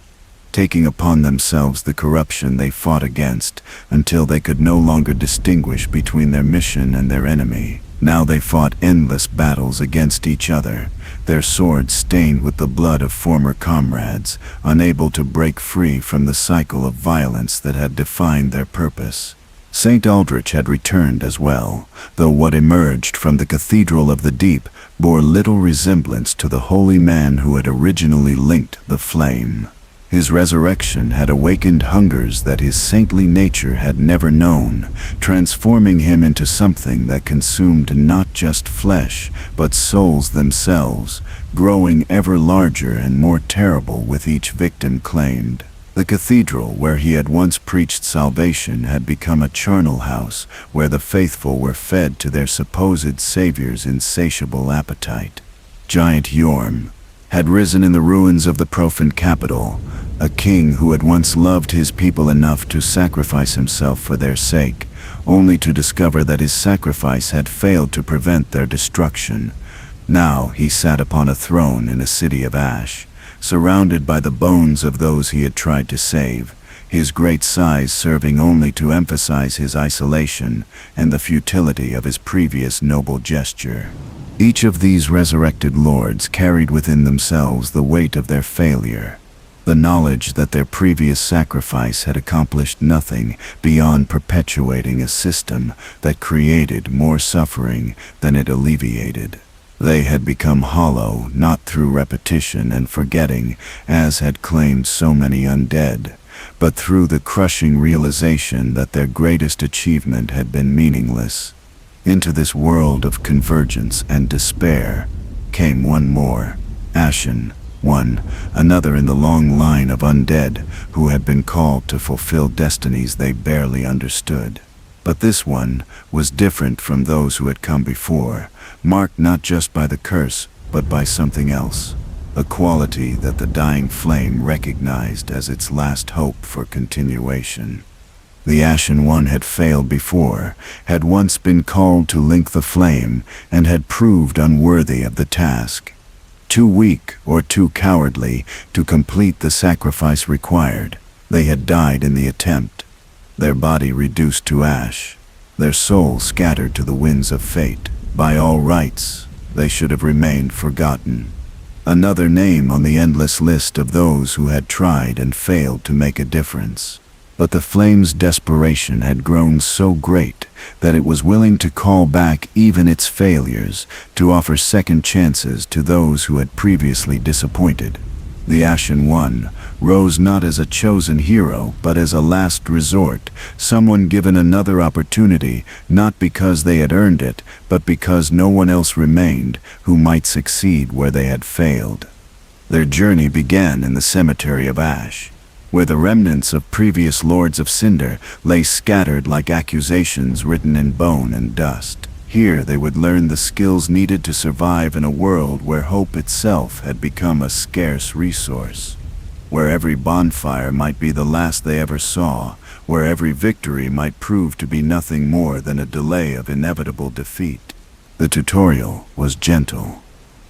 taking upon themselves the corruption they fought against until they could no longer distinguish between their mission and their enemy. Now they fought endless battles against each other, their swords stained with the blood of former comrades, unable to break free from the cycle of violence that had defined their purpose. St. Aldrich had returned as well, though what emerged from the Cathedral of the Deep bore little resemblance to the holy man who had originally linked the flame. His resurrection had awakened hungers that his saintly nature had never known, transforming him into something that consumed not just flesh, but souls themselves, growing ever larger and more terrible with each victim claimed. The cathedral where he had once preached salvation had become a charnel house where the faithful were fed to their supposed savior's insatiable appetite. Giant Yorm had risen in the ruins of the profane capital, a king who had once loved his people enough to sacrifice himself for their sake, only to discover that his sacrifice had failed to prevent their destruction. Now he sat upon a throne in a city of ash, surrounded by the bones of those he had tried to save, his great size serving only to emphasize his isolation and the futility of his previous noble gesture. Each of these resurrected lords carried within themselves the weight of their failure, the knowledge that their previous sacrifice had accomplished nothing beyond perpetuating a system that created more suffering than it alleviated. They had become hollow not through repetition and forgetting, as had claimed so many undead, but through the crushing realization that their greatest achievement had been meaningless. Into this world of convergence and despair came one more, Ashen, another in the long line of undead who had been called to fulfill destinies they barely understood. But this one was different from those who had come before, marked not just by the curse, but by something else, a quality that the dying flame recognized as its last hope for continuation. The Ashen One had failed before, had once been called to link the flame, and had proved unworthy of the task. Too weak or too cowardly to complete the sacrifice required, they had died in the attempt, their body reduced to ash, their soul scattered to the winds of fate. By all rights, they should have remained forgotten. Another name on the endless list of those who had tried and failed to make a difference. But the flame's desperation had grown so great that it was willing to call back even its failures, to offer second chances to those who had previously disappointed. The Ashen One rose not as a chosen hero, but as a last resort, someone given another opportunity, not because they had earned it, but because no one else remained who might succeed where they had failed. Their journey began in the cemetery of ash, where the remnants of previous lords of Cinder lay scattered like accusations written in bone and dust. Here they would learn the skills needed to survive in a world where hope itself had become a scarce resource, where every bonfire might be the last they ever saw, where every victory might prove to be nothing more than a delay of inevitable defeat. The tutorial was gentle,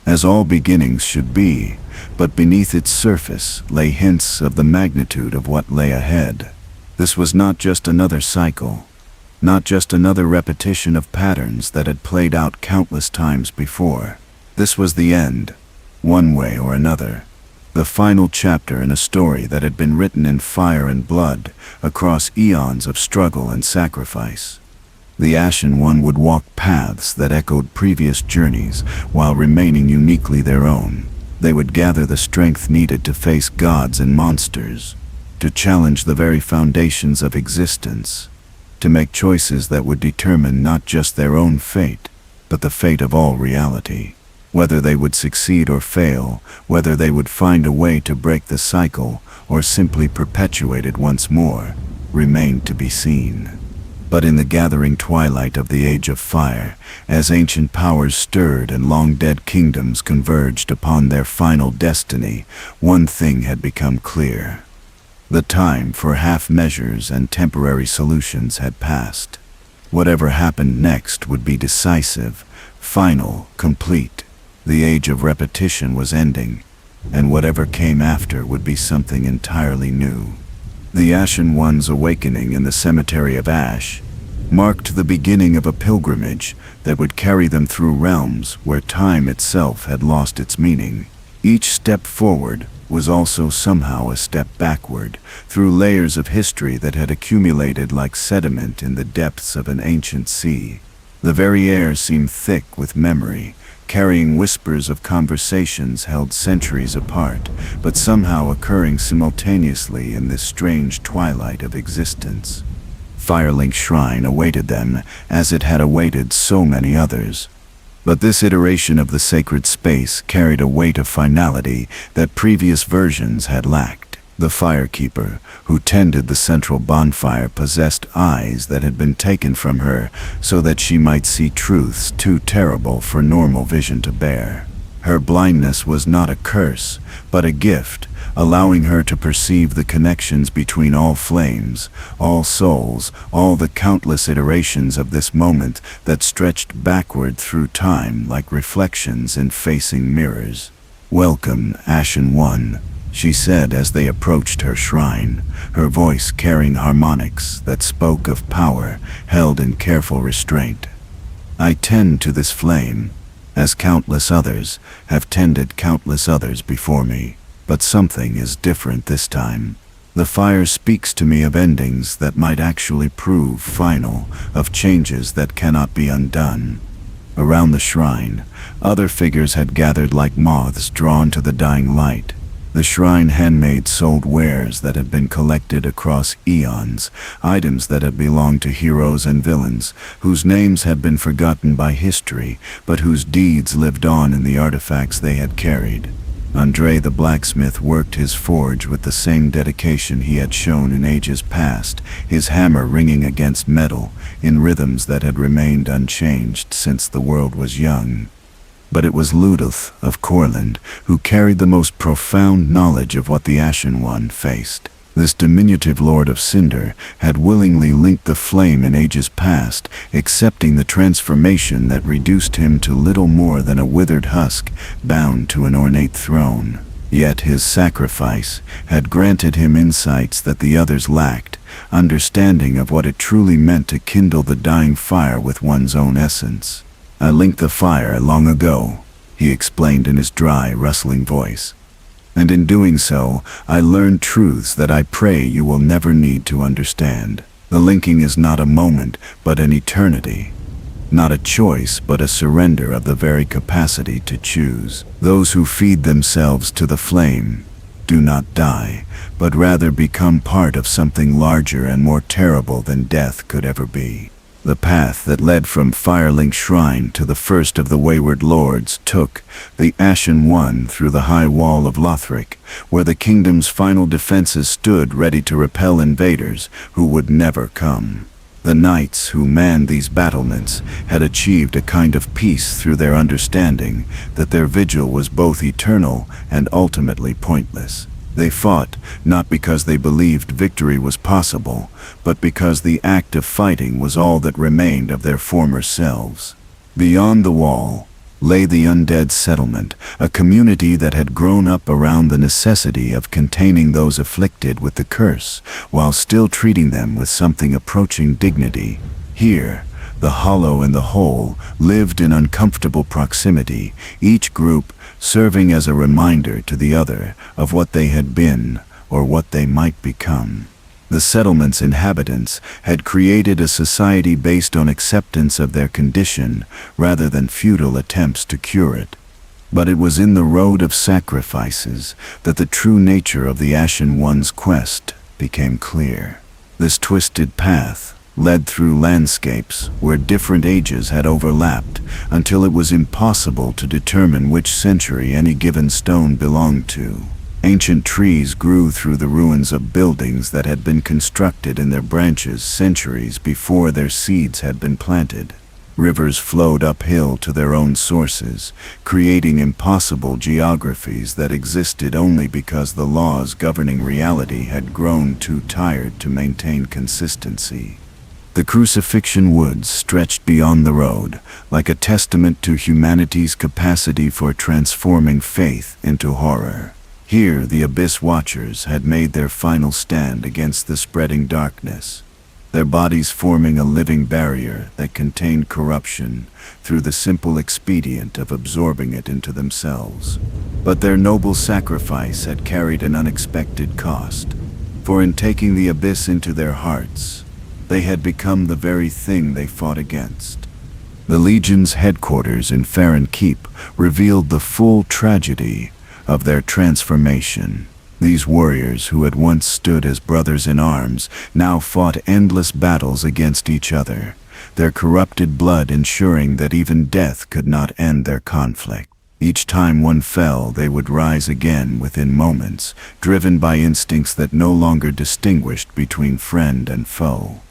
as all beginnings should be, but beneath its surface lay hints of the magnitude of what lay ahead. This was not just another cycle, not just another repetition of patterns that had played out countless times before. This was the end, one way or another, the final chapter in a story that had been written in fire and blood across eons of struggle and sacrifice. The Ashen One would walk paths that echoed previous journeys while remaining uniquely their own. They would gather the strength needed to face gods and monsters, to challenge the very foundations of existence, to make choices that would determine not just their own fate, but the fate of all reality. Whether they would succeed or fail, whether they would find a way to break the cycle, or simply perpetuate it once more, remained to be seen. But in the gathering twilight of the Age of Fire, as ancient powers stirred and long-dead kingdoms converged upon their final destiny, one thing had become clear. The time for half measures and temporary solutions had passed. Whatever happened next would be decisive, final, complete. The age of repetition was ending, and whatever came after would be something entirely new. The Ashen One's awakening in the Cemetery of Ash marked the beginning of a pilgrimage that would carry them through realms where time itself had lost its meaning. Each step forward was also somehow a step backward, through layers of history that had accumulated like sediment in the depths of an ancient sea. The very air seemed thick with memory, carrying whispers of conversations held centuries apart, but somehow occurring simultaneously in this strange twilight of existence. Firelink Shrine awaited them, as it had awaited so many others. But this iteration of the sacred space carried a weight of finality that previous versions had lacked. The Firekeeper, who tended the central bonfire, possessed eyes that had been taken from her so that she might see truths too terrible for normal vision to bear. Her blindness was not a curse, but a gift, allowing her to perceive the connections between all flames, all souls, all the countless iterations of this moment that stretched backward through time like reflections in facing mirrors. "Welcome, Ashen One," she said as they approached her shrine, her voice carrying harmonics that spoke of power held in careful restraint. "I tend to this flame, as countless others have tended countless others before me. But something is different this time. The fire speaks to me of endings that might actually prove final, of changes that cannot be undone." Around the shrine, other figures had gathered like moths drawn to the dying light. The shrine handmade sold wares that had been collected across eons, items that had belonged to heroes and villains, whose names had been forgotten by history, but whose deeds lived on in the artifacts they had carried. Andre the blacksmith worked his forge with the same dedication he had shown in ages past, his hammer ringing against metal, in rhythms that had remained unchanged since the world was young. But it was Ludolf of Courland who carried the most profound knowledge of what the Ashen One faced. This diminutive lord of Cinder had willingly linked the flame in ages past, accepting the transformation that reduced him to little more than a withered husk bound to an ornate throne. Yet his sacrifice had granted him insights that the others lacked, understanding of what it truly meant to kindle the dying fire with one's own essence. "I linked the fire long ago," he explained in his dry, rustling voice. "And in doing so, I learned truths that I pray you will never need to understand. The linking is not a moment, but an eternity. Not a choice, but a surrender of the very capacity to choose. Those who feed themselves to the flame do not die, but rather become part of something larger and more terrible than death could ever be." The path that led from Firelink Shrine to the first of the Wayward Lords took the Ashen One through the high wall of Lothric, where the kingdom's final defenses stood ready to repel invaders who would never come. The knights who manned these battlements had achieved a kind of peace through their understanding that their vigil was both eternal and ultimately pointless. They fought, not because they believed victory was possible, but because the act of fighting was all that remained of their former selves. Beyond the wall lay the undead settlement, a community that had grown up around the necessity of containing those afflicted with the curse, while still treating them with something approaching dignity. Here, the hollow and the whole lived in uncomfortable proximity, each group serving as a reminder to the other of what they had been or what they might become. The settlement's inhabitants had created a society based on acceptance of their condition rather than futile attempts to cure it. But it was in the road of sacrifices that the true nature of the Ashen One's quest became clear. This twisted path led through landscapes where different ages had overlapped until it was impossible to determine which century any given stone belonged to. Ancient trees grew through the ruins of buildings that had been constructed in their branches centuries before their seeds had been planted. Rivers flowed uphill to their own sources, creating impossible geographies that existed only because the laws governing reality had grown too tired to maintain consistency. The crucifixion woods stretched beyond the road, like a testament to humanity's capacity for transforming faith into horror. Here, the Abyss Watchers had made their final stand against the spreading darkness, their bodies forming a living barrier that contained corruption through the simple expedient of absorbing it into themselves. But their noble sacrifice had carried an unexpected cost, for in taking the Abyss into their hearts, they had become the very thing they fought against. The Legion's headquarters in Farron Keep revealed the full tragedy of their transformation. These warriors who had once stood as brothers in arms now fought endless battles against each other, their corrupted blood ensuring that even death could not end their conflict. Each time one fell, they would rise again within moments, driven by instincts that no longer distinguished between friend and foe.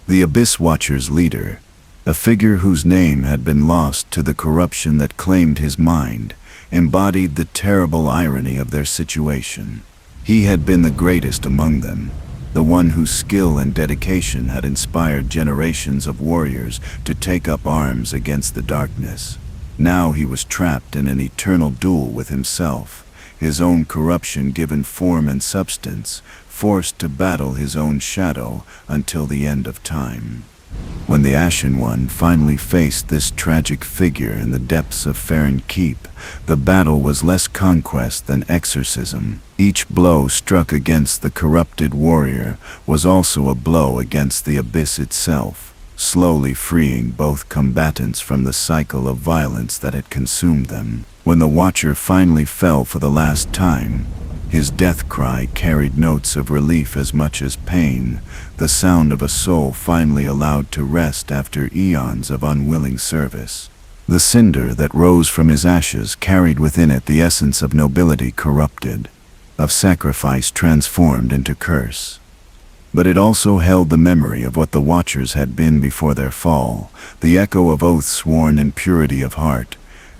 The Abyss Watcher's leader, a figure whose name had been lost to the corruption that claimed his mind, embodied the terrible irony of their situation. He had been the greatest among them, the one whose skill and dedication had inspired generations of warriors to take up arms against the darkness. Now he was trapped in an eternal duel with himself, his own corruption given form and substance, forced to battle his own shadow until the end of time. When the Ashen One finally faced this tragic figure in the depths of Farron Keep, the battle was less conquest than exorcism. Each blow struck against the corrupted warrior was also a blow against the Abyss itself, slowly freeing both combatants from the cycle of violence that had consumed them. When the Watcher finally fell for the last time, his death cry carried notes of relief as much as pain, the sound of a soul finally allowed to rest after eons of unwilling service. The cinder that rose from his ashes carried within it the essence of nobility corrupted, of sacrifice transformed into curse. But it also held the memory of what the Watchers had been before their fall, the echo of oaths sworn in purity of heart,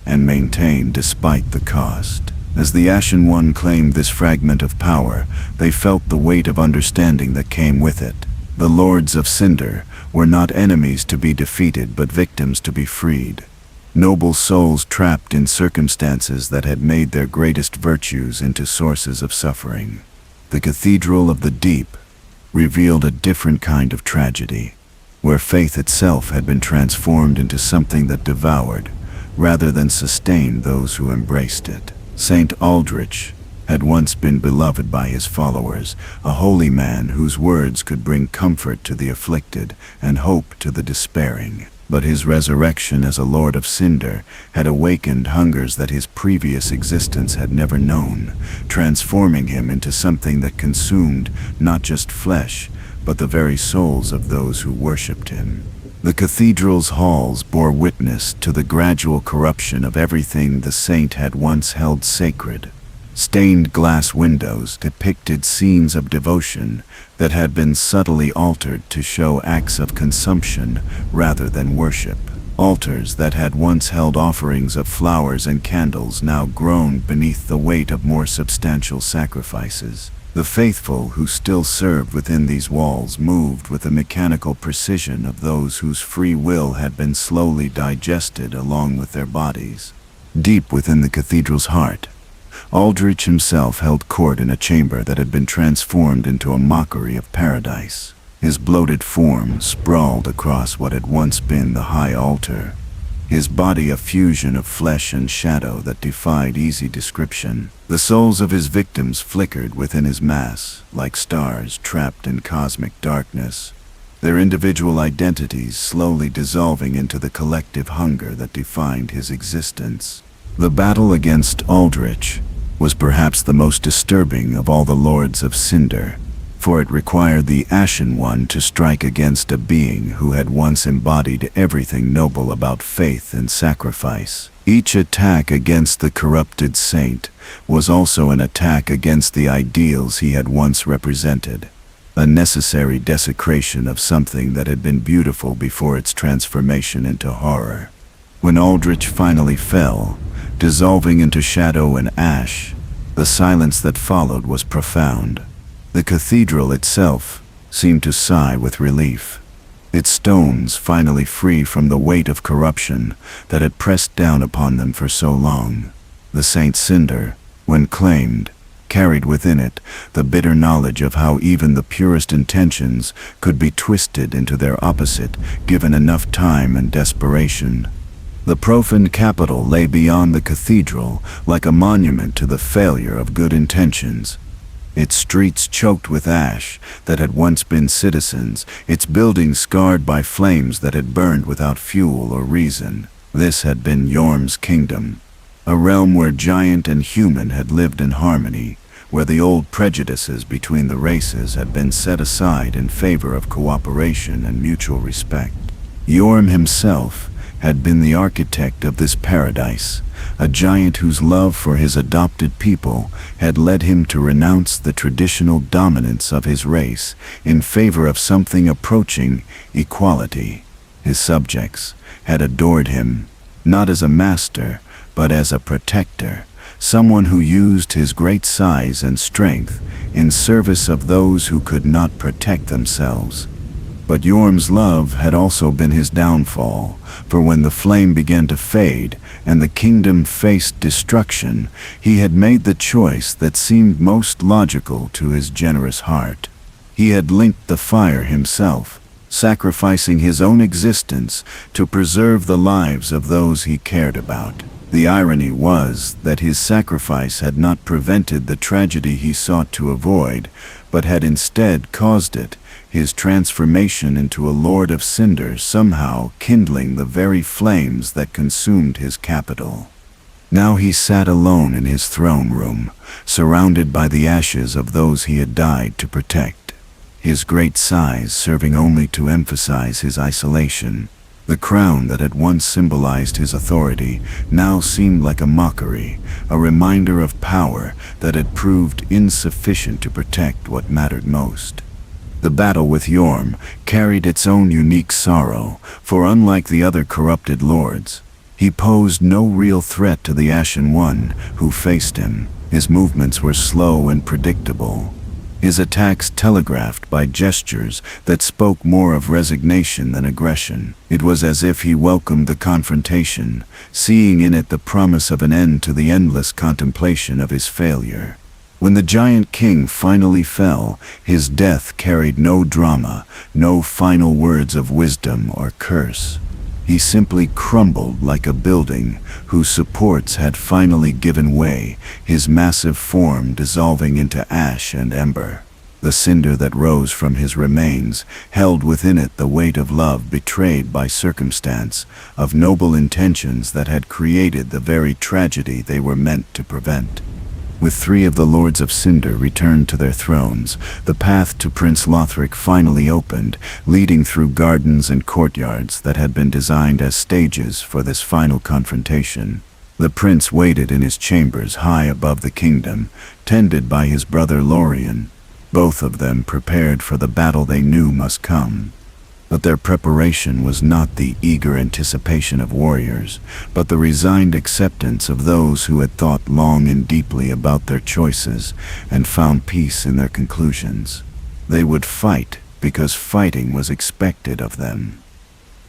and maintained despite the cost. As the Ashen One claimed this fragment of power, they felt the weight of understanding that came with it. The Lords of Cinder were not enemies to be defeated but victims to be freed. Noble souls trapped in circumstances that had made their greatest virtues into sources of suffering. The Cathedral of the Deep revealed a different kind of tragedy, where faith itself had been transformed into something that devoured, rather than sustained those who embraced it. Saint Aldrich had once been beloved by his followers, a holy man whose words could bring comfort to the afflicted and hope to the despairing. But his resurrection as a Lord of Cinder had awakened hungers that his previous existence had never known, transforming him into something that consumed not just flesh, but the very souls of those who worshipped him. The cathedral's halls bore witness to the gradual corruption of everything the saint had once held sacred. Stained glass windows depicted scenes of devotion that had been subtly altered to show acts of consumption rather than worship. Altars that had once held offerings of flowers and candles now groaned beneath the weight of more substantial sacrifices. The faithful who still served within these walls moved with the mechanical precision of those whose free will had been slowly digested along with their bodies. Deep within the cathedral's heart, Aldrich himself held court in a chamber that had been transformed into a mockery of paradise. His bloated form sprawled across what had once been the high altar, his body a fusion of flesh and shadow that defied easy description. The souls of his victims flickered within his mass, like stars trapped in cosmic darkness, their individual identities slowly dissolving into the collective hunger that defined his existence. The battle against Aldrich was perhaps the most disturbing of all the Lords of Cinder. for it required the Ashen One to strike against a being who had once embodied everything noble about faith and sacrifice. Each attack against the corrupted saint was also an attack against the ideals he had once represented, a necessary desecration of something that had been beautiful before its transformation into horror. When Aldrich finally fell, dissolving into shadow and ash, the silence that followed was profound. The cathedral itself seemed to sigh with relief, its stones finally free from the weight of corruption that had pressed down upon them for so long. The Saint Cinder, when claimed, carried within it the bitter knowledge of how even the purest intentions could be twisted into their opposite given enough time and desperation. The profaned capital lay beyond the cathedral like a monument to the failure of good intentions. Its streets choked with ash that had once been citizens, its buildings scarred by flames that had burned without fuel or reason. This had been Yorm's kingdom, a realm where giant and human had lived in harmony, where the old prejudices between the races had been set aside in favor of cooperation and mutual respect. Yorm himself had been the architect of this paradise, a giant whose love for his adopted people had led him to renounce the traditional dominance of his race in favor of something approaching equality. His subjects had adored him, not as a master, but as a protector, someone who used his great size and strength in service of those who could not protect themselves. But Yorm's love had also been his downfall, for when the flame began to fade and the kingdom faced destruction, he had made the choice that seemed most logical to his generous heart. He had linked the fire himself, sacrificing his own existence to preserve the lives of those he cared about. The irony was that his sacrifice had not prevented the tragedy he sought to avoid, but had instead caused it, his transformation into a Lord of Cinder somehow kindling the very flames that consumed his capital. Now he sat alone in his throne room, surrounded by the ashes of those he had died to protect, his great size serving only to emphasize his isolation. The crown that had once symbolized his authority now seemed like a mockery, a reminder of power that had proved insufficient to protect what mattered most. The battle with Yorm carried its own unique sorrow, for unlike the other corrupted lords, he posed no real threat to the Ashen One who faced him. His movements were slow and predictable, his attacks telegraphed by gestures that spoke more of resignation than aggression. It was as if he welcomed the confrontation, seeing in it the promise of an end to the endless contemplation of his failure. When the giant king finally fell, his death carried no drama, no final words of wisdom or curse. He simply crumbled like a building whose supports had finally given way, his massive form dissolving into ash and ember. The cinder that rose from his remains held within it the weight of love betrayed by circumstance, of noble intentions that had created the very tragedy they were meant to prevent. With 3 of the Lords of Cinder returned to their thrones, the path to Prince Lothric finally opened, leading through gardens and courtyards that had been designed as stages for this final confrontation. The prince waited in his chambers high above the kingdom, tended by his brother Lorien, both of them prepared for the battle they knew must come. But their preparation was not the eager anticipation of warriors, but the resigned acceptance of those who had thought long and deeply about their choices and found peace in their conclusions. They would fight because fighting was expected of them.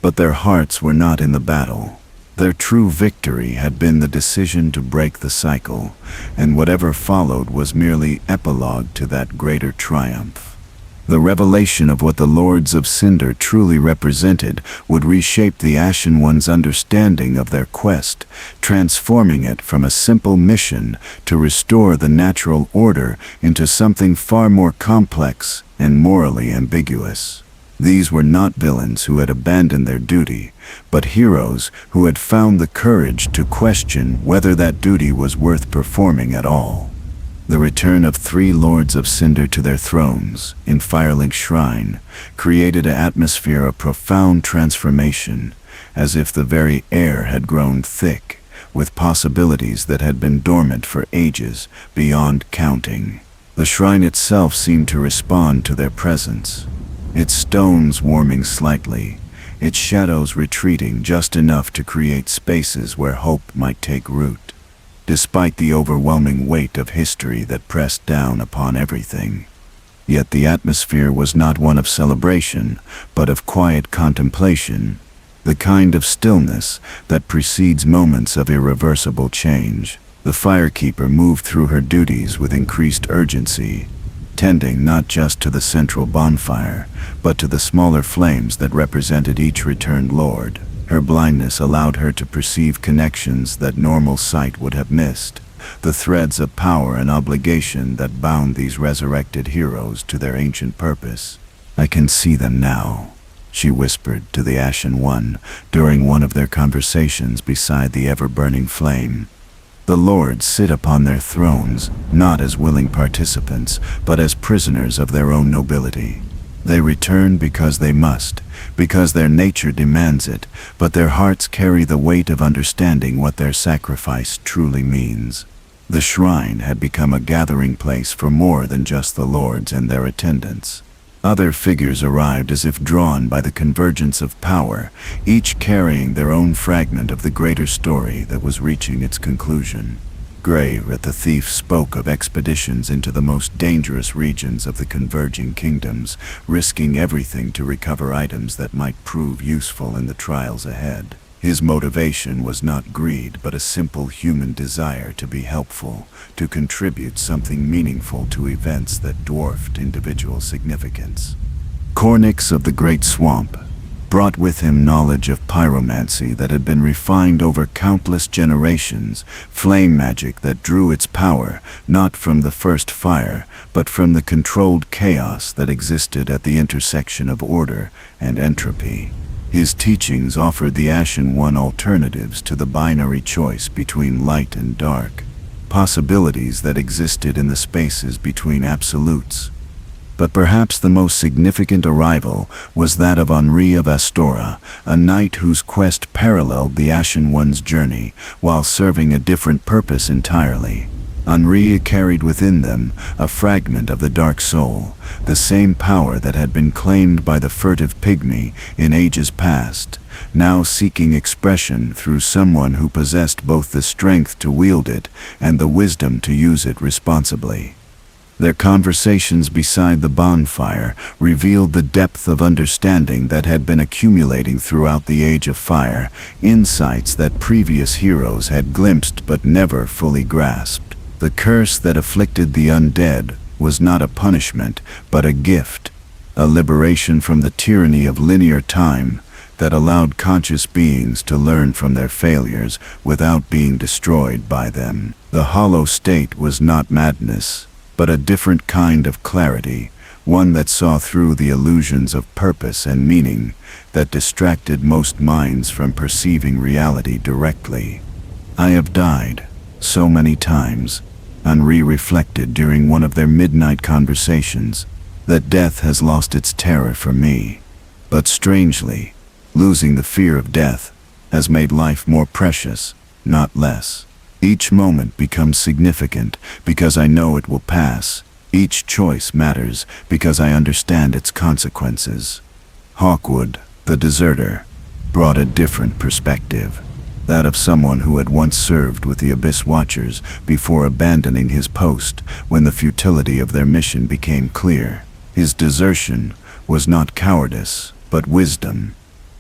But their hearts were not in the battle. Their true victory had been the decision to break the cycle, and whatever followed was merely epilogue to that greater triumph. The revelation of what the Lords of Cinder truly represented would reshape the Ashen One's understanding of their quest, transforming it from a simple mission to restore the natural order into something far more complex and morally ambiguous. These were not villains who had abandoned their duty, but heroes who had found the courage to question whether that duty was worth performing at all. The return of 3 lords of Cinder to their thrones in Firelink Shrine created an atmosphere of profound transformation, as if the very air had grown thick with possibilities that had been dormant for ages beyond counting. The shrine itself seemed to respond to their presence, its stones warming slightly, its shadows retreating just enough to create spaces where hope might take root. Despite the overwhelming weight of history that pressed down upon everything. Yet the atmosphere was not one of celebration, but of quiet contemplation, the kind of stillness that precedes moments of irreversible change. The firekeeper moved through her duties with increased urgency, tending not just to the central bonfire, but to the smaller flames that represented each returned lord. Her blindness allowed her to perceive connections that normal sight would have missed, the threads of power and obligation that bound these resurrected heroes to their ancient purpose. "I can see them now," she whispered to the Ashen One during one of their conversations beside the ever-burning flame. "The lords sit upon their thrones, not as willing participants, but as prisoners of their own nobility. They return because they must, because their nature demands it, but their hearts carry the weight of understanding what their sacrifice truly means." The shrine had become a gathering place for more than just the lords and their attendants. Other figures arrived as if drawn by the convergence of power, each carrying their own fragment of the greater story that was reaching its conclusion. Greyret the thief spoke of expeditions into the most dangerous regions of the converging kingdoms, risking everything to recover items that might prove useful in the trials ahead. His motivation was not greed, but a simple human desire to be helpful, to contribute something meaningful to events that dwarfed individual significance. Cornix of the Great Swamp brought with him knowledge of pyromancy that had been refined over countless generations, flame magic that drew its power not from the first fire, but from the controlled chaos that existed at the intersection of order and entropy. His teachings offered the Ashen One alternatives to the binary choice between light and dark, possibilities that existed in the spaces between absolutes. But perhaps the most significant arrival was that of Henri of Astora, a knight whose quest paralleled the Ashen One's journey, while serving a different purpose entirely. Henri carried within them a fragment of the dark soul, the same power that had been claimed by the furtive pygmy in ages past, now seeking expression through someone who possessed both the strength to wield it and the wisdom to use it responsibly. Their conversations beside the bonfire revealed the depth of understanding that had been accumulating throughout the Age of Fire, insights that previous heroes had glimpsed but never fully grasped. The curse that afflicted the undead was not a punishment, but a gift, a liberation from the tyranny of linear time that allowed conscious beings to learn from their failures without being destroyed by them. The hollow state was not madness, but a different kind of clarity, one that saw through the illusions of purpose and meaning that distracted most minds from perceiving reality directly. "I have died so many times," Henri reflected during one of their midnight conversations, "that death has lost its terror for me. But strangely, losing the fear of death has made life more precious, not less. Each moment becomes significant because I know it will pass. Each choice matters because I understand its consequences." Hawkwood, the deserter, brought a different perspective, that of someone who had once served with the Abyss Watchers before abandoning his post when the futility of their mission became clear. His desertion was not cowardice, but wisdom.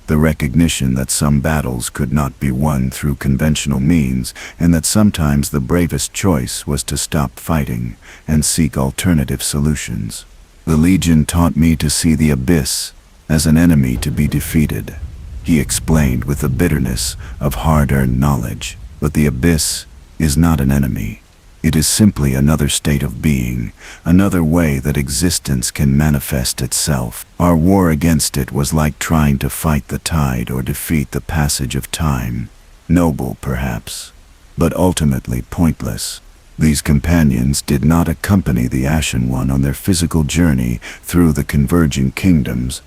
The recognition that some battles could not be won through conventional means, and that sometimes the bravest choice was to stop fighting and seek alternative solutions. "The Legion taught me to see the Abyss as an enemy to be defeated," he explained with the bitterness of hard-earned knowledge. "But the Abyss is not an enemy. It is simply another state of being, another way that existence can manifest itself. Our war against it was like trying to fight the tide or defeat the passage of time. Noble, perhaps, but ultimately pointless. These companions did not accompany the Ashen One on their physical journey through the converging kingdoms,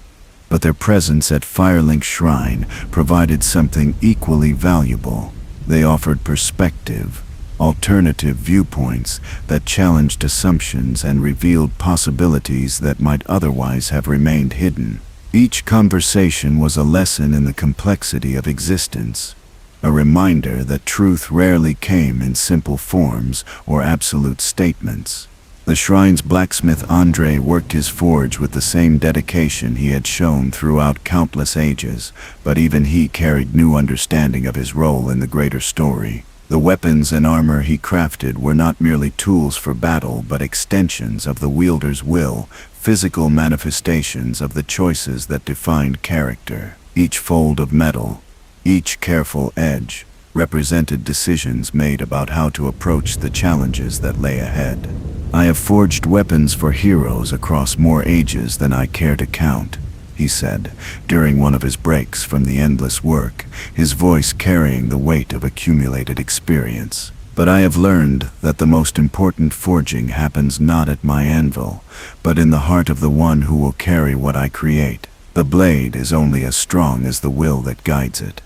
but their presence at Firelink Shrine provided something equally valuable. They offered perspective, alternative viewpoints that challenged assumptions and revealed possibilities that might otherwise have remained hidden. Each conversation was a lesson in the complexity of existence, a reminder that truth rarely came in simple forms or absolute statements. The shrine's blacksmith Andre worked his forge with the same dedication he had shown throughout countless ages, but even he carried new understanding of his role in the greater story. The weapons and armor he crafted were not merely tools for battle, but extensions of the wielder's will, physical manifestations of the choices that defined character. Each fold of metal, each careful edge, represented decisions made about how to approach the challenges that lay ahead. "I have forged weapons for heroes across more ages than I care to count," he said, during one of his breaks from the endless work, his voice carrying the weight of accumulated experience. "But I have learned that the most important forging happens not at my anvil, but in the heart of the one who will carry what I create. The blade is only as strong as the will that guides it."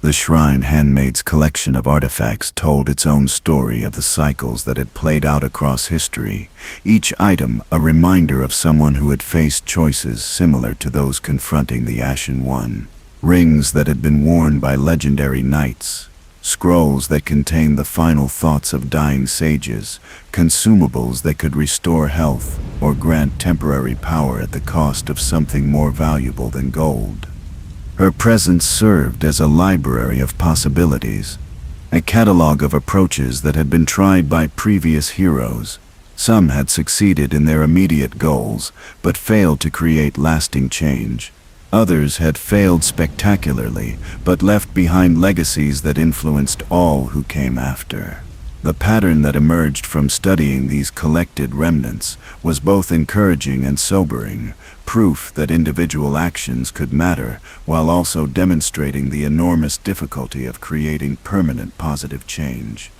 The shrine handmaid's collection of artifacts told its own story of the cycles that had played out across history, each item a reminder of someone who had faced choices similar to those confronting the Ashen One. Rings that had been worn by legendary knights, scrolls that contained the final thoughts of dying sages, consumables that could restore health or grant temporary power at the cost of something more valuable than gold. Her presence served as a library of possibilities, a catalog of approaches that had been tried by previous heroes. Some had succeeded in their immediate goals, but failed to create lasting change. Others had failed spectacularly, but left behind legacies that influenced all who came after. The pattern that emerged from studying these collected remnants was both encouraging and sobering, proof that individual actions could matter, while also demonstrating the enormous difficulty of creating permanent positive change.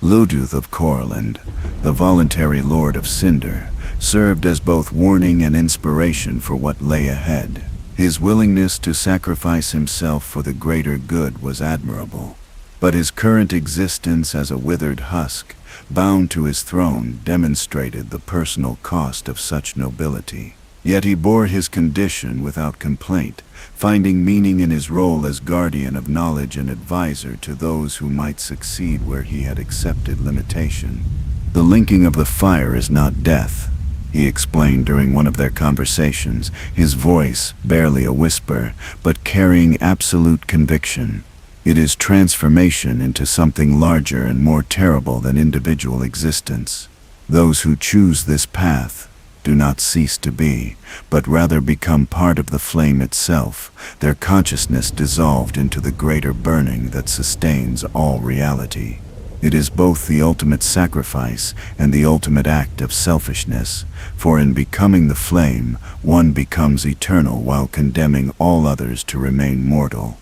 Luduth of Corland, the voluntary lord of Cinder, served as both warning and inspiration for what lay ahead. His willingness to sacrifice himself for the greater good was admirable, but his current existence as a withered husk, bound to his throne, demonstrated the personal cost of such nobility. Yet he bore his condition without complaint, finding meaning in his role as guardian of knowledge and advisor to those who might succeed where he had accepted limitation. "The linking of the fire is not death," he explained during one of their conversations, his voice barely a whisper, but carrying absolute conviction. "It is transformation into something larger and more terrible than individual existence. Those who choose this path do not cease to be, but rather become part of the flame itself, their consciousness dissolved into the greater burning that sustains all reality. It is both the ultimate sacrifice and the ultimate act of selfishness, for in becoming the flame, one becomes eternal while condemning all others to remain mortal."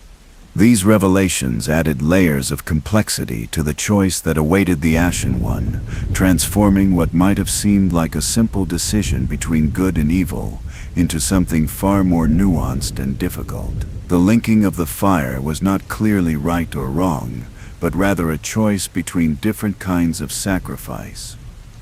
These revelations added layers of complexity to the choice that awaited the Ashen One, transforming what might have seemed like a simple decision between good and evil into something far more nuanced and difficult. The linking of the fire was not clearly right or wrong, but rather a choice between different kinds of sacrifice,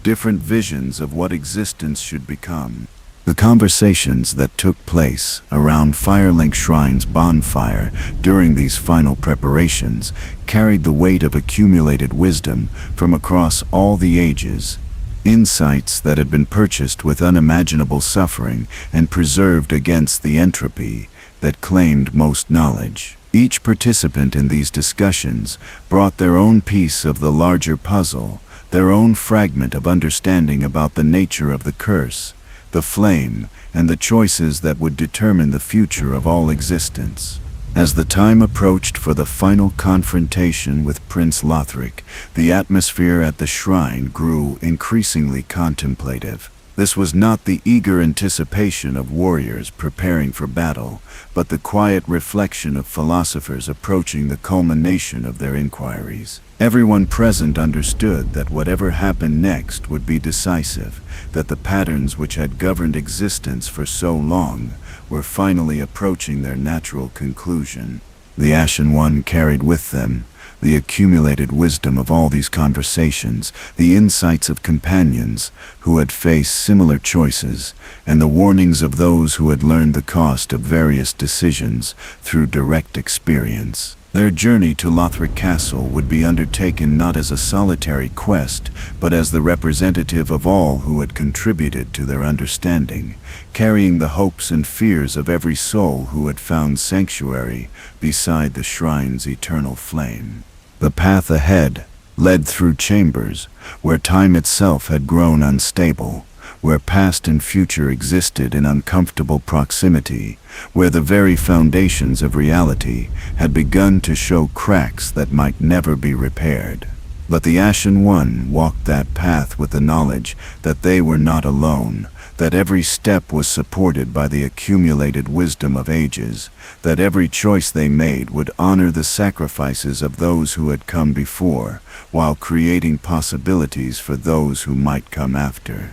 different visions of what existence should become. The conversations that took place around Firelink Shrine's bonfire during these final preparations carried the weight of accumulated wisdom from across all the ages, insights that had been purchased with unimaginable suffering and preserved against the entropy that claimed most knowledge. Each participant in these discussions brought their own piece of the larger puzzle, their own fragment of understanding about the nature of the curse, the flame, and the choices that would determine the future of all existence. As the time approached for the final confrontation with Prince Lothric, the atmosphere at the shrine grew increasingly contemplative. This was not the eager anticipation of warriors preparing for battle, but the quiet reflection of philosophers approaching the culmination of their inquiries. Everyone present understood that whatever happened next would be decisive, that the patterns which had governed existence for so long were finally approaching their natural conclusion. The Ashen One carried with them the accumulated wisdom of all these conversations, the insights of companions who had faced similar choices, and the warnings of those who had learned the cost of various decisions through direct experience. Their journey to Lothric Castle would be undertaken not as a solitary quest, but as the representative of all who had contributed to their understanding, carrying the hopes and fears of every soul who had found sanctuary beside the shrine's eternal flame. The path ahead led through chambers where time itself had grown unstable, where past and future existed in uncomfortable proximity, where the very foundations of reality had begun to show cracks that might never be repaired. But the Ashen One walked that path with the knowledge that they were not alone, that every step was supported by the accumulated wisdom of ages, that every choice they made would honor the sacrifices of those who had come before, while creating possibilities for those who might come after.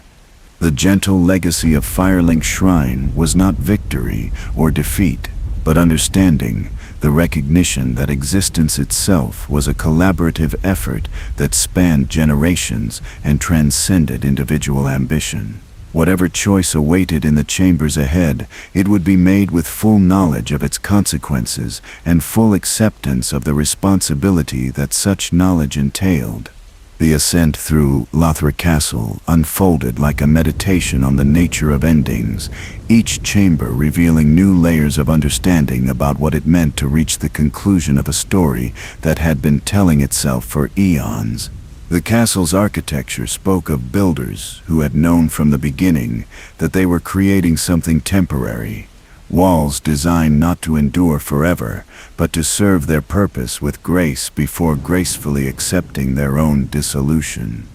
The gentle legacy of Firelink Shrine was not victory or defeat, but understanding, the recognition that existence itself was a collaborative effort that spanned generations and transcended individual ambition. Whatever choice awaited in the chambers ahead, it would be made with full knowledge of its consequences and full acceptance of the responsibility that such knowledge entailed. The ascent through Lothric Castle unfolded like a meditation on the nature of endings, each chamber revealing new layers of understanding about what it meant to reach the conclusion of a story that had been telling itself for eons. The castle's architecture spoke of builders who had known from the beginning that they were creating something temporary, walls designed not to endure forever, but to serve their purpose with grace before gracefully accepting their own dissolution.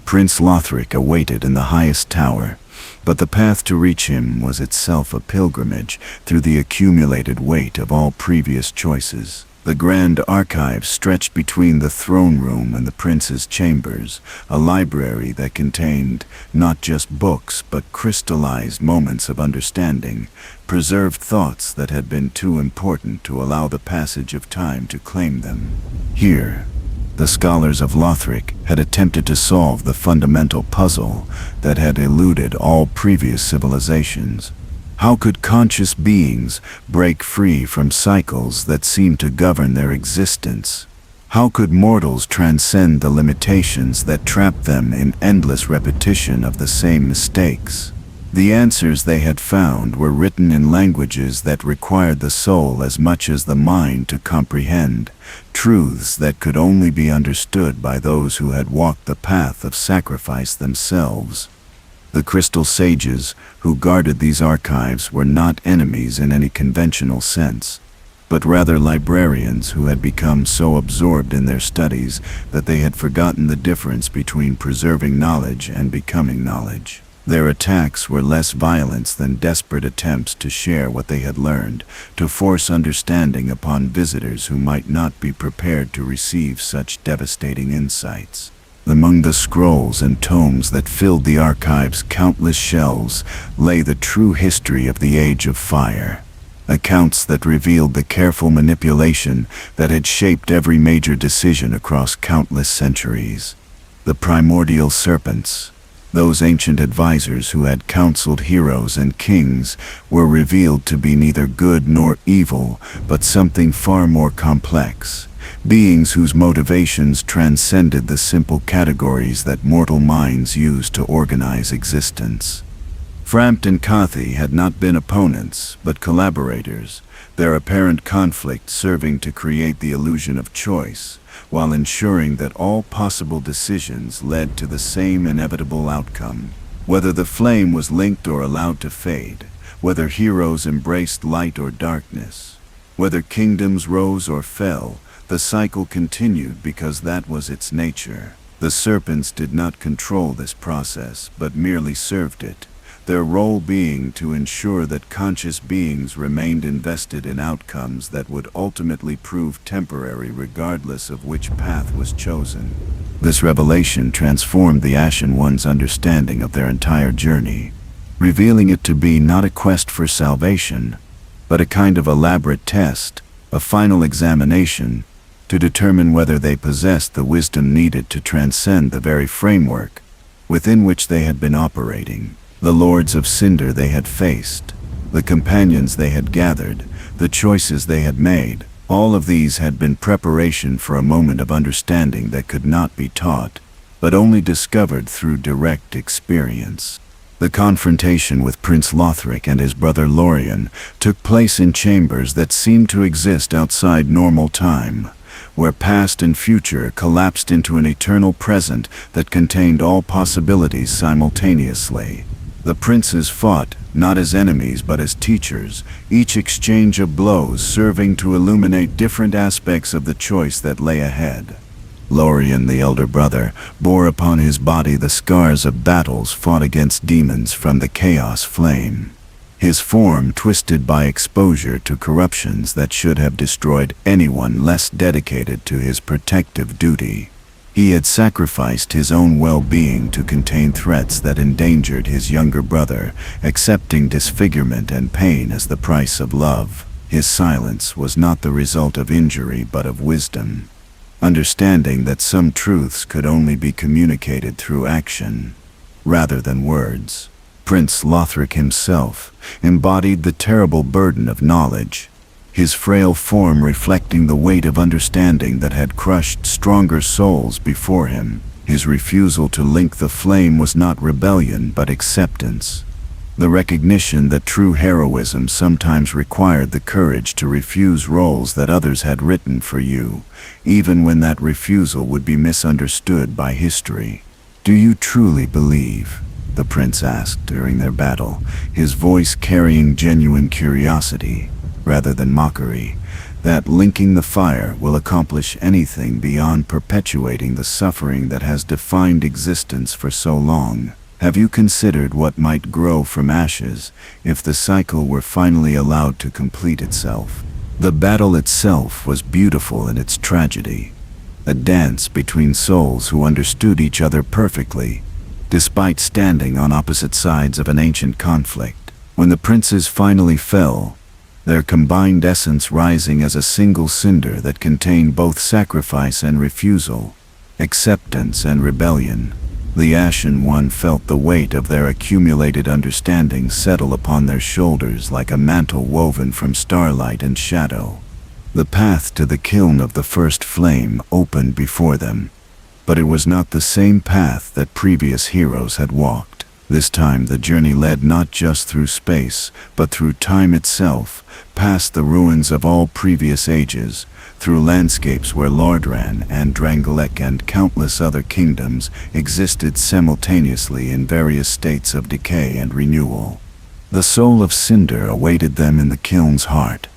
Prince Lothric awaited in the highest tower, but the path to reach him was itself a pilgrimage through the accumulated weight of all previous choices. The grand archive stretched between the throne room and the prince's chambers, a library that contained not just books but crystallized moments of understanding, preserved thoughts that had been too important to allow the passage of time to claim them. Here, the scholars of Lothric had attempted to solve the fundamental puzzle that had eluded all previous civilizations. How could conscious beings break free from cycles that seemed to govern their existence? How could mortals transcend the limitations that trapped them in endless repetition of the same mistakes? The answers they had found were written in languages that required the soul as much as the mind to comprehend, truths that could only be understood by those who had walked the path of sacrifice themselves. The crystal sages who guarded these archives were not enemies in any conventional sense, but rather librarians who had become so absorbed in their studies that they had forgotten the difference between preserving knowledge and becoming knowledge. Their attacks were less violence than desperate attempts to share what they had learned, to force understanding upon visitors who might not be prepared to receive such devastating insights. Among the scrolls and tomes that filled the archive's countless shelves lay the true history of the Age of Fire, accounts that revealed the careful manipulation that had shaped every major decision across countless centuries. The primordial serpents, those ancient advisors who had counseled heroes and kings, were revealed to be neither good nor evil, but something far more complex. Beings whose motivations transcended the simple categories that mortal minds use to organize existence. Frampt and Kathi had not been opponents, but collaborators, their apparent conflict serving to create the illusion of choice, while ensuring that all possible decisions led to the same inevitable outcome. Whether the flame was linked or allowed to fade, whether heroes embraced light or darkness, whether kingdoms rose or fell, the cycle continued because that was its nature. The serpents did not control this process, but merely served it, their role being to ensure that conscious beings remained invested in outcomes that would ultimately prove temporary regardless of which path was chosen. This revelation transformed the Ashen One's understanding of their entire journey, revealing it to be not a quest for salvation, but a kind of elaborate test, a final examination, to determine whether they possessed the wisdom needed to transcend the very framework within which they had been operating. The lords of Cinder they had faced, the companions they had gathered, the choices they had made, all of these had been preparation for a moment of understanding that could not be taught, but only discovered through direct experience. The confrontation with Prince Lothric and his brother Lordran took place in chambers that seemed to exist outside normal time, where past and future collapsed into an eternal present that contained all possibilities simultaneously. The princes fought, not as enemies but as teachers, each exchange of blows serving to illuminate different aspects of the choice that lay ahead. Lordran, the elder brother, bore upon his body the scars of battles fought against demons from the chaos flame. His form twisted by exposure to corruptions that should have destroyed anyone less dedicated to his protective duty. He had sacrificed his own well-being to contain threats that endangered his younger brother, accepting disfigurement and pain as the price of love. His silence was not the result of injury but of wisdom, understanding that some truths could only be communicated through action, rather than words. Prince Lothric himself embodied the terrible burden of knowledge, his frail form reflecting the weight of understanding that had crushed stronger souls before him. His refusal to link the flame was not rebellion but acceptance, the recognition that true heroism sometimes required the courage to refuse roles that others had written for you, even when that refusal would be misunderstood by history. "Do you truly believe?" the prince asked during their battle, his voice carrying genuine curiosity rather than mockery, "that linking the fire will accomplish anything beyond perpetuating the suffering that has defined existence for so long? Have you considered what might grow from ashes if the cycle were finally allowed to complete itself?" The battle itself was beautiful in its tragedy, a dance between souls who understood each other perfectly, despite standing on opposite sides of an ancient conflict. When the princes finally fell, their combined essence rising as a single cinder that contained both sacrifice and refusal, acceptance and rebellion, the Ashen One felt the weight of their accumulated understanding settle upon their shoulders like a mantle woven from starlight and shadow. The path to the kiln of the first flame opened before them, but it was not the same path that previous heroes had walked. This time the journey led not just through space, but through time itself, past the ruins of all previous ages, through landscapes where Lordran and Drangleic and countless other kingdoms existed simultaneously in various states of decay and renewal. The soul of Cinder awaited them in the kiln's heart,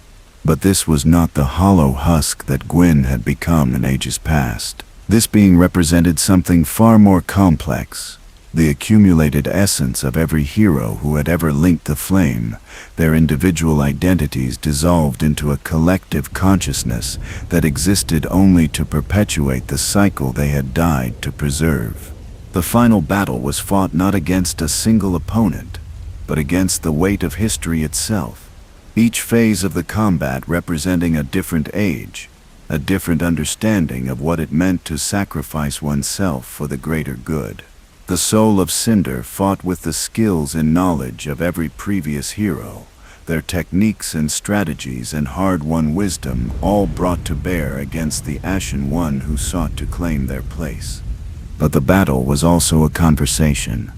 but this was not the hollow husk that Gwyn had become in ages past. This being represented something far more complex, the accumulated essence of every hero who had ever linked the flame, their individual identities dissolved into a collective consciousness that existed only to perpetuate the cycle they had died to preserve. The final battle was fought not against a single opponent, but against the weight of history itself, each phase of the combat representing a different age, a different understanding of what it meant to sacrifice oneself for the greater good. The soul of Cinder fought with the skills and knowledge of every previous hero, their techniques and strategies and hard-won wisdom all brought to bear against the Ashen One who sought to claim their place. But the battle was also a conversation,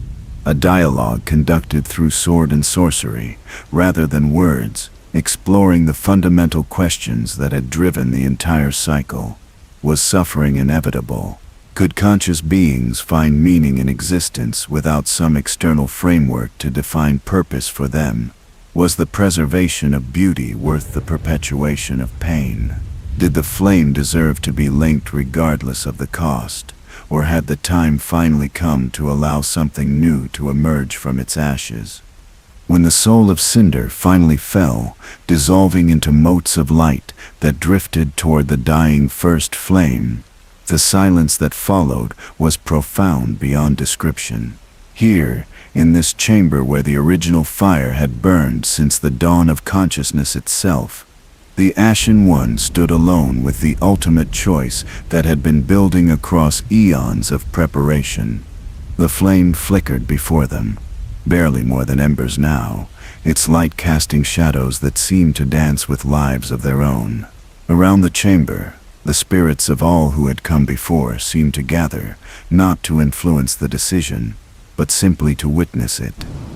a dialogue conducted through sword and sorcery, rather than words, exploring the fundamental questions that had driven the entire cycle. Was suffering inevitable? Could conscious beings find meaning in existence without some external framework to define purpose for them? Was the preservation of beauty worth the perpetuation of pain? Did the flame deserve to be linked regardless of the cost? or had the time finally come to allow something new to emerge from its ashes? When the soul of Cinder finally fell, dissolving into motes of light that drifted toward the dying first flame, the silence that followed was profound beyond description. Here, in this chamber where the original fire had burned since the dawn of consciousness itself, the Ashen One stood alone with the ultimate choice that had been building across eons of preparation. The flame flickered before them, barely more than embers now, its light casting shadows that seemed to dance with lives of their own. Around the chamber, the spirits of all who had come before seemed to gather, not to influence the decision, but simply to witness it,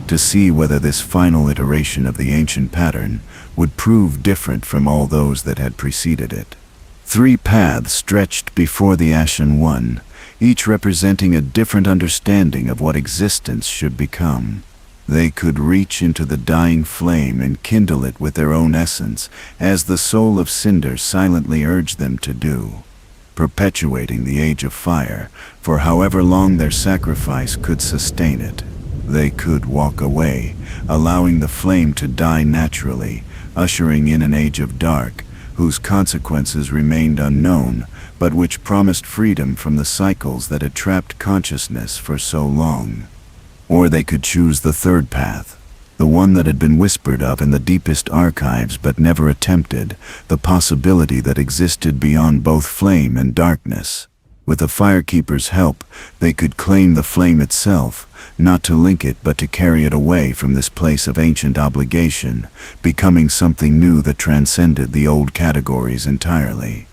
to see whether this final iteration of the ancient pattern would prove different from all those that had preceded it. 3 paths stretched before the Ashen One, each representing a different understanding of what existence should become. They could reach into the dying flame and kindle it with their own essence, as the soul of Cinder silently urged them to do, perpetuating the age of fire for however long their sacrifice could sustain it. They could walk away, allowing the flame to die naturally, ushering in an age of dark, whose consequences remained unknown, but which promised freedom from the cycles that had trapped consciousness for so long. Or they could choose the third path, the one that had been whispered of in the deepest archives but never attempted, the possibility that existed beyond both flame and darkness. With the Firekeeper's help, they could claim the flame itself, not to link it but to carry it away from this place of ancient obligation, becoming something new that transcended the old categories entirely.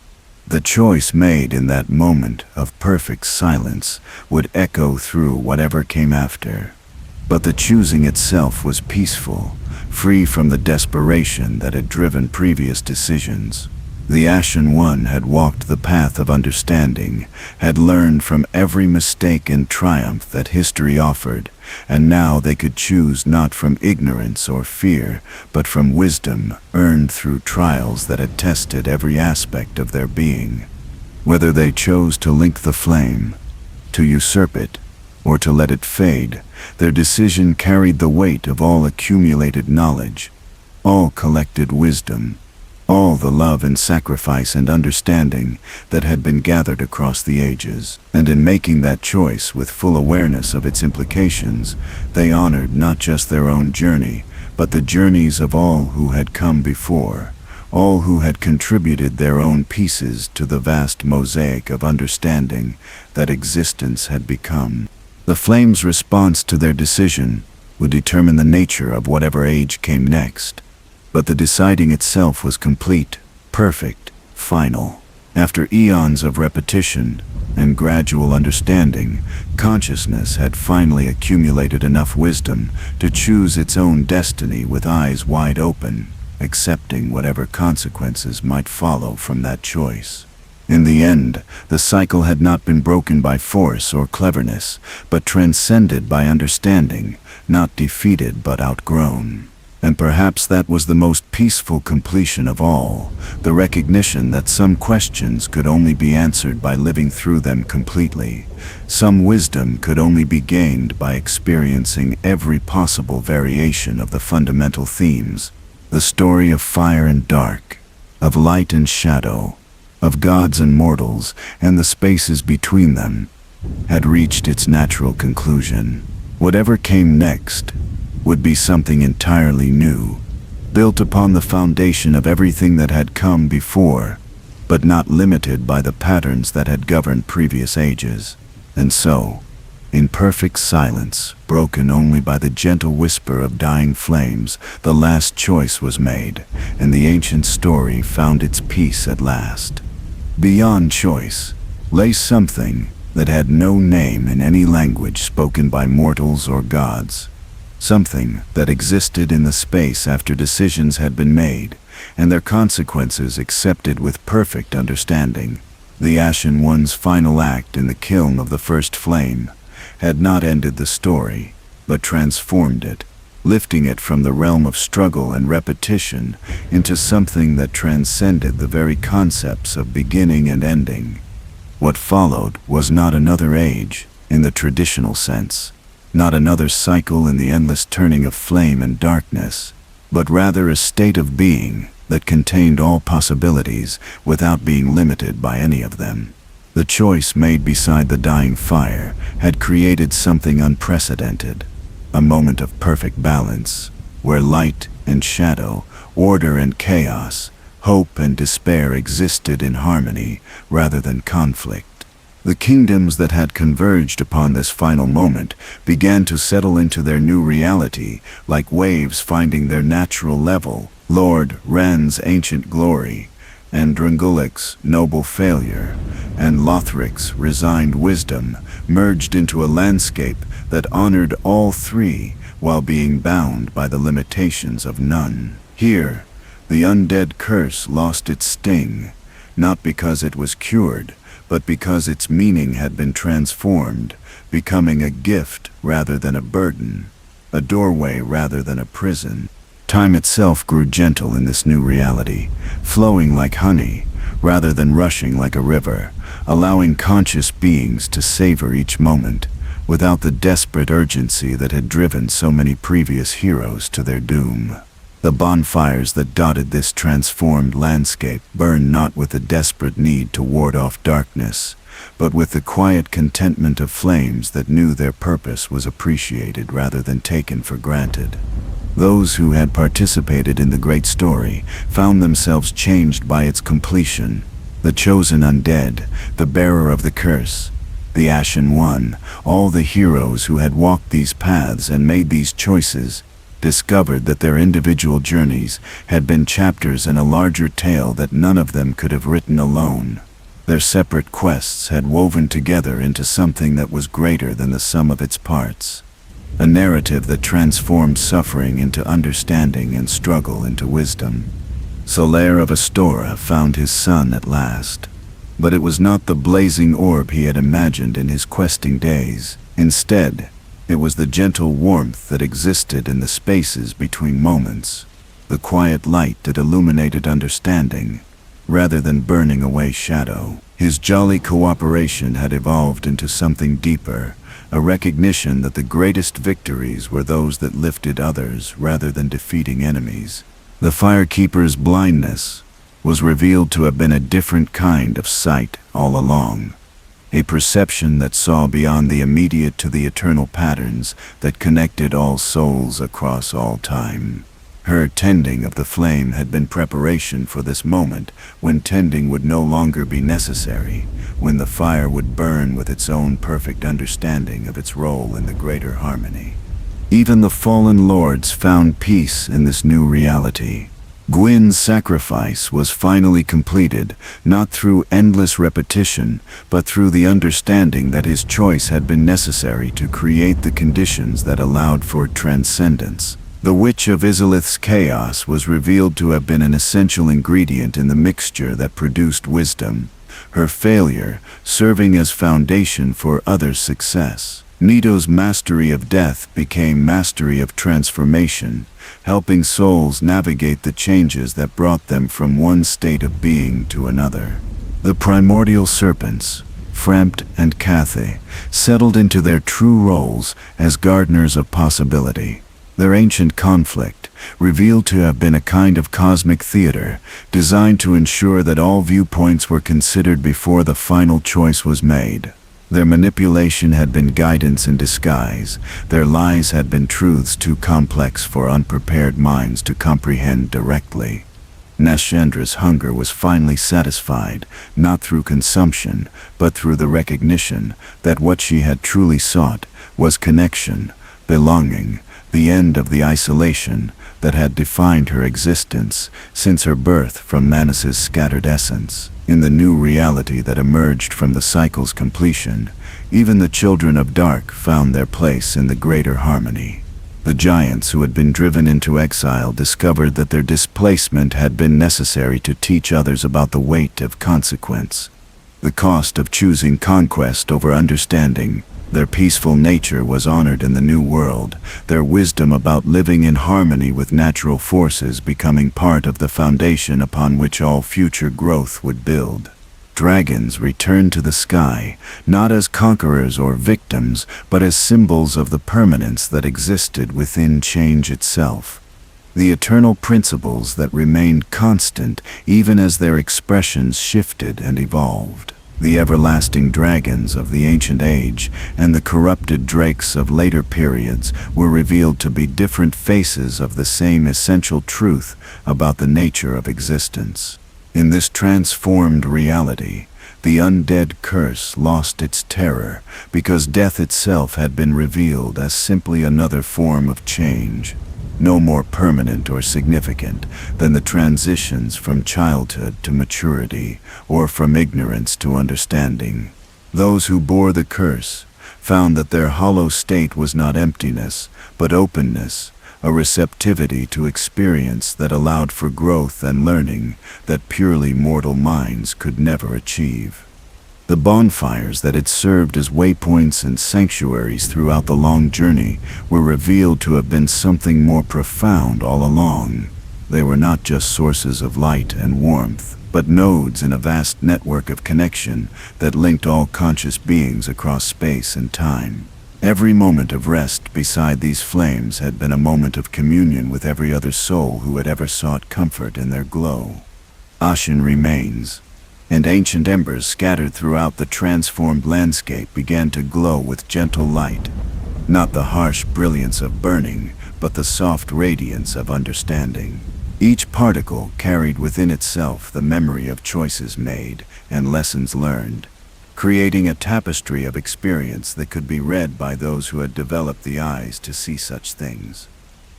The choice made in that moment of perfect silence would echo through whatever came after. But the choosing itself was peaceful, free from the desperation that had driven previous decisions. The Ashen One had walked the path of understanding, had learned from every mistake and triumph that history offered, and now they could choose not from ignorance or fear, but from wisdom earned through trials that had tested every aspect of their being. Whether they chose to link the flame, to usurp it, or to let it fade, their decision carried the weight of all accumulated knowledge, all collected wisdom, all the love and sacrifice and understanding that had been gathered across the ages. And in making that choice with full awareness of its implications, they honored not just their own journey, but the journeys of all who had come before, all who had contributed their own pieces to the vast mosaic of understanding that existence had become. The flame's response to their decision would determine the nature of whatever age came next. But the deciding itself was complete, perfect, final. After eons of repetition and gradual understanding, consciousness had finally accumulated enough wisdom to choose its own destiny with eyes wide open, accepting whatever consequences might follow from that choice. In the end, the cycle had not been broken by force or cleverness, but transcended by understanding, not defeated but outgrown. And perhaps that was the most peaceful completion of all, the recognition that some questions could only be answered by living through them completely. Some wisdom could only be gained by experiencing every possible variation of the fundamental themes. The story of fire and dark, of light and shadow, of gods and mortals, and the spaces between them, had reached its natural conclusion. Whatever came next would be something entirely new, built upon the foundation of everything that had come before, but not limited by the patterns that had governed previous ages. And so, in perfect silence, broken only by the gentle whisper of dying flames, the last choice was made, and the ancient story found its peace at last. Beyond choice lay something that had no name in any language spoken by mortals or gods. Something that existed in the space after decisions had been made, and their consequences accepted with perfect understanding. The Ashen One's final act in the kiln of the first flame had not ended the story, but transformed it, lifting it from the realm of struggle and repetition into something that transcended the very concepts of beginning and ending. What followed was not another age, in the traditional sense, not another cycle in the endless turning of flame and darkness, but rather a state of being that contained all possibilities without being limited by any of them. The choice made beside the dying fire had created something unprecedented, a moment of perfect balance, where light and shadow, order and chaos, hope and despair existed in harmony rather than conflict. The kingdoms that had converged upon this final moment began to settle into their new reality, like waves finding their natural level. Lordran's ancient glory, and Drangleics noble failure, and Lothric's resigned wisdom merged into a landscape that honored all three while being bound by the limitations of none. Here, the undead curse lost its sting, not because it was cured, but because its meaning had been transformed, becoming a gift rather than a burden, a doorway rather than a prison. Time itself grew gentle in this new reality, flowing like honey, rather than rushing like a river, allowing conscious beings to savor each moment, without the desperate urgency that had driven so many previous heroes to their doom. The bonfires that dotted this transformed landscape burned not with the desperate need to ward off darkness, but with the quiet contentment of flames that knew their purpose was appreciated rather than taken for granted. Those who had participated in the great story found themselves changed by its completion. The chosen undead, the bearer of the curse, the Ashen One, all the heroes who had walked these paths and made these choices, discovered that their individual journeys had been chapters in a larger tale that none of them could have written alone. Their separate quests had woven together into something that was greater than the sum of its parts. A narrative that transformed suffering into understanding and struggle into wisdom. Solaire of Astora found his son at last. But it was not the blazing orb he had imagined in his questing days. Instead, it was the gentle warmth that existed in the spaces between moments, the quiet light that illuminated understanding, rather than burning away shadow. His jolly cooperation had evolved into something deeper, a recognition that the greatest victories were those that lifted others rather than defeating enemies. The Firekeeper's blindness was revealed to have been a different kind of sight all along, a perception that saw beyond the immediate to the eternal patterns that connected all souls across all time. Her tending of the flame had been preparation for this moment when tending would no longer be necessary, when the fire would burn with its own perfect understanding of its role in the greater harmony. Even the fallen lords found peace in this new reality. Gwyn's sacrifice was finally completed, not through endless repetition, but through the understanding that his choice had been necessary to create the conditions that allowed for transcendence. The Witch of Izalith's chaos was revealed to have been an essential ingredient in the mixture that produced wisdom, her failure serving as foundation for others' success. Nito's mastery of death became mastery of transformation, helping souls navigate the changes that brought them from one state of being to another. The primordial serpents, Frampt and Cathay, settled into their true roles as gardeners of possibility. Their ancient conflict, revealed to have been a kind of cosmic theater, designed to ensure that all viewpoints were considered before the final choice was made. Their manipulation had been guidance in disguise. Their lies had been truths too complex for unprepared minds to comprehend directly. Nashendra's hunger was finally satisfied, not through consumption, but through the recognition that what she had truly sought was connection, belonging, the end of the isolation that had defined her existence since her birth from Manas's scattered essence. In the new reality that emerged from the cycle's completion, even the children of dark found their place in the greater harmony. The giants who had been driven into exile discovered that their displacement had been necessary to teach others about the weight of consequence, the cost of choosing conquest over understanding. Their peaceful nature was honored in the new world, their wisdom about living in harmony with natural forces becoming part of the foundation upon which all future growth would build. Dragons returned to the sky, not as conquerors or victims, but as symbols of the permanence that existed within change itself. The eternal principles that remained constant even as their expressions shifted and evolved. The everlasting dragons of the ancient age and the corrupted drakes of later periods were revealed to be different faces of the same essential truth about the nature of existence. In this transformed reality, the undead curse lost its terror because death itself had been revealed as simply another form of change, no more permanent or significant than the transitions from childhood to maturity or from ignorance to understanding. Those who bore the curse found that their hollow state was not emptiness, but openness, a receptivity to experience that allowed for growth and learning that purely mortal minds could never achieve. The bonfires that had served as waypoints and sanctuaries throughout the long journey were revealed to have been something more profound all along. They were not just sources of light and warmth, but nodes in a vast network of connection that linked all conscious beings across space and time. Every moment of rest beside these flames had been a moment of communion with every other soul who had ever sought comfort in their glow. Ashen remains, and ancient embers scattered throughout the transformed landscape began to glow with gentle light, not the harsh brilliance of burning, but the soft radiance of understanding. Each particle carried within itself the memory of choices made and lessons learned, creating a tapestry of experience that could be read by those who had developed the eyes to see such things.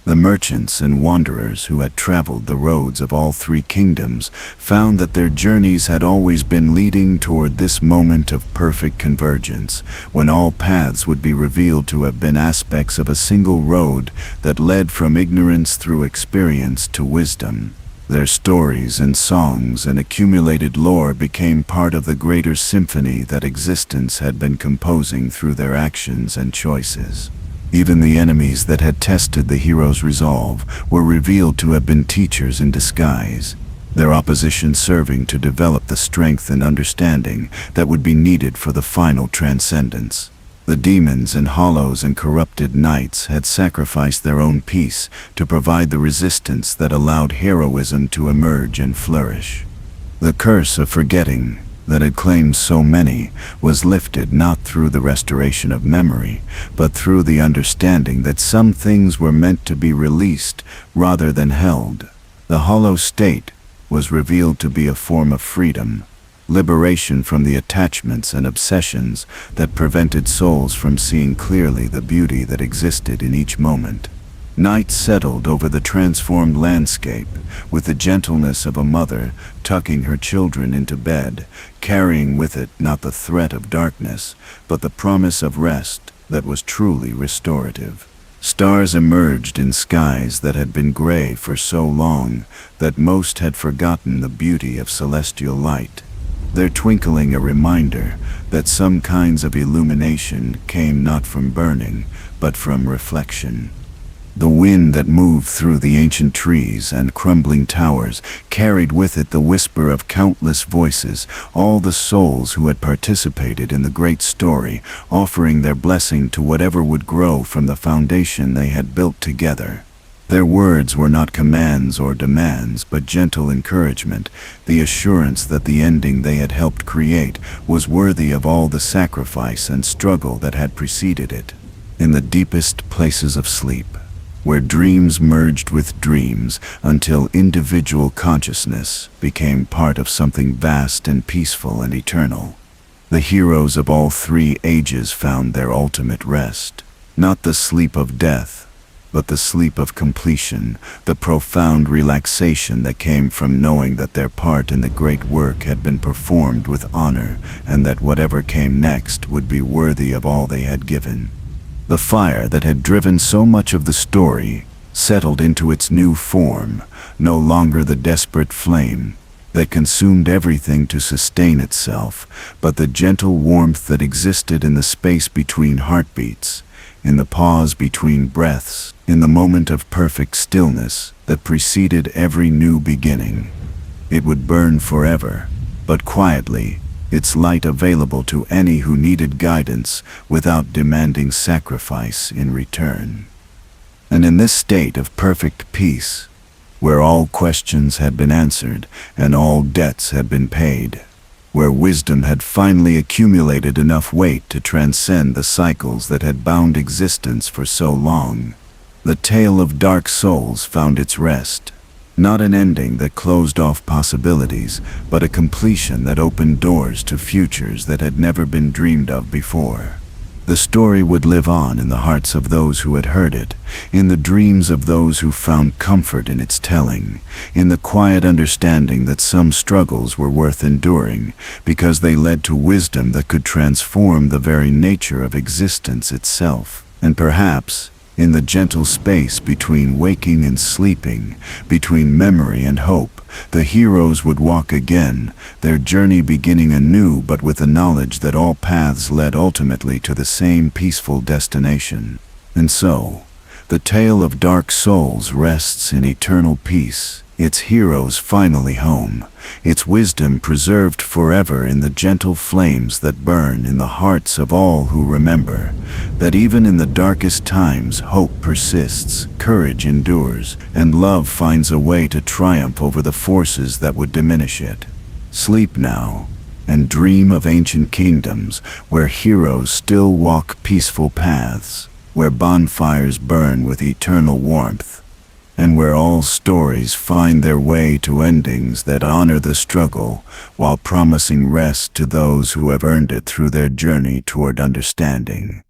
The merchants and wanderers who had traveled the roads of all three kingdoms found that their journeys had always been leading toward this moment of perfect convergence, when all paths would be revealed to have been aspects of a single road that led from ignorance through experience to wisdom. Their stories and songs and accumulated lore became part of the greater symphony that existence had been composing through their actions and choices. Even the enemies that had tested the hero's resolve were revealed to have been teachers in disguise, their opposition serving to develop the strength and understanding that would be needed for the final transcendence. The demons and hollows and corrupted knights had sacrificed their own peace to provide the resistance that allowed heroism to emerge and flourish. The curse of forgetting that had claimed so many was lifted not through the restoration of memory, but through the understanding that some things were meant to be released rather than held. The hollow state was revealed to be a form of freedom, liberation from the attachments and obsessions that prevented souls from seeing clearly the beauty that existed in each moment. Night settled over the transformed landscape, with the gentleness of a mother tucking her children into bed, carrying with it not the threat of darkness, but the promise of rest that was truly restorative. Stars emerged in skies that had been gray for so long that most had forgotten the beauty of celestial light, their twinkling a reminder that some kinds of illumination came not from burning, but from reflection. The wind that moved through the ancient trees and crumbling towers carried with it the whisper of countless voices, all the souls who had participated in the great story, offering their blessing to whatever would grow from the foundation they had built together. Their words were not commands or demands, but gentle encouragement, the assurance that the ending they had helped create was worthy of all the sacrifice and struggle that had preceded it. In the deepest places of sleep, where dreams merged with dreams until individual consciousness became part of something vast and peaceful and eternal, the heroes of all three ages found their ultimate rest. Not the sleep of death, but the sleep of completion, the profound relaxation that came from knowing that their part in the great work had been performed with honor and that whatever came next would be worthy of all they had given. The fire that had driven so much of the story settled into its new form, no longer the desperate flame that consumed everything to sustain itself, but the gentle warmth that existed in the space between heartbeats, in the pause between breaths, in the moment of perfect stillness that preceded every new beginning. It would burn forever, but quietly, its light available to any who needed guidance without demanding sacrifice in return. And in this state of perfect peace, where all questions had been answered and all debts had been paid, where wisdom had finally accumulated enough weight to transcend the cycles that had bound existence for so long, the tale of Dark Souls found its rest. Not an ending that closed off possibilities, but a completion that opened doors to futures that had never been dreamed of before. The story would live on in the hearts of those who had heard it, in the dreams of those who found comfort in its telling, in the quiet understanding that some struggles were worth enduring because they led to wisdom that could transform the very nature of existence itself. And perhaps, in the gentle space between waking and sleeping, between memory and hope, the heroes would walk again, their journey beginning anew but with the knowledge that all paths led ultimately to the same peaceful destination. And so, the tale of Dark Souls rests in eternal peace, its heroes finally home, its wisdom preserved forever in the gentle flames that burn in the hearts of all who remember, that even in the darkest times hope persists, courage endures, and love finds a way to triumph over the forces that would diminish it. Sleep now, and dream of ancient kingdoms where heroes still walk peaceful paths, where bonfires burn with eternal warmth, and where all stories find their way to endings that honor the struggle while promising rest to those who have earned it through their journey toward understanding.